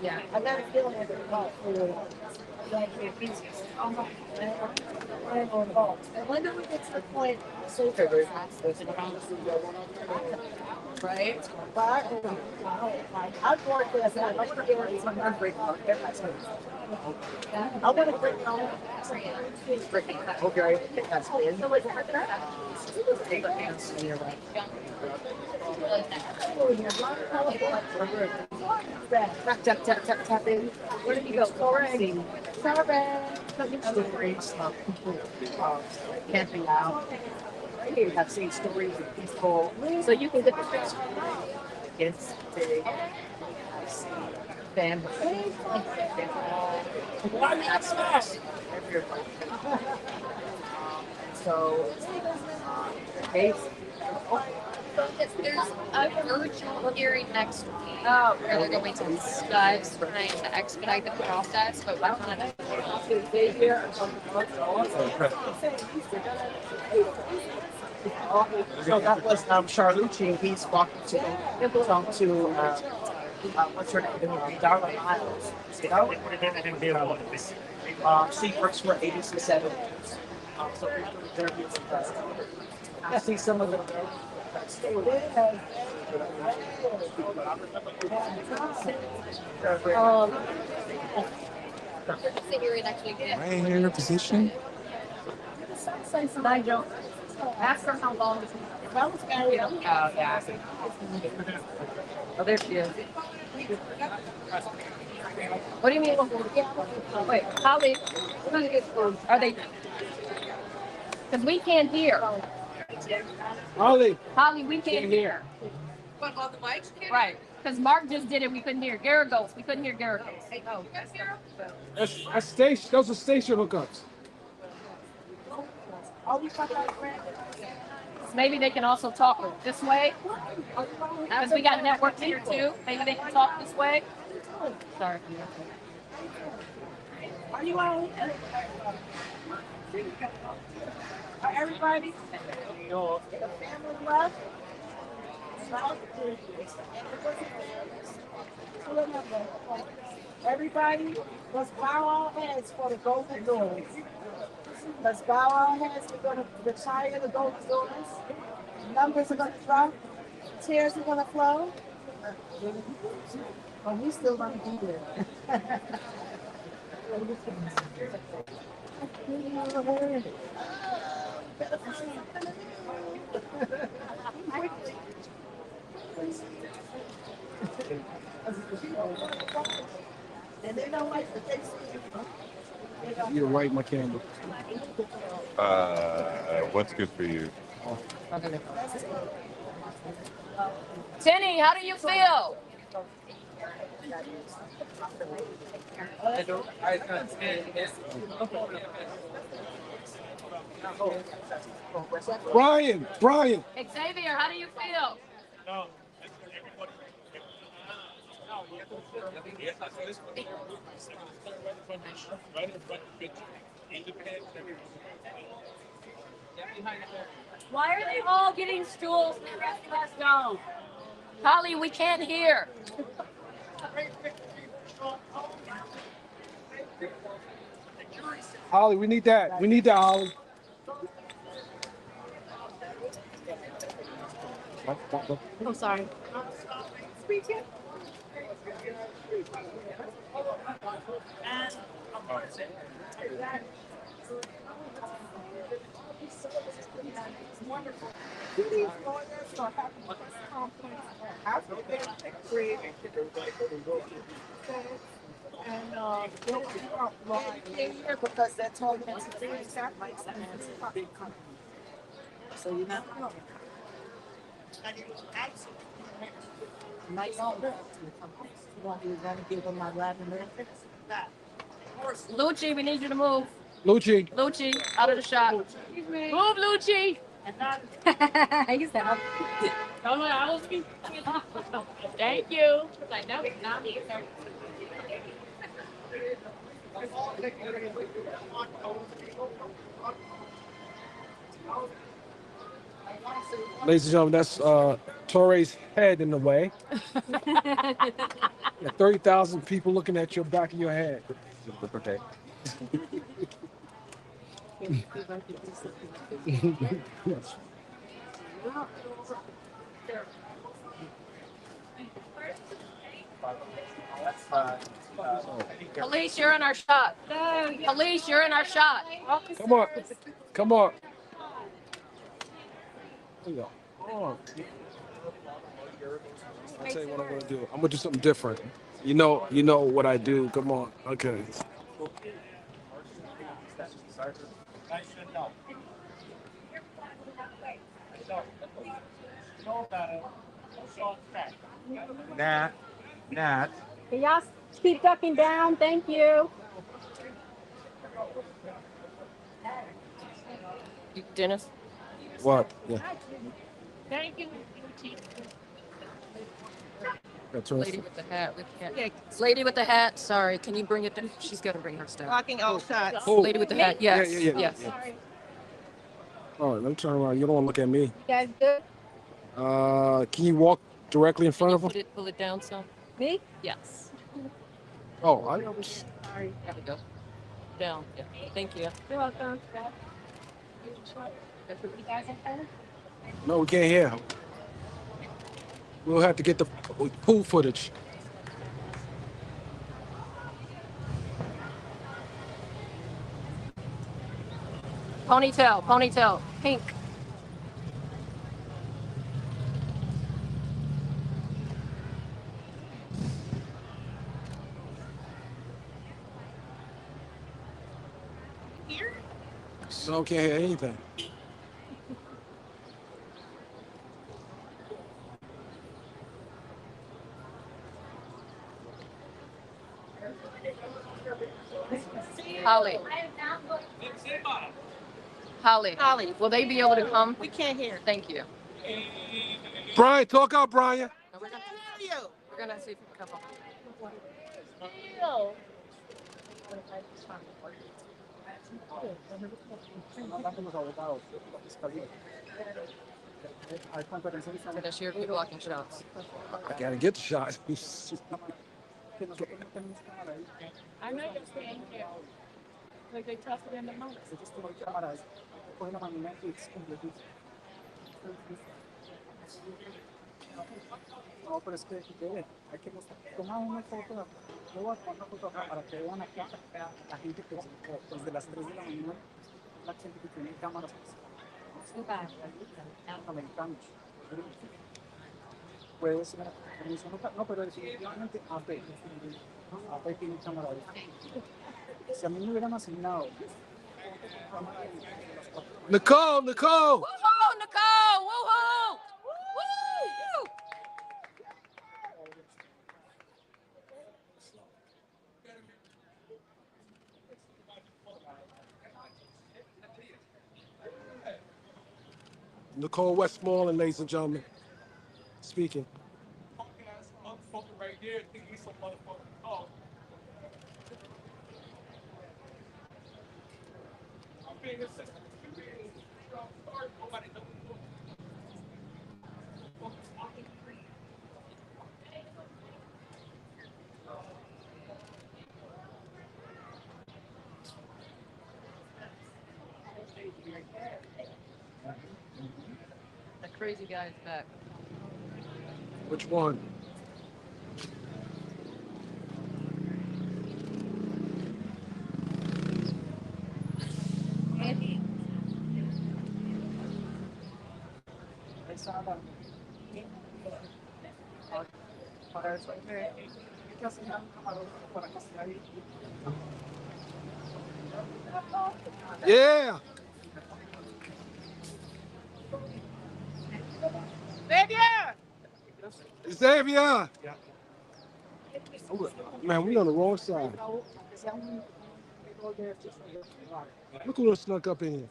Yeah, I got a feeling that when do we get to the point? So Right? I'm going to say, I'm going to give it some break. I want to break down. Okay, that's good. Tap, tap, tap, tap in. Where did you go? Sorry. Stories of people camping out. I've seen stories of people. So you can get the picture. It's big. I've seen families. So, hey, There's a virtual hearing next week. Oh, where they're going to discuss trying to expedite the process, but we're not. so that was Charlucci. He's walking to talk to what's her name? Darla Miles. You know? She works for ABC7. So we're doing interviews with us. I see some of the. The hearing next week. Right here in position. Nigel, ask her how long it's been. Well, it's very Oh, yeah. Oh, there she is. What do you mean? Wait, Holly, are they? Because we can't hear. Holly, Holly, we can't hear. But all the mics can't. Right. Because Mark just did it. We couldn't hear Garagos. We couldn't hear Garagos. Oh. that's station. Those are station hookups. Maybe they can also talk this way. Because we got network here too. Maybe they can talk this way. Sorry. Are you on? Everybody? The family left? Everybody, let's bow our heads for the golden doors. Let's bow our heads. We're going to retire the golden doors. Numbers are going to drop. Tears are going to flow. Oh, we still going to be there. And they don't like the taste. You're right, my candle. What's good for you? Tinny, how do you feel? Brian, Xavier, how do you feel? Why are they all getting stools and the rest of us don't? Holly, we can't hear. Holly, we need that. We need that, Holly. I'm sorry. And they're because they're talking to things that like so you know. Nice all you're gonna give them my lavender. Lucci, we need you to move. Lucci. Lucci, out of the shot. Move, Lucci. He's down. No, I was. Thank you. Like, no, not me. Ladies and gentlemen, that's Torre's head in the way. 30,000 people looking at your back of your head. Okay. Yes. Police, you're in our shot. Police, you're in our shot. Come on. Come on. There you go. Oh. I'll tell you what I'm gonna do. I'm gonna do something different. You know what I do. Come on. Okay. Nat, Nat. Can y'all keep ducking down? Thank you. Dennis, What? Yeah. thank you. That's Lady with the hat. Lady with the hat. Sorry, can you bring it down? She's got to bring her stuff. Blocking all shots. Oh. Lady with the hat. Yes. Yeah. Yes. All right. Let me turn around. You don't want to look at me. You guys good? Can you walk directly in front of him? Pull it down some. Me? Yes. Oh, I was. Sorry. There we go. Down. Yeah. Thank you. You're welcome. You guys okay? No, we can't hear. We'll have to get the pool footage. Ponytail. Pink. No, can't hear anything. Holly. Holly. Will they be able to come? We can't hear. Thank you. Brian, talk out, Brian. No, we're gonna see if we can come up. Dennis, you're blocking shots. I gotta get the shot. I'm not gonna stay in here. Like they tossed it in the mouth. No, pero es que hay que tomar una foto, yo voy a tomar una foto para que vean acá la gente que desde las 3 de la mañana, la gente que tiene cámaras americanos. Puede ser, no, pero definitivamente AP tiene cámara. Si a mí me hubieran asignado Nicole. Woohoo, Nicole! Woohoo! Woo! Nicole Westmoreland, ladies and gentlemen, speaking. That crazy guy is back. Which one? para eso hay que asignar un camarógrafo para que esté ahí. Yeah. Xavier. Oh, man, we on the wrong side. Look who snuck up in here.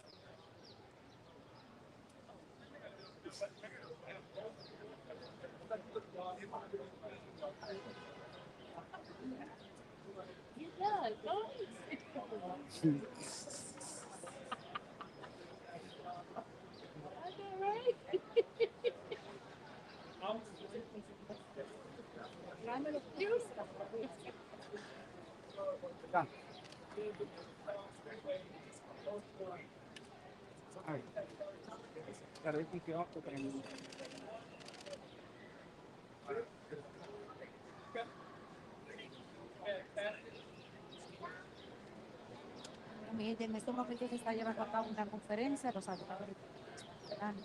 En estos momentos se está llevando a cabo una conferencia, los abogados están.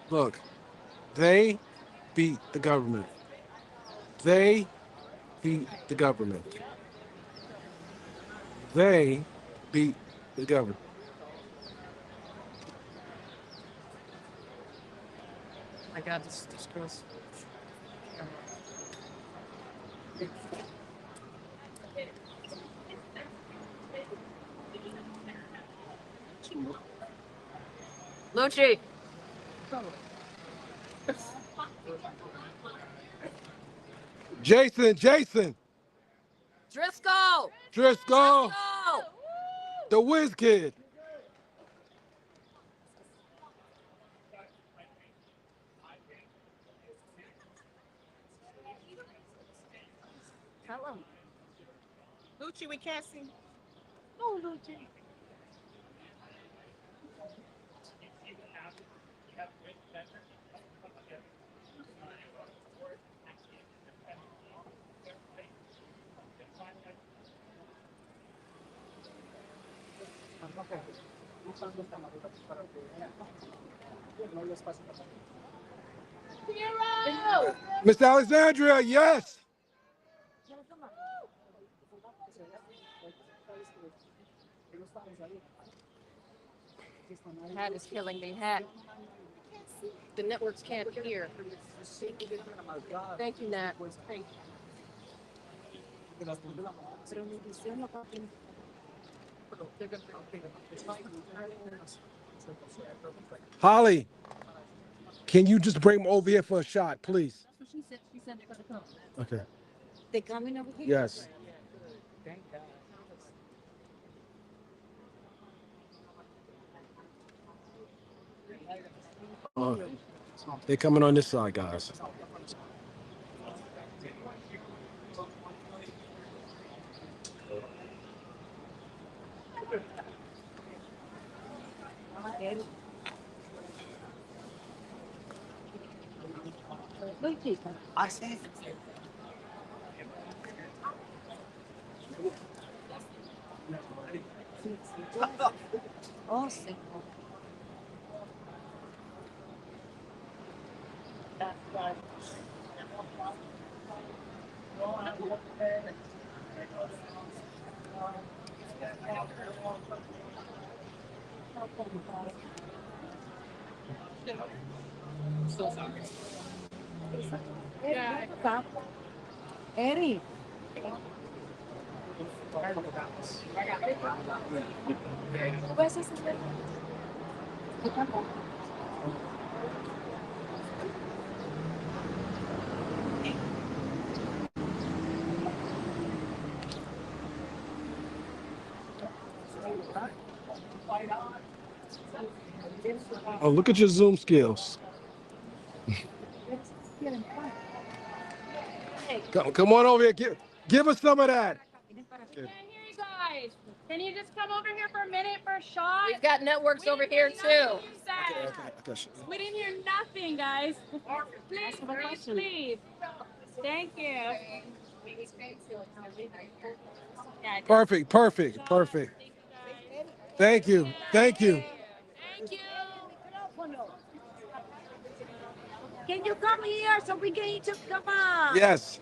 Look, they beat the government. They beat the government. They beat the government. My God, this girl's. Lucci. Jason, Driscoll. Driscoll, the whiz kid. Tell him. Lucci, we can't see. Oh, Luchi. Miss Alexandria, yes. Hat is killing me. Hat. The networks can't hear. Thank you, Nat. Thank you. Holly, can you just bring them over here for a shot, please? That's what she said. She said they're gonna come. Okay. They coming over here? Yes. They're coming on this side, guys. Luchi. I see. Oh, sí. Eddie. Pues ese es el- Oh, look at your Zoom skills. Come on over here. Give us some of that. Can't hear you guys. Can you just come over here for a minute for a shot? We've got networks over here too. Okay. We didn't hear nothing, guys. Please. Thank you. Yeah, Perfect. Thank you. Thank you. Can you come here so we can eat? Come on. Yes.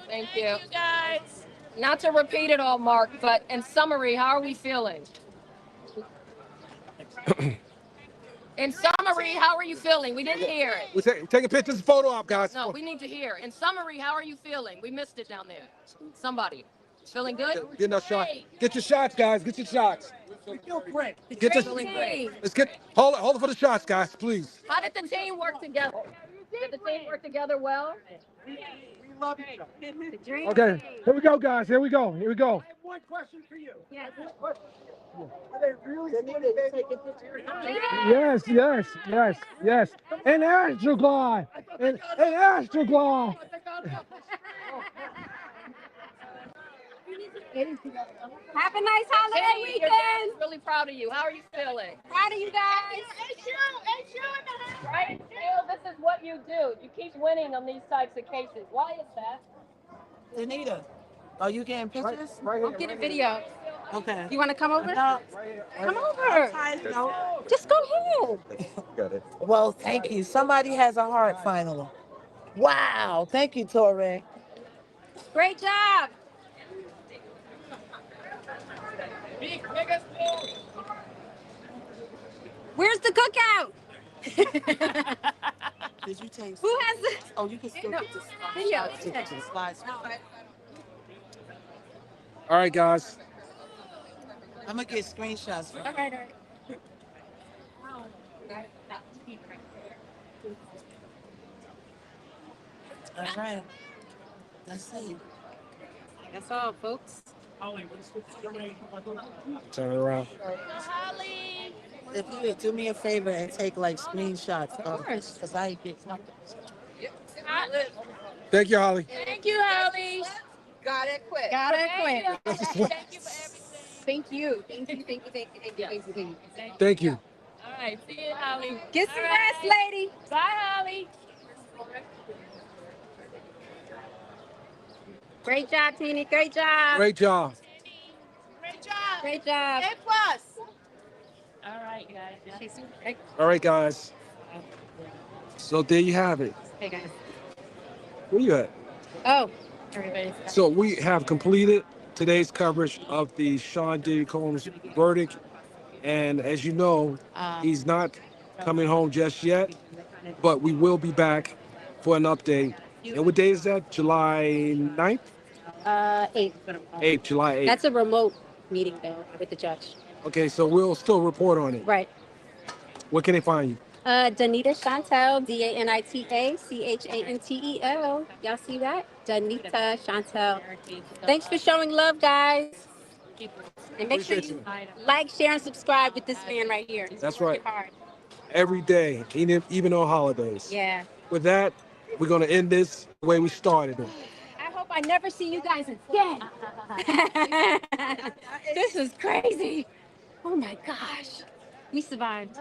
Thank you, guys. Not to repeat it all, Mark, but in summary, how are we feeling? In summary, how are you feeling? We didn't hear it. We're taking pictures, photo op, guys. No, we need to hear. In summary, how are you feeling? We missed it down there. Somebody. Feeling good? Get enough shot. Get your shots, guys. Get your shots. Get this. Let's get. Hold it for the shots, guys, please. How did the team work together? Did the team work together well? Okay, here we go, guys. Here we go. Here we go. I have one question for you. Yeah. Are they really splitting taking pictures? Yes, yes, yes, yes. An Astroglide. An Astroglide. Have a nice holiday Your dad's weekend. really proud of you. How are you feeling? Proud of you guys. Right? Dale, this is what you do. You keep winning on these types of cases. Why is that? Anita, are you getting pictures? I'll get a video. Okay. You want to come over? No. Come over. No. Just go ahead. Got it. Well, thank you. Somebody has a heart finally. Wow. Thank you, Torre. Great job. Where's the cookout? Did you take? Who has the Oh, you can still get this video? to the slides. All right, guys. I'm gonna get screenshots. All right, all right. All right. That's it. That's all, folks. Turn it around. If you would do me a favor and take like screenshots, of course, because I get nothing. Thank you, Holly. Thank you, Holly. Got it quick. Got it quick. Thank you for everything. Thank you. Thank you. Thank you. Thank you. Thank you. Thank you. Thank you. All right, see you, Holly. Get some All rest, right. lady. Bye, Holly. Great job, Teeny. Great job. Great job. Great job. Great job. A plus. All right, guys. She's great. All right, guys. So there you have it. Hey, guys. Where you at? Oh, everybody's. So we have completed today's coverage of the Sean Diddy Combs verdict. And as you know, he's not coming home just yet, but we will be back for an update. And what day is that? July 9th? 8. 8th, July 8th. That's a remote meeting, though, with the judge. Okay, so we'll still report on it. Right. Where can they find you? Danita Chantel, Danita Chantel. Y'all see that? Danita Chantel. Thanks for showing love, guys. And make sure you like, share, and subscribe with this man right here. He's That's working right. hard. Every day, even on holidays. Yeah. With that, we're going to end this the way we started it. I hope I never see you guys again. This is crazy. Oh my gosh. We survived.